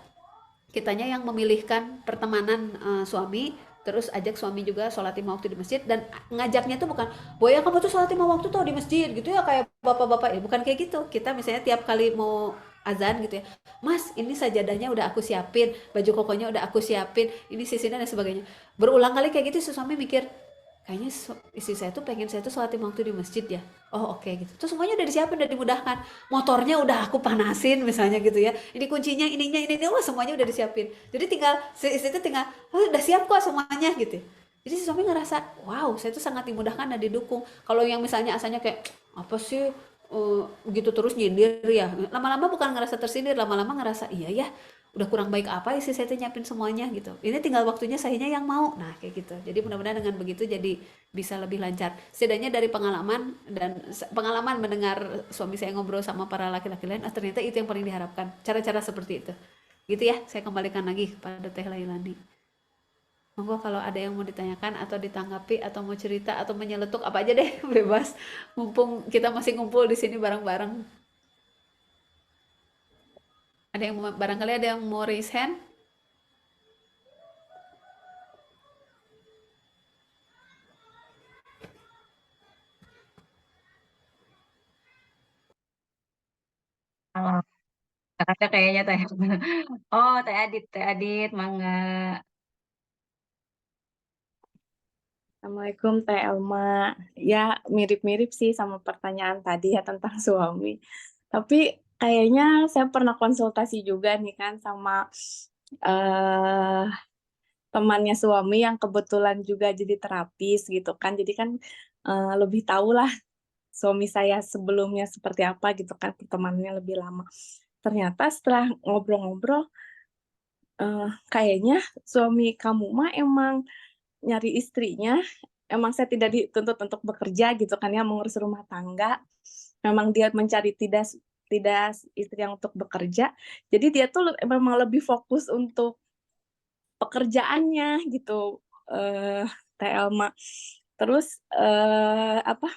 kitanya yang memilihkan pertemanan suami, terus ajak suami juga sholat 5 waktu di masjid, dan ngajaknya tuh bukan, boy kamu tuh sholat 5 waktu tuh di masjid gitu ya kayak bapak-bapak ya, bukan kayak gitu. Kita misalnya tiap kali mau azan gitu ya, mas ini sajadahnya udah aku siapin, baju kokonya udah aku siapin, ini sisinya dan sebagainya. Berulang kali kayak gitu si suami mikir, kayaknya istri saya tuh pengen saya tuh sholat 5 waktu di masjid ya. Oh oke gitu. Terus semuanya udah disiapin, udah dimudahkan. Motornya udah aku panasin misalnya gitu ya. Ini kuncinya, ini, wah semuanya udah disiapin. Jadi tinggal si istri itu tinggal, oh, udah siap kok semuanya gitu. Jadi si suami ngerasa, wow saya tuh sangat dimudahkan dan didukung. Kalau yang misalnya asalnya kayak, apa sih gitu terus nyindir ya. Lama-lama bukan ngerasa tersindir, lama-lama ngerasa iya ya, udah kurang baik apa sih saya tuh nyiapin semuanya gitu. Ini tinggal waktunya sayanya yang mau. Nah, kayak gitu. Jadi mudah-mudahan dengan begitu jadi bisa lebih lancar. Setidaknya dari pengalaman mendengar suami saya ngobrol sama para laki-laki lain, ternyata itu yang paling diharapkan. Cara-cara seperti itu. Gitu ya, saya kembalikan lagi kepada Teh Lailani. Monggo kalau ada yang mau ditanyakan atau ditanggapi atau mau cerita atau menyeletuk apa aja deh, bebas. Mumpung kita masih ngumpul di sini bareng-bareng. Ada yang barangkali ada yang mau raise hand? Oh, kakaknya kayaknya teh. Oh, Teh Adit, mangga. Assalamualaikum Teh Elma. Ya, mirip-mirip sih sama pertanyaan tadi ya tentang suami. Tapi kayaknya saya pernah konsultasi juga nih kan sama eh temannya suami yang kebetulan juga jadi terapis gitu kan. Jadi kan lebih tahu lah suami saya sebelumnya seperti apa gitu kan, pertemanannya lebih lama. Ternyata setelah ngobrol-ngobrol, kayaknya suami kamu mah emang nyari istrinya, emang saya tidak dituntut untuk bekerja gitu kan ya, mengurus rumah tangga. Memang dia mencari tidak tidak istri yang untuk bekerja. Jadi dia tuh memang lebih fokus untuk pekerjaannya gitu, Teh Elma. Terus apa?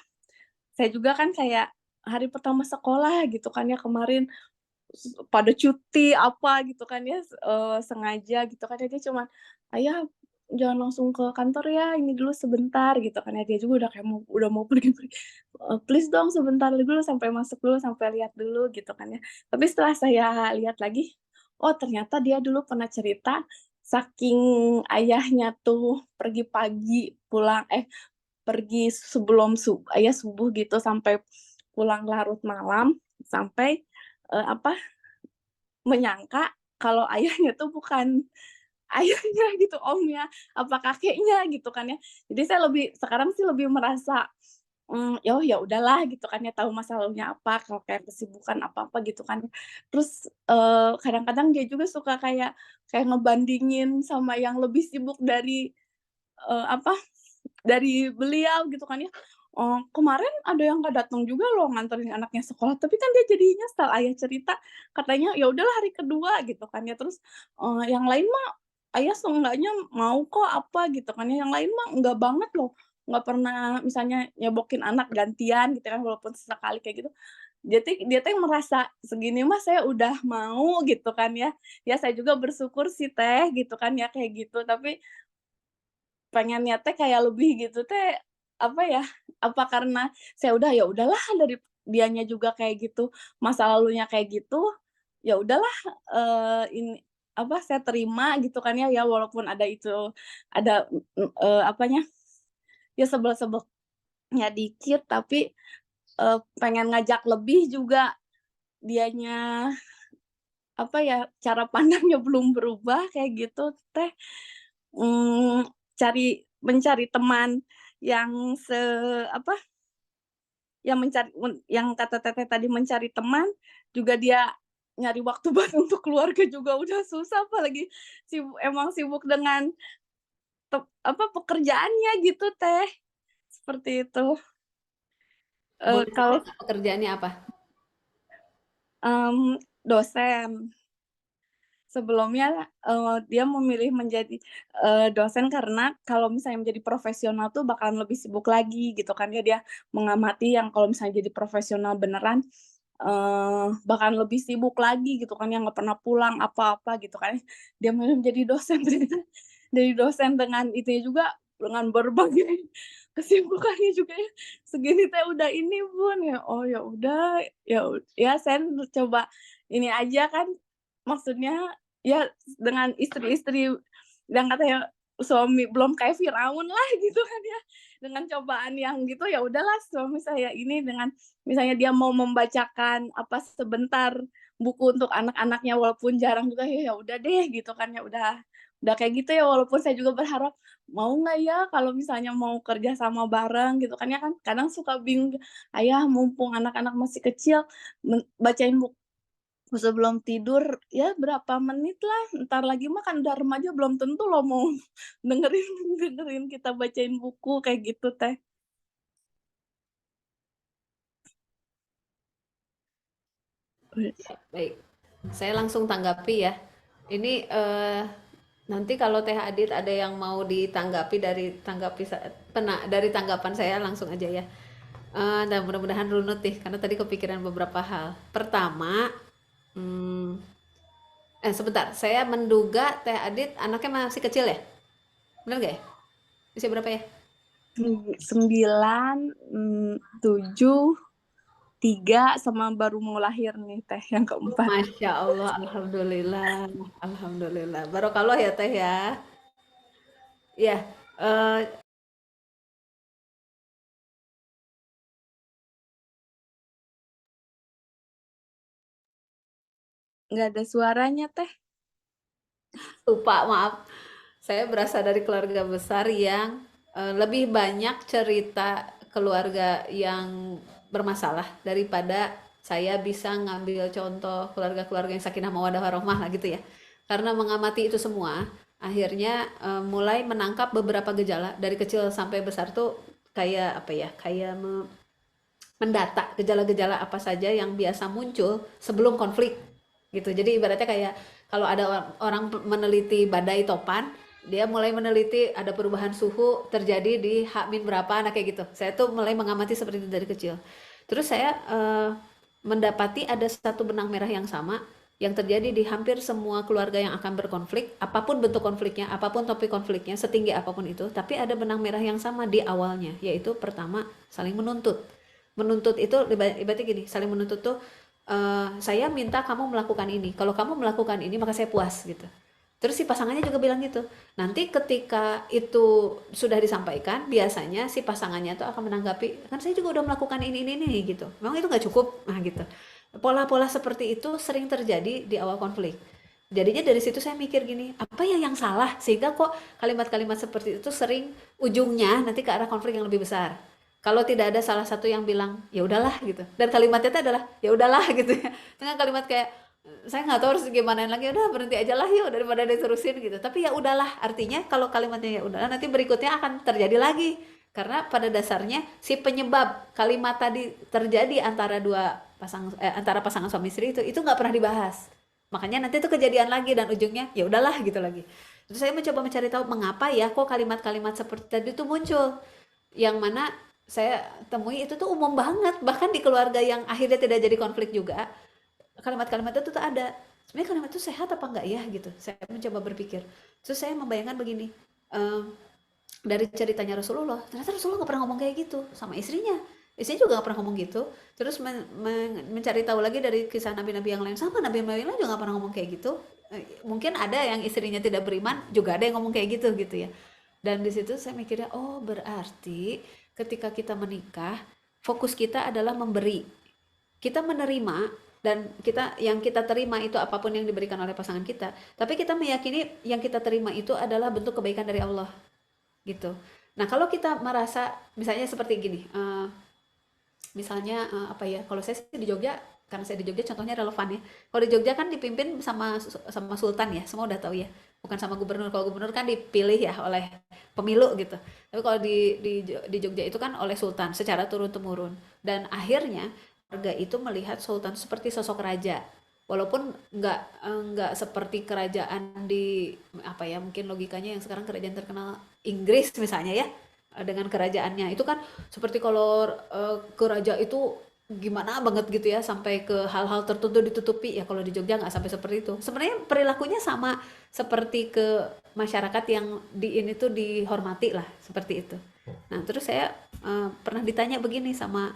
Saya juga kan kayak hari pertama sekolah gitu kan ya kemarin pada cuti apa gitu kan ya, sengaja gitu kan ya, dia cuman, "Ayah jangan langsung ke kantor ya, ini dulu sebentar," gitu kan ya, dia juga udah mau pergi pergi, "Please dong sebentar dulu, sampai masuk dulu, sampai lihat dulu," gitu kan ya. Tapi setelah saya lihat lagi, oh ternyata dia dulu pernah cerita, saking ayahnya tuh pergi pagi, pergi sebelum ayah subuh gitu sampai pulang larut malam, sampai, apa, menyangka kalau ayahnya tuh bukan ayahnya gitu, omnya, apa kakeknya gitu kan ya. Jadi saya sekarang sih lebih merasa, oh ya udahlah gitu kan ya, tahu masa lalunya apa, kalau kayak kesibukan apa-apa gitu kan. Terus, kadang-kadang dia juga suka kayak kayak ngebandingin sama yang lebih sibuk dari, apa, dari beliau gitu kan ya, "Kemarin ada yang nggak datang juga loh nganterin anaknya sekolah," tapi kan dia jadi nyesel, ayah cerita katanya, "Ya udahlah hari kedua," gitu kan ya, terus, "Yang lain mah ayah seenggaknya mau kok," apa gitu kan ya, "yang lain mah enggak banget loh, nggak pernah misalnya nyebokin anak gantian," gitu kan, walaupun sesekali kayak gitu. Dia teh merasa, "Segini mah saya udah mau," gitu kan ya. Ya saya juga bersyukur sih Teh, gitu kan ya, kayak gitu, tapi pengennya teh kayak lebih gitu teh, apa ya, apa karena saya udah, ya udahlah dari dianya juga kayak gitu, masa lalunya kayak gitu, ya udahlah, ini apa, saya terima gitu kan ya, ya walaupun ada itu, ada, apanya, ya sebel-sebelnya dikit, tapi, pengen ngajak lebih juga dianya, apa ya, cara pandangnya belum berubah kayak gitu teh. Mmm, mencari teman yang apa, yang kata Teteh tadi mencari teman, juga dia nyari waktu buat untuk keluarga juga udah susah, apalagi emang sibuk dengan apa, pekerjaannya gitu Teh, seperti itu. Boleh tahu Kalau, nggak pekerjaannya apa? dosen. Sebelumnya, dia memilih menjadi, dosen karena kalau misalnya menjadi profesional tuh bakalan lebih sibuk lagi gitu kan ya, dia mengamati yang kalau misalnya jadi profesional beneran, bakalan lebih sibuk lagi gitu kan ya, nggak pernah pulang apa-apa gitu kan. Dia memilih menjadi dosen ternyata jadi dosen dengan itunya juga, dengan berbagai kesibukannya juga ya, segini teh udah ini Bun, ya oh ya udah, ya saya coba ini aja kan, maksudnya ya, dengan istri-istri yang katanya suami belum kayak Firaun lah gitu kan ya, dengan cobaan yang gitu, ya udahlah suami saya ini dengan misalnya dia mau membacakan apa sebentar buku untuk anak-anaknya walaupun jarang juga, ya ya udah deh gitu kan ya, udah kayak gitu ya, walaupun saya juga berharap, "Mau nggak ya kalau misalnya mau kerja sama bareng?" Gitu kan ya, kan kadang suka bingung, "Ayah mumpung anak-anak masih kecil, bacain buku sebelum tidur, ya berapa menit lah, entar lagi mah kan udah remaja belum tentu loh mau dengerin dengerin kita bacain buku," kayak gitu Teh. Baik, saya langsung tanggapi ya. Ini nanti kalau Teh Adit ada yang mau ditanggapi dari tanggapan saya langsung aja ya. Dan mudah-mudahan runut nih karena tadi kepikiran beberapa hal. Pertama, hmm, Sebentar, saya menduga Teh Adit anaknya masih kecil ya? Benar nggak ya? Usia berapa ya? 9, 7, 3 sama baru mau lahir nih Teh yang keempat. Masya Allah, Alhamdulillah, Alhamdulillah. Barokallah ya Teh ya. Ya, eh, Nggak ada suaranya Teh. lupa maaf. Saya berasal dari keluarga besar yang lebih banyak cerita keluarga yang bermasalah daripada saya bisa ngambil contoh keluarga-keluarga yang sakinah mawaddah warahmah lah gitu ya. Karena mengamati itu semua, akhirnya mulai menangkap beberapa gejala dari kecil sampai besar tuh kayak apa ya? Kayak mendata gejala-gejala apa saja yang biasa muncul sebelum konflik gitu. Jadi ibaratnya kayak kalau ada orang meneliti badai topan, dia mulai meneliti ada perubahan suhu terjadi di H- berapa, nah kayak gitu. Saya tuh mulai mengamati seperti itu dari kecil. Terus saya mendapati ada satu benang merah yang sama yang terjadi di hampir semua keluarga yang akan berkonflik, apapun bentuk konfliknya, apapun topik konfliknya, setinggi apapun itu, tapi ada benang merah yang sama di awalnya, yaitu pertama saling menuntut. Menuntut itu ibaratnya gini, saling menuntut tuh saya minta kamu melakukan ini, kalau kamu melakukan ini maka saya puas gitu. Terus si pasangannya juga bilang gitu. Nanti ketika itu sudah disampaikan, biasanya si pasangannya tuh akan menanggapi, kan saya juga udah melakukan ini gitu. Memang itu nggak cukup, nah gitu. Pola-pola seperti itu sering terjadi di awal konflik. Jadinya dari situ saya mikir gini, apa ya yang salah sehingga kok kalimat-kalimat seperti itu sering ujungnya nanti ke arah konflik yang lebih besar. Kalau tidak ada salah satu yang bilang ya udahlah gitu, dan kalimatnya itu adalah ya udahlah gitu ya, dengan kalimat kayak saya nggak tahu harus gimana lagi, udah berhenti aja lah yuk daripada diterusin gitu. Tapi ya udahlah, artinya kalau kalimatnya ya udahlah, nanti berikutnya akan terjadi lagi, karena pada dasarnya si penyebab kalimat tadi terjadi antara pasangan suami istri itu nggak pernah dibahas. Makanya nanti itu kejadian lagi dan ujungnya ya udahlah gitu lagi. Terus saya mencoba mencari tahu mengapa ya kok kalimat-kalimat seperti tadi itu muncul, yang mana saya temui itu tuh umum banget, bahkan di keluarga yang akhirnya tidak jadi konflik juga kalimat-kalimat itu tuh ada. Sebenarnya kalimat itu sehat apa enggak ya gitu, saya mencoba berpikir. Terus saya membayangkan begini, dari ceritanya Rasulullah, ternyata Rasulullah nggak pernah ngomong kayak gitu sama istrinya juga nggak pernah ngomong gitu. Terus mencari tahu lagi dari kisah nabi-nabi yang lain, sama nabi-nabi yang lain juga nggak pernah ngomong kayak gitu. Mungkin ada yang istrinya tidak beriman juga ada yang ngomong kayak gitu gitu ya. Dan di situ saya mikirnya, oh berarti ketika kita menikah, fokus kita adalah memberi, kita menerima, dan yang kita terima itu apapun yang diberikan oleh pasangan kita, tapi kita meyakini yang kita terima itu adalah bentuk kebaikan dari Allah gitu. Nah kalau kita merasa misalnya seperti gini, misalnya apa ya, kalau saya di Jogja, karena saya di Jogja contohnya relevan ya. Kalau di Jogja kan dipimpin sama sultan ya, semua udah tahu ya, bukan sama gubernur. Kalau gubernur kan dipilih ya oleh pemilu gitu, tapi kalau di Jogja itu kan oleh sultan secara turun temurun, dan akhirnya warga itu melihat sultan seperti sosok raja, walaupun nggak seperti kerajaan di apa ya, mungkin logikanya yang sekarang kerajaan terkenal Inggris misalnya ya, dengan kerajaannya itu kan seperti kalau kerajaan itu gimana banget gitu ya, sampai ke hal-hal tertentu ditutupi ya. Kalau di Jogja nggak sampai seperti itu, sebenarnya perilakunya sama seperti ke masyarakat yang di ini tuh dihormati lah seperti itu. Nah terus saya pernah ditanya begini sama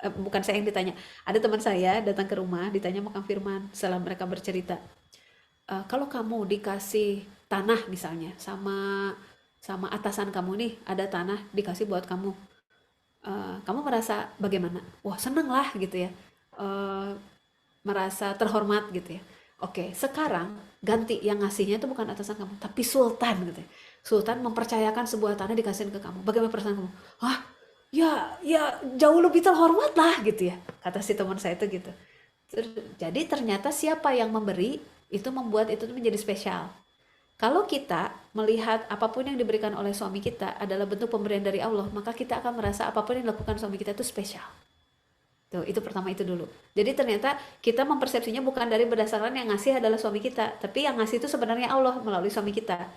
bukan saya yang ditanya, ada teman saya datang ke rumah ditanya sama Kang Firman setelah mereka bercerita, kalau kamu dikasih tanah misalnya sama atasan kamu nih, ada tanah dikasih buat kamu, kamu merasa bagaimana? Wah seneng lah gitu ya, merasa terhormat gitu ya. Oke, sekarang ganti, yang ngasihnya itu bukan atasan kamu tapi sultan gitu ya. Sultan mempercayakan sebuah tanah dikasihin ke kamu, bagaimana perasaan kamu? Hah, ya jauh lebih terhormat lah gitu ya, kata si teman saya itu gitu. Jadi ternyata siapa yang memberi itu membuat itu menjadi spesial. Kalau kita melihat apapun yang diberikan oleh suami kita adalah bentuk pemberian dari Allah, maka kita akan merasa apapun yang dilakukan suami kita itu spesial. Tuh, itu pertama itu dulu. Jadi ternyata kita mempersepsinya bukan dari berdasarkan yang ngasih adalah suami kita, tapi yang ngasih itu sebenarnya Allah melalui suami kita.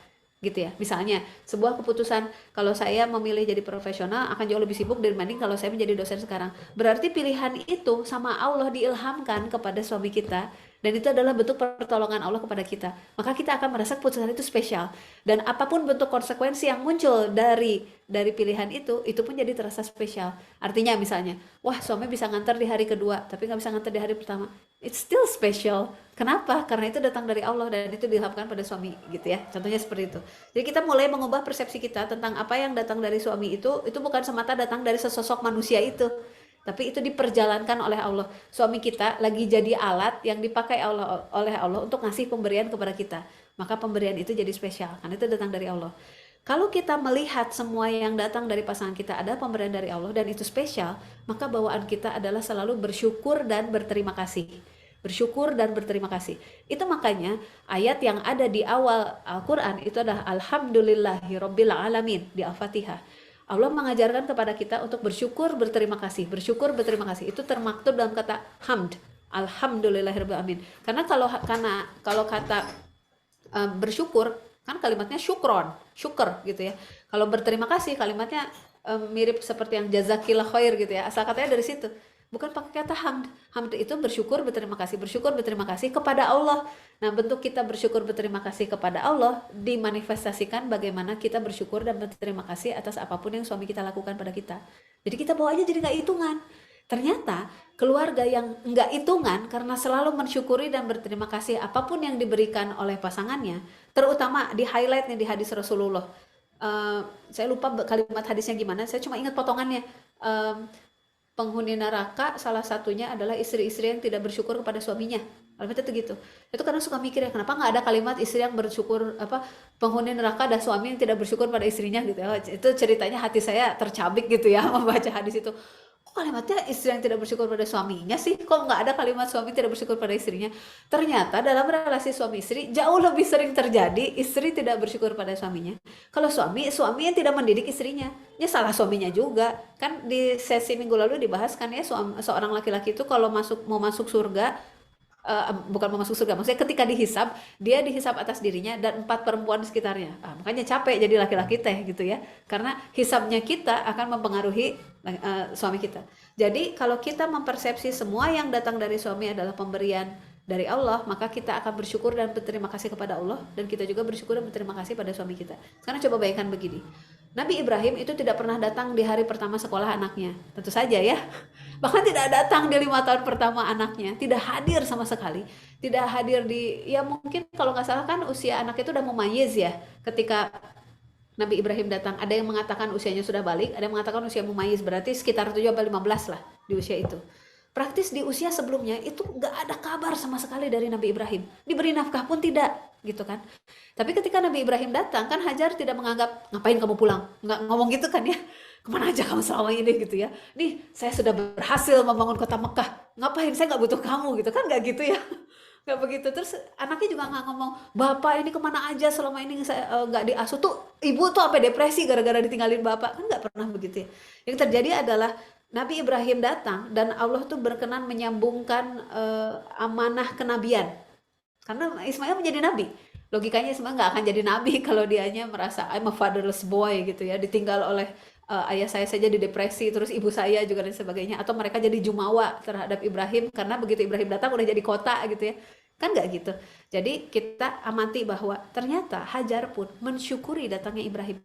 Gitu ya. Misalnya, sebuah keputusan, kalau saya memilih jadi profesional akan jauh lebih sibuk dibanding kalau saya menjadi dosen sekarang. Berarti pilihan itu sama Allah diilhamkan kepada suami kita, dan itu adalah bentuk pertolongan Allah kepada kita, maka kita akan merasa keputusan itu spesial, dan apapun bentuk konsekuensi yang muncul dari pilihan itu pun jadi terasa spesial. Artinya misalnya, wah suami bisa nganter di hari kedua tapi nggak bisa nganter di hari pertama, it's still special. Kenapa? Karena itu datang dari Allah dan itu dilakukan pada suami gitu ya. Contohnya seperti itu. Jadi kita mulai mengubah persepsi kita tentang apa yang datang dari suami itu bukan semata datang dari sesosok manusia itu, tapi itu diperjalankan oleh Allah. Suami kita lagi jadi alat yang dipakai oleh Allah untuk ngasih pemberian kepada kita. Maka pemberian itu jadi spesial karena itu datang dari Allah. Kalau kita melihat semua yang datang dari pasangan kita ada pemberian dari Allah dan itu spesial, maka bawaan kita adalah selalu bersyukur dan berterima kasih. Bersyukur dan berterima kasih. Itu makanya ayat yang ada di awal Al-Quran itu adalah Alhamdulillahirabbil alamin di Al-Fatihah. Allah mengajarkan kepada kita untuk bersyukur, berterima kasih. Bersyukur, berterima kasih. Itu termaktub dalam kata hamd. Alhamdulillahirabbil alamin. Karena kalau kata bersyukur kan kalimatnya syukron, syukur gitu ya. Kalau berterima kasih kalimatnya mirip seperti yang jazakillah khair gitu ya. Asal katanya dari situ. Bukan pakai kata hamd. Hamd itu bersyukur, berterima kasih. Bersyukur, berterima kasih kepada Allah. Nah, bentuk kita bersyukur, berterima kasih kepada Allah dimanifestasikan bagaimana kita bersyukur dan berterima kasih atas apapun yang suami kita lakukan pada kita. Jadi kita bawa aja jadi nggak hitungan. Ternyata keluarga yang nggak hitungan karena selalu mensyukuri dan berterima kasih apapun yang diberikan oleh pasangannya, terutama di highlight nih di hadis Rasulullah. Saya lupa kalimat hadisnya gimana, saya cuma ingat potongannya. Penghuni neraka salah satunya adalah istri-istri yang tidak bersyukur kepada suaminya. Kalimat itu gitu. Itu karena suka mikir ya, kenapa nggak ada kalimat istri yang bersyukur, penghuni neraka dan suami yang tidak bersyukur pada istrinya gitu ya. Itu ceritanya hati saya tercabik gitu ya membaca hadis itu. Kok kalimatnya istri yang tidak bersyukur pada suaminya sih? Kok nggak ada kalimat suami tidak bersyukur pada istrinya? Ternyata dalam relasi suami istri jauh lebih sering terjadi istri tidak bersyukur pada suaminya. Kalau suami yang tidak mendidik istrinya, ya salah suaminya juga. Kan di sesi minggu lalu dibahas kan ya, seorang laki-laki itu kalau mau masuk surga, bukan mau masuk surga, maksudnya ketika dihisab, dia dihisab atas dirinya dan 4 perempuan di sekitarnya. Makanya capek jadi laki-laki teh gitu ya, karena hisabnya kita akan mempengaruhi suami kita. Jadi kalau kita mempersepsi semua yang datang dari suami adalah pemberian dari Allah, maka kita akan bersyukur dan berterima kasih kepada Allah, dan kita juga bersyukur dan berterima kasih pada suami kita. Sekarang coba bayangkan begini, Nabi Ibrahim itu tidak pernah datang di hari pertama sekolah anaknya, tentu saja ya. Bahkan tidak datang di 5 tahun pertama anaknya, tidak hadir sama sekali, tidak hadir ya mungkin kalau nggak salah kan usia anak itu udah mumayyiz ya, ketika Nabi Ibrahim datang. Ada yang mengatakan usianya sudah balik, ada yang mengatakan usia mumayyiz, berarti sekitar 7-15 lah di usia itu. Praktis di usia sebelumnya itu nggak ada kabar sama sekali dari Nabi Ibrahim, diberi nafkah pun tidak gitu kan. Tapi ketika Nabi Ibrahim datang kan Hajar tidak menganggap ngapain kamu pulang, nggak ngomong gitu kan ya, kemana aja kamu selama ini gitu ya, nih saya sudah berhasil membangun kota Mekah, ngapain, saya nggak butuh kamu gitu kan, nggak gitu ya. Nggak begitu. Terus anaknya juga nggak ngomong, bapak ini kemana aja selama ini saya nggak diasuh, tuh ibu tuh sampai depresi gara-gara ditinggalin bapak, kan nggak pernah begitu ya. Yang terjadi adalah Nabi Ibrahim datang dan Allah tuh berkenan menyambungkan amanah kenabian, karena Ismail menjadi nabi. Logikanya Ismail nggak akan jadi nabi kalau dianya merasa I'm a fatherless boy gitu ya, ditinggal oleh ayah saya saja di depresi, terus ibu saya juga dan sebagainya, atau mereka jadi jumawa terhadap Ibrahim karena begitu Ibrahim datang udah jadi kota gitu ya, kan nggak gitu. Jadi kita amati bahwa ternyata Hajar pun mensyukuri datangnya Ibrahim,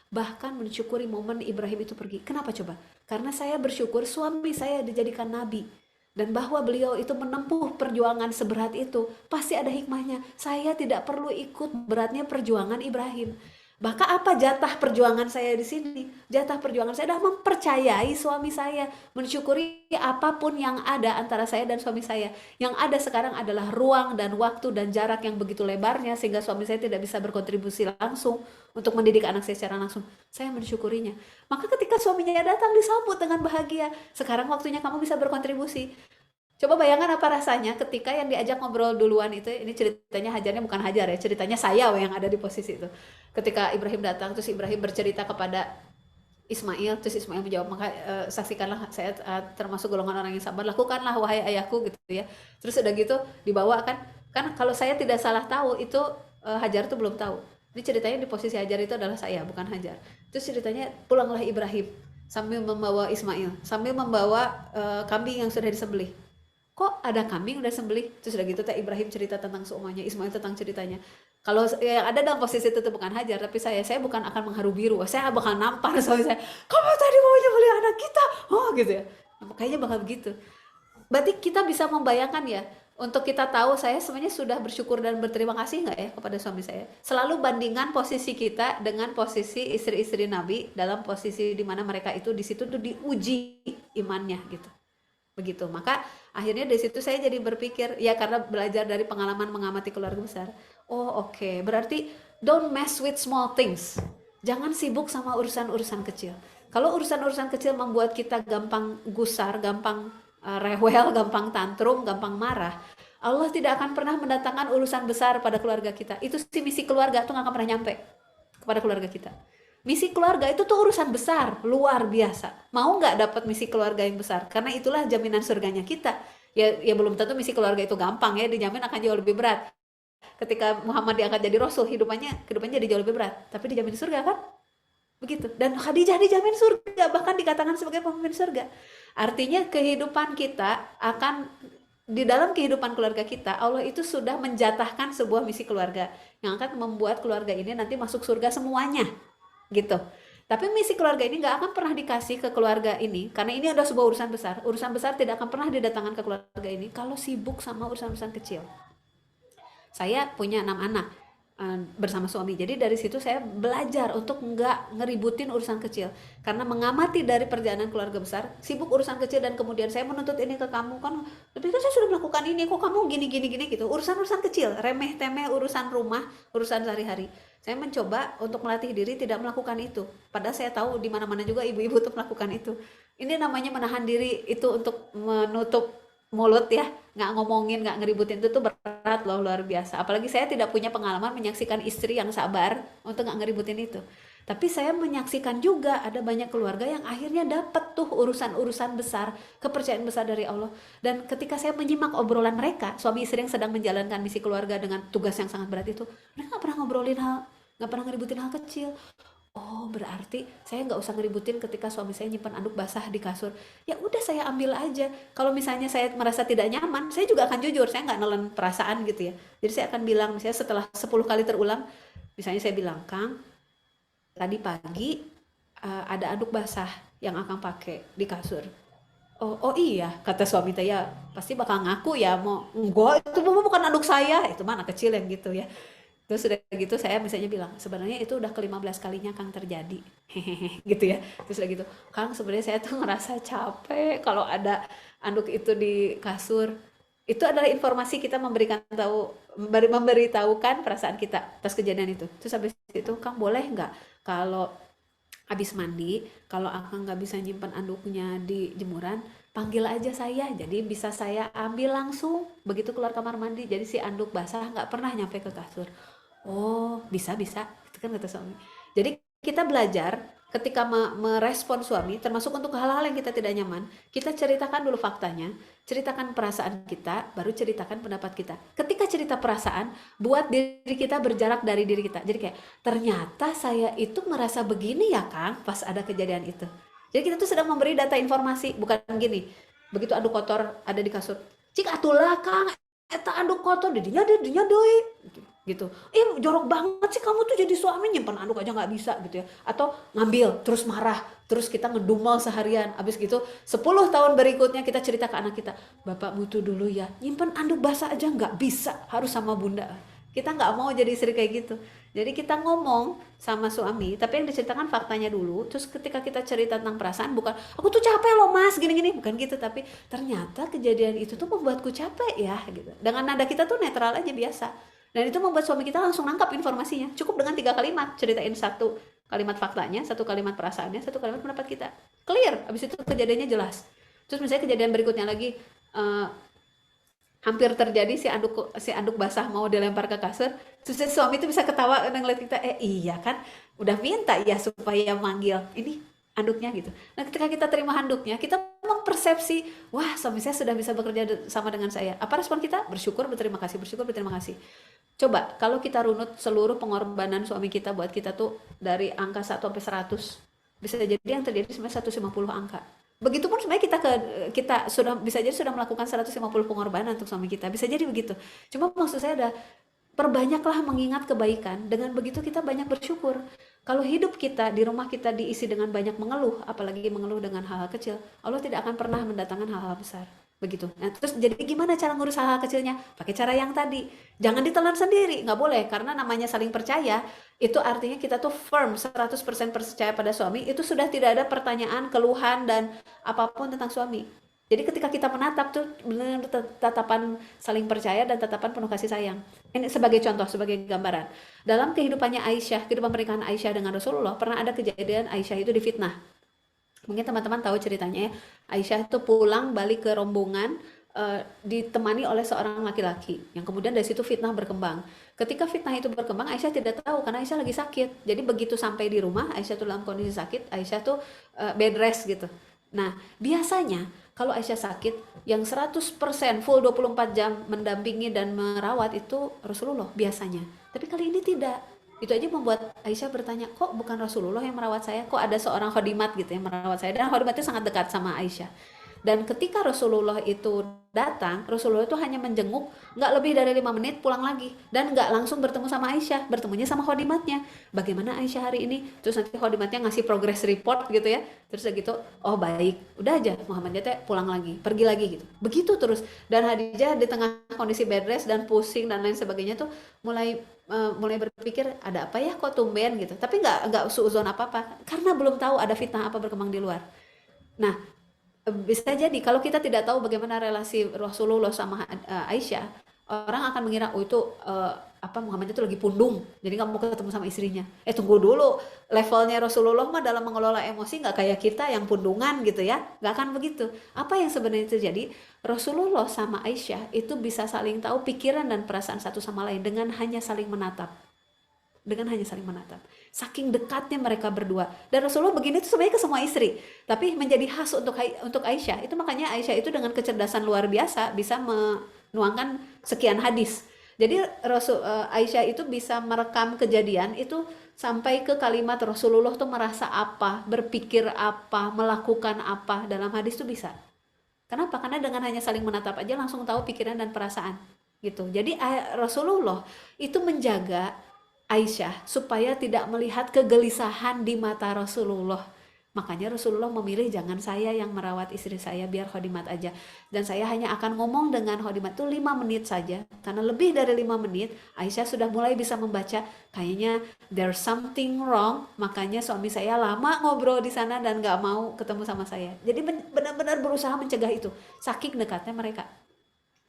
bahkan mensyukuri momen Ibrahim itu pergi. Kenapa coba? Karena saya bersyukur suami saya dijadikan nabi, dan bahwa beliau itu menempuh perjuangan seberat itu pasti ada hikmahnya. Saya tidak perlu ikut beratnya perjuangan Ibrahim. Maka apa jatah perjuangan saya di sini? Jatah perjuangan saya adalah mempercayai suami saya, mensyukuri apapun yang ada antara saya dan suami saya. Yang ada sekarang adalah ruang dan waktu dan jarak yang begitu lebarnya sehingga suami saya tidak bisa berkontribusi langsung untuk mendidik anak saya secara langsung. Saya mensyukurinya. Maka ketika suaminya datang disambut dengan bahagia. Sekarang waktunya kamu bisa berkontribusi. Coba bayangkan apa rasanya ketika yang diajak ngobrol duluan itu, ini ceritanya Hajarnya bukan Hajar ya, ceritanya saya yang ada di posisi itu. Ketika Ibrahim datang, terus Ibrahim bercerita kepada Ismail, terus Ismail menjawab, maka saksikanlah saya termasuk golongan orang yang sabar, lakukanlah wahai ayahku gitu ya. Terus udah gitu dibawa kan kalau saya tidak salah tahu itu Hajar tuh belum tahu. Ini ceritanya di posisi Hajar itu adalah saya, bukan Hajar. Terus ceritanya pulanglah Ibrahim sambil membawa Ismail, sambil membawa kambing yang sudah disembelih. kok ada kambing udah sembelih, terus udah gitu Teh Ibrahim cerita tentang semuanya, Ismail tentang ceritanya. Kalau yang ada dalam posisi itu bukan hajar, tapi saya bukan akan mengharu biru, saya bakal nampar suami saya, kamu tadi mau nyembelih anak kita, oh gitu ya. Kayaknya bakal begitu. Berarti kita bisa membayangkan ya, untuk kita tahu saya sebenarnya sudah bersyukur dan berterima kasih nggak ya kepada suami saya. Selalu bandingkan posisi kita dengan posisi istri-istri Nabi dalam posisi di mana mereka itu di situ tuh diuji imannya gitu. Begitu. Maka akhirnya dari situ saya jadi berpikir, ya karena belajar dari pengalaman mengamati keluarga besar. Oh oke. Berarti don't mess with small things. Jangan sibuk sama urusan-urusan kecil. Kalau urusan-urusan kecil membuat kita gampang gusar, gampang rewel, gampang tantrum, gampang marah, Allah tidak akan pernah mendatangkan urusan besar pada keluarga kita. Itu si misi keluarga tuh nggak akan pernah nyampe kepada keluarga kita. Misi keluarga itu tuh urusan besar, luar biasa. Mau nggak dapat misi keluarga yang besar? Karena itulah jaminan surganya kita. Ya belum tentu misi keluarga itu gampang ya, dijamin akan jauh lebih berat. Ketika Muhammad diangkat jadi Rasul, kehidupannya jadi jauh lebih berat. Tapi dijamin surga kan? Begitu. Dan Khadijah dijamin surga, bahkan dikatakan sebagai pemimpin surga. Artinya kehidupan kita akan, di dalam kehidupan keluarga kita, Allah itu sudah menjatahkan sebuah misi keluarga yang akan membuat keluarga ini nanti masuk surga semuanya gitu. Tapi misi keluarga ini nggak akan pernah dikasih ke keluarga ini, karena ini adalah sebuah urusan besar. Urusan besar tidak akan pernah didatangkan ke keluarga ini kalau sibuk sama urusan-urusan kecil. Saya punya 6 anak bersama suami, jadi dari situ saya belajar untuk nggak ngeributin urusan kecil, karena mengamati dari perjalanan keluarga besar, sibuk urusan kecil dan kemudian saya menuntut ini ke kamu, kan tapi kan saya sudah melakukan ini, kok kamu gini gitu. Urusan-urusan kecil, remeh temeh, urusan rumah, urusan sehari-hari. Saya mencoba untuk melatih diri tidak melakukan itu, padahal saya tahu di mana-mana juga ibu-ibu tuh melakukan itu. Ini namanya menahan diri itu untuk menutup mulut ya, nggak ngomongin, nggak ngeributin, itu tuh berat loh, luar biasa. Apalagi saya tidak punya pengalaman menyaksikan istri yang sabar untuk nggak ngeributin itu. Tapi saya menyaksikan juga ada banyak keluarga yang akhirnya dapat tuh urusan-urusan besar, kepercayaan besar dari Allah. Dan ketika saya menyimak obrolan mereka, suami istri yang sedang menjalankan misi keluarga dengan tugas yang sangat berat itu, mereka nggak pernah ngobrolin nggak pernah ngeributin hal kecil. Oh, berarti saya nggak usah ngeributin ketika suami saya nyimpan anduk basah di kasur. Ya udah, saya ambil aja. Kalau misalnya saya merasa tidak nyaman, saya juga akan jujur. Saya nggak nelen perasaan gitu ya. Jadi saya akan bilang, misalnya setelah 10 kali terulang, misalnya saya bilang, Kang, tadi pagi ada anduk basah yang akan pakai di kasur. Oh iya, kata suami saya, pasti bakal ngaku ya, mau enggak, itu bukan anduk saya, itu mana kecil yang gitu ya. Terus udah gitu saya misalnya bilang, sebenarnya itu udah ke-15 kalinya Kang terjadi. Hehehe gitu ya. Terus udah gitu, Kang sebenarnya saya tuh ngerasa capek kalau ada anduk itu di kasur. Itu adalah informasi kita memberitahukan perasaan kita atas kejadian itu. Terus habis itu, Kang boleh nggak kalau habis mandi, kalau Akang nggak bisa nyimpan anduknya di jemuran, panggil aja saya, jadi bisa saya ambil langsung begitu keluar kamar mandi, jadi si anduk basah nggak pernah nyampe ke kasur. Oh, bisa, itu kan kata suami. Jadi kita belajar ketika merespon suami, termasuk untuk hal-hal yang kita tidak nyaman, kita ceritakan dulu faktanya, ceritakan perasaan kita, baru ceritakan pendapat kita. Ketika cerita perasaan, buat diri kita berjarak dari diri kita. Jadi kayak, ternyata saya itu merasa begini ya Kang, pas ada kejadian itu. Jadi kita tuh sedang memberi data informasi, bukan gini. Begitu anduk kotor ada di kasur, cik atulah Kang, eta anduk kotor, dinya deui. Gitu. Jorok banget sih kamu tuh jadi suami, nyimpen anduk aja nggak bisa gitu ya. Atau ngambil terus marah, terus kita ngedumel seharian. Abis gitu 10 tahun berikutnya kita cerita ke anak kita, bapak butuh dulu ya, nyimpen anduk basah aja nggak bisa, harus sama bunda. Kita nggak mau jadi istri kayak gitu. Jadi kita ngomong sama suami, tapi yang diceritakan faktanya dulu. Terus ketika kita cerita tentang perasaan, bukan aku tuh capek loh mas, gini-gini, bukan gitu. Tapi ternyata kejadian itu tuh membuatku capek ya gitu. Dengan nada kita tuh netral aja, biasa. Dan itu membuat suami kita langsung nangkap informasinya. Cukup dengan 3 kalimat, ceritain 1 kalimat faktanya, 1 kalimat perasaannya, 1 kalimat pendapat kita. Clear, habis itu kejadiannya jelas. Terus misalnya kejadian berikutnya lagi, hampir terjadi si anduk basah mau dilempar ke kasur, terus suami itu bisa ketawa ngeliat kita, iya kan, udah minta ya supaya manggil ini anduknya gitu. Nah ketika kita terima handuknya, kita mempersepsi, wah suami saya sudah bisa bekerja sama dengan saya. Apa respon kita? Bersyukur, berterima kasih, bersyukur, berterima kasih. Coba kalau kita runut seluruh pengorbanan suami kita buat kita tuh dari angka 1 sampai 100, bisa jadi yang terjadi sebenarnya 150 angka. Begitupun sebenarnya kita sudah bisa jadi sudah melakukan 150 pengorbanan untuk suami kita, bisa jadi begitu. Cuma maksud saya ada perbanyaklah mengingat kebaikan. Dengan begitu kita banyak bersyukur. Kalau hidup kita di rumah kita diisi dengan banyak mengeluh, apalagi mengeluh dengan hal-hal kecil, Allah tidak akan pernah mendatangkan hal-hal besar. Begitu. Nah, terus jadi gimana cara ngurus hal-hal kecilnya? Pakai cara yang tadi. Jangan ditelan sendiri, nggak boleh, karena namanya saling percaya. Itu artinya kita tuh firm 100% percaya pada suami. Itu sudah tidak ada pertanyaan, keluhan dan apapun tentang suami. Jadi ketika kita menatap tuh benar tatapan saling percaya dan tatapan penuh kasih sayang. Ini sebagai contoh, sebagai gambaran. Dalam kehidupannya Aisyah, kehidupan pernikahan Aisyah dengan Rasulullah, pernah ada kejadian Aisyah itu difitnah. Mungkin teman-teman tahu ceritanya ya. Aisyah itu pulang balik ke rombongan, ditemani oleh seorang laki-laki yang kemudian dari situ fitnah berkembang. Ketika fitnah itu berkembang, Aisyah tidak tahu karena Aisyah lagi sakit. Jadi begitu sampai di rumah, Aisyah tuh dalam kondisi sakit, Aisyah tuh bed rest gitu. Nah, biasanya kalau Aisyah sakit, yang 100% full 24 jam mendampingi dan merawat itu Rasulullah biasanya. Tapi kali ini tidak. Itu aja membuat Aisyah bertanya, kok bukan Rasulullah yang merawat saya? Kok ada seorang khodimat gitu yang merawat saya? Dan khodimat itu sangat dekat sama Aisyah. Dan ketika Rasulullah itu datang, Rasulullah itu hanya menjenguk, nggak lebih dari 5 menit pulang lagi. Dan nggak langsung bertemu sama Aisyah, bertemunya sama khodimatnya. Bagaimana Aisyah hari ini? Terus nanti khodimatnya ngasih progress report gitu ya. Terus gitu, oh baik, udah aja Muhammadiyah teh pulang lagi, pergi lagi gitu. Begitu terus. Dan Khadijah di tengah kondisi bed rest dan pusing dan lain sebagainya tuh mulai berpikir ada apa ya kok tumben gitu. Tapi nggak suuzon apa-apa karena belum tahu ada fitnah apa berkembang di luar. Nah, bisa jadi kalau kita tidak tahu bagaimana relasi Rasulullah sama Aisyah, orang akan mengira oh itu Muhammad itu lagi pundung, jadi nggak mau ketemu sama istrinya. Tunggu dulu, levelnya Rasulullah mah dalam mengelola emosi nggak kayak kita yang pundungan gitu ya, nggak akan begitu. Apa yang sebenarnya terjadi? Rasulullah sama Aisyah itu bisa saling tahu pikiran dan perasaan satu sama lain dengan hanya saling menatap. Saking dekatnya mereka berdua. Dan Rasulullah begini tuh sebenarnya ke semua istri, tapi menjadi khas untuk Aisyah. Itu makanya Aisyah itu dengan kecerdasan luar biasa bisa menuangkan sekian hadis. Jadi Aisyah itu bisa merekam kejadian itu sampai ke kalimat Rasulullah tuh merasa apa, berpikir apa, melakukan apa dalam hadis tuh bisa. Kenapa? Karena dengan hanya saling menatap aja langsung tahu pikiran dan perasaan gitu. Jadi Rasulullah itu menjaga Aisyah supaya tidak melihat kegelisahan di mata Rasulullah. Makanya Rasulullah memilih jangan saya yang merawat istri saya, biar khodimat aja. Dan saya hanya akan ngomong dengan khodimat itu 5 menit saja. Karena lebih dari 5 menit, Aisyah sudah mulai bisa membaca kayaknya there's something wrong. Makanya suami saya lama ngobrol di sana dan gak mau ketemu sama saya. Jadi benar-benar berusaha mencegah itu. Saking dekatnya mereka.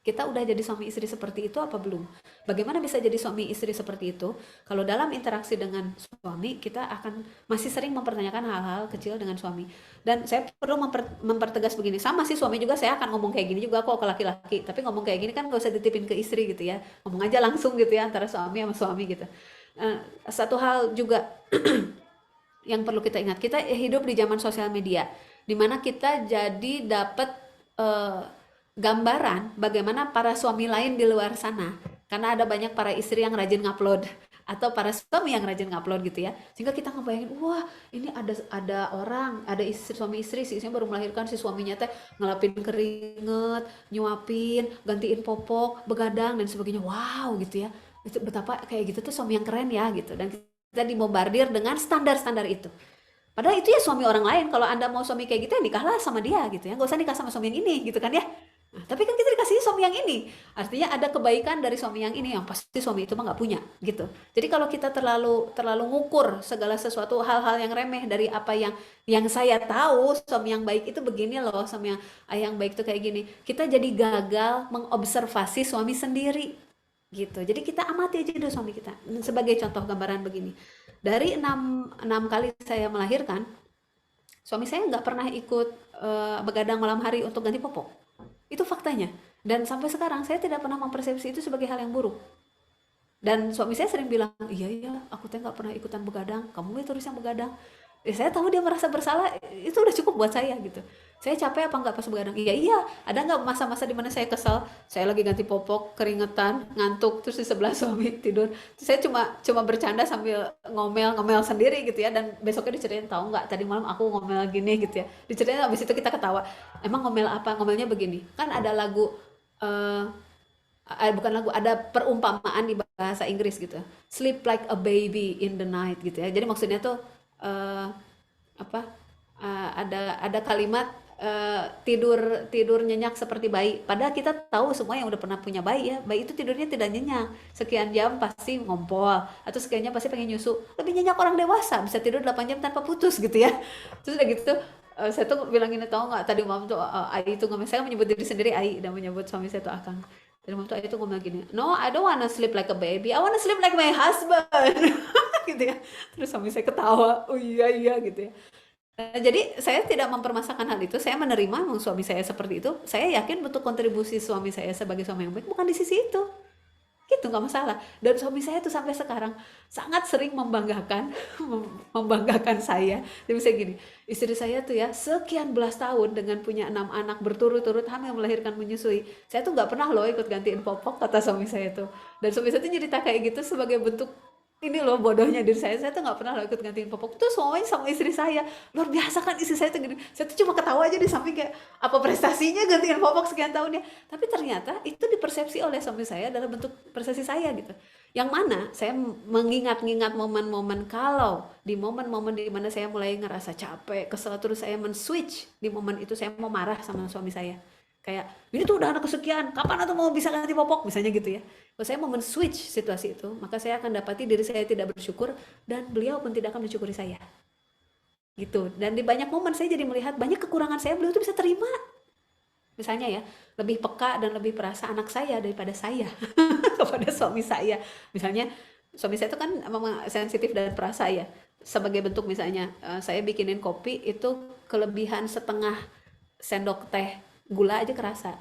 Kita udah jadi suami istri seperti itu apa belum? Bagaimana bisa jadi suami istri seperti itu? Kalau dalam interaksi dengan suami, kita akan masih sering mempertanyakan hal-hal kecil dengan suami. Dan saya perlu mempertegas begini, sama sih suami juga saya akan ngomong kayak gini juga kok ke laki-laki. Tapi ngomong kayak gini kan gak usah dititipin ke istri gitu ya. Ngomong aja langsung gitu ya antara suami sama suami gitu. Satu hal juga yang perlu kita ingat, kita hidup di zaman sosial media, dimana kita jadi dapat gambaran bagaimana para suami lain di luar sana, karena ada banyak para istri yang rajin ngupload atau para suami yang rajin ngupload gitu ya, sehingga kita ngebayangin wah ini ada orang, ada suami istri, si istrinya baru melahirkan, si suaminya teh ngelapin keringet, nyuapin, gantiin popok, begadang dan sebagainya. Wow gitu ya, itu betapa kayak gitu tuh suami yang keren ya gitu. Dan kita dibombardir dengan standar-standar itu. Padahal itu ya suami orang lain. Kalau Anda mau suami kayak gitu ya nikahlah sama dia gitu ya, nggak usah nikah sama suami yang ini gitu kan ya. Nah, tapi kan kita dikasih suami yang ini, artinya ada kebaikan dari suami yang ini yang pasti suami itu mah nggak punya gitu. Jadi kalau kita terlalu ngukur segala sesuatu hal-hal yang remeh dari apa yang saya tahu suami yang baik itu begini loh, suami yang baik itu kayak gini, kita jadi gagal mengobservasi suami sendiri gitu. Jadi kita amati aja dulu suami kita. Sebagai contoh gambaran begini, dari 6 kali saya melahirkan, suami saya nggak pernah ikut begadang malam hari untuk ganti popok. Itu faktanya. Dan sampai sekarang saya tidak pernah mempersepsi itu sebagai hal yang buruk. Dan suami saya sering bilang, iya aku tuh nggak pernah ikutan begadang, kamu terus yang begadang. Saya tahu dia merasa bersalah, itu udah cukup buat saya gitu. Saya capek apa enggak pas begadang? Iya, iya. Ada nggak masa-masa di mana saya kesel? Saya lagi ganti popok, keringetan, ngantuk, terus di sebelah suami tidur. Terus saya cuma cuma bercanda sambil ngomel-ngomel sendiri gitu ya. Dan besoknya diceritain, tahu nggak tadi malam aku ngomel gini gitu ya. Diceritain, habis itu kita ketawa. Emang ngomel apa? Ngomelnya begini. Kan ada lagu, eh bukan lagu, ada perumpamaan di bahasa Inggris gitu. Sleep like a baby in the night gitu ya. Jadi maksudnya tuh, eh apa? Ada kalimat, tidur tidur nyenyak seperti bayi. Padahal kita tahu semua yang udah pernah punya bayi ya, bayi itu tidurnya tidak nyenyak. Sekian jam pasti ngompol, atau sekian jam pasti pengen nyusu. Lebih nyenyak orang dewasa, bisa tidur 8 jam tanpa putus gitu ya. Terus udah gitu, saya tuh bilang gini, tahu nggak tadi malam tuh, Ai itu ngomong, saya menyebut diri sendiri Ai dan menyebut suami saya tuh Akang. Tadi malam tuh Ai itu ngomong gini, no, I don't wanna sleep like a baby, I wanna sleep like my husband. Gitu ya. Terus suami saya ketawa, oh iya iya gitu ya. Jadi saya tidak mempermasalahkan hal itu, saya menerima suami saya seperti itu. Saya yakin bentuk kontribusi suami saya sebagai suami yang baik bukan di sisi itu. Gitu, nggak masalah. Dan suami saya tuh sampai sekarang sangat sering membanggakan membanggakan saya. Jadi saya gini, istri saya tuh ya sekian belas tahun dengan punya 6 anak berturut-turut, hamil, melahirkan, menyusui. Saya tuh nggak pernah loh ikut gantiin popok, kata suami saya tuh. Dan suami saya tuh cerita kayak gitu sebagai bentuk, ini loh bodohnya diri saya tuh nggak pernah loh ikut gantiin popok. Tuh semuanya sama istri saya, luar biasa kan istri saya tuh gini. Saya tuh cuma ketawa aja di samping, kayak apa prestasinya gantiin popok sekian tahunnya. Tapi ternyata itu dipersepsi oleh suami saya dalam bentuk prestasi saya gitu. Yang mana saya mengingat-ingat momen-momen, kalau di momen-momen di mana saya mulai ngerasa capek, kesel, terus saya men-switch di momen itu, saya mau marah sama suami saya. Kayak, ini tuh udah anak kesekian, kapan atau mau bisa ganti popok, misalnya gitu ya. Kalau saya mau men-switch situasi itu, maka saya akan dapati diri saya tidak bersyukur, dan beliau pun tidak akan mensyukuri saya. Gitu. Dan di banyak momen saya jadi melihat banyak kekurangan saya, beliau tuh bisa terima. Misalnya ya, lebih peka dan lebih perasa anak saya daripada saya kepada suami saya. Misalnya, suami saya itu kan memang sensitif dan perasa ya. Sebagai bentuk misalnya, saya bikinin kopi, itu kelebihan setengah sendok teh gula aja kerasa.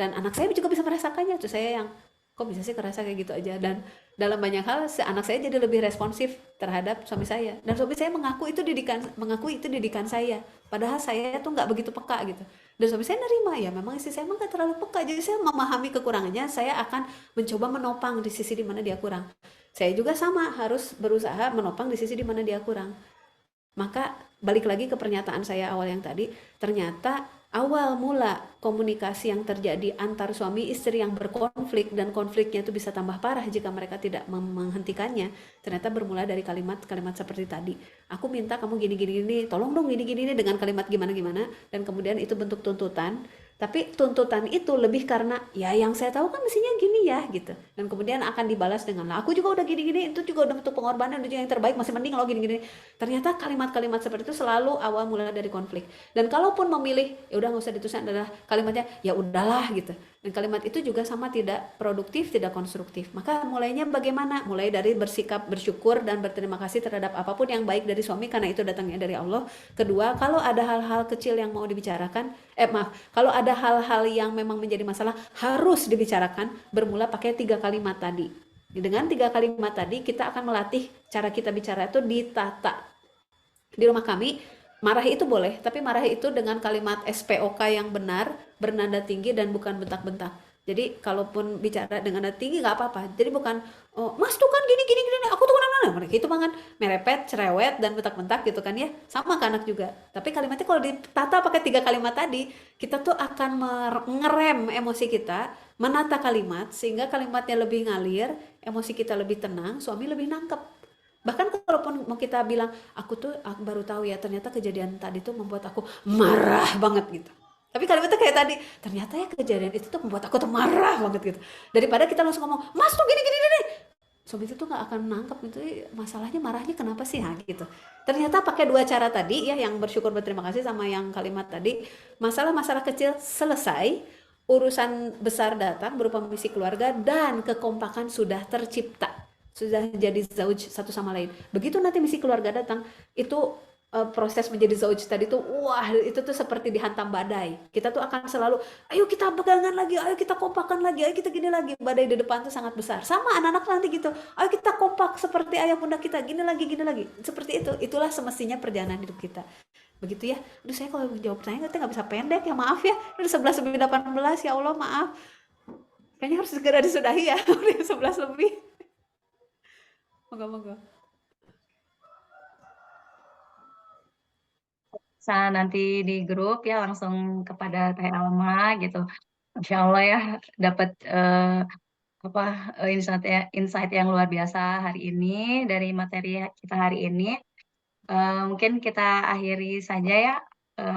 Dan anak saya juga bisa merasakannya. Terus saya yang, kok bisa sih kerasa kayak gitu aja. Dan dalam banyak hal, anak saya jadi lebih responsif terhadap suami saya. Dan suami saya mengaku itu didikan saya. Padahal saya tuh nggak begitu peka gitu. Dan suami saya nerima, ya memang istri saya emang nggak terlalu peka. Jadi saya memahami kekurangannya, saya akan mencoba menopang di sisi di mana dia kurang. Saya juga sama, harus berusaha menopang di sisi di mana dia kurang. Maka balik lagi ke pernyataan saya awal yang tadi, ternyata awal mula komunikasi yang terjadi antar suami istri yang berkonflik, dan konfliknya itu bisa tambah parah jika mereka tidak menghentikannya, ternyata bermula dari kalimat-kalimat seperti tadi. Aku minta kamu gini-gini, tolong dong gini-gini, dengan kalimat gimana-gimana, dan kemudian itu bentuk tuntutan. Tapi tuntutan itu lebih karena, ya yang saya tahu kan mestinya gini ya gitu. Dan kemudian akan dibalas dengan, lah aku juga udah gini-gini, itu juga udah bentuk pengorbanan, itu yang terbaik, masih mending lo gini-gini. Ternyata kalimat-kalimat seperti itu selalu awal mula dari konflik. Dan kalaupun memilih, ya udah nggak usah dituliskan, adalah kalimatnya, ya udahlah gitu. Dan kalimat itu juga sama tidak produktif, tidak konstruktif. Maka mulainya bagaimana? Mulai dari bersikap bersyukur dan berterima kasih terhadap apapun yang baik dari suami, karena itu datangnya dari Allah. Kedua, kalau ada hal-hal kecil yang mau dibicarakan, kalau ada hal-hal yang memang menjadi masalah harus dibicarakan, bermula pakai 3 kalimat tadi. Dengan 3 kalimat tadi, kita akan melatih cara kita bicara itu ditata. Di rumah kami, marah itu boleh, tapi marah itu dengan kalimat SPOK yang benar, bernada tinggi dan bukan bentak-bentak. Jadi kalaupun bicara dengan nada tinggi nggak apa-apa. Jadi bukan, oh, Mas tuh kan gini, aku tuh kan mereka itu banget merepet, cerewet dan bentak-bentak gitu kan ya. Sama ke anak juga. Tapi kalimatnya kalau ditata pakai 3 kalimat tadi, kita tuh akan ngerem emosi kita, menata kalimat sehingga kalimatnya lebih ngalir, emosi kita lebih tenang, suami lebih nangkep. Bahkan kalaupun mau kita bilang, aku baru tahu ya ternyata kejadian tadi tuh membuat aku marah banget gitu. Tapi kalimatnya kayak tadi, ternyata ya kejadian itu tuh membuat aku tuh marah banget gitu. Daripada kita langsung ngomong, Mas tuh gini. Suami itu tuh gak akan nangkep itu masalahnya, marahnya kenapa sih gitu. Ternyata pakai 2 cara tadi ya, yang bersyukur berterima kasih sama yang kalimat tadi, masalah-masalah kecil selesai, urusan besar datang berupa misi keluarga, dan kekompakan sudah tercipta. Sudah jadi zauj satu sama lain. Begitu nanti misi keluarga datang, itu proses menjadi zauj tadi tuh, wah itu tuh seperti dihantam badai. Kita tuh akan selalu, ayo kita pegangan lagi, ayo kita kompakan lagi, ayo kita gini lagi. Badai di depan tuh sangat besar. Sama anak-anak nanti gitu, ayo kita kompak seperti ayah bunda kita, gini lagi. Seperti itu. Itulah semestinya perjalanan hidup kita. begitu ya. Aduh saya kalau jawab pertanyaan nggak bisa pendek ya, maaf ya. Udah 11 lebih 18 ya Allah maaf. Kayaknya harus segera disudahi ya. Udah 11 lebih. Moga-moga. Bisa nanti di grup ya langsung kepada Teh Alma gitu. Insya Allah ya dapat apa insight yang luar biasa hari ini dari materi kita hari ini. Mungkin kita akhiri saja ya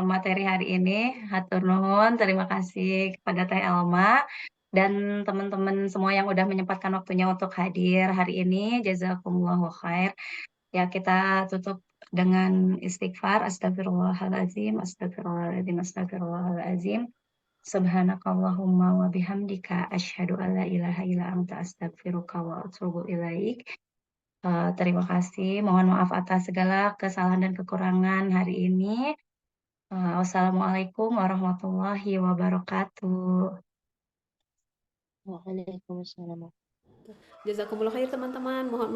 materi hari ini. Hatur nuhun, terima kasih kepada Teh Alma dan teman-teman semua yang udah menyempatkan waktunya untuk hadir hari ini. Jazakumullahu khair. Ya, kita tutup dengan istighfar. Astagfirullahaladzim, astagfirullahaladzim, astagfirullahaladzim. Subhanakallahumma wa bihamdika asyhadu an la ilaha illa anta astaghfiruka wa atubu ilaik. Terima kasih. Mohon maaf atas segala kesalahan dan kekurangan hari ini. Wassalamualaikum warahmatullahi wabarakatuh. Waalaikumsalam. Jazakumullah khair teman-teman. Mohon maaf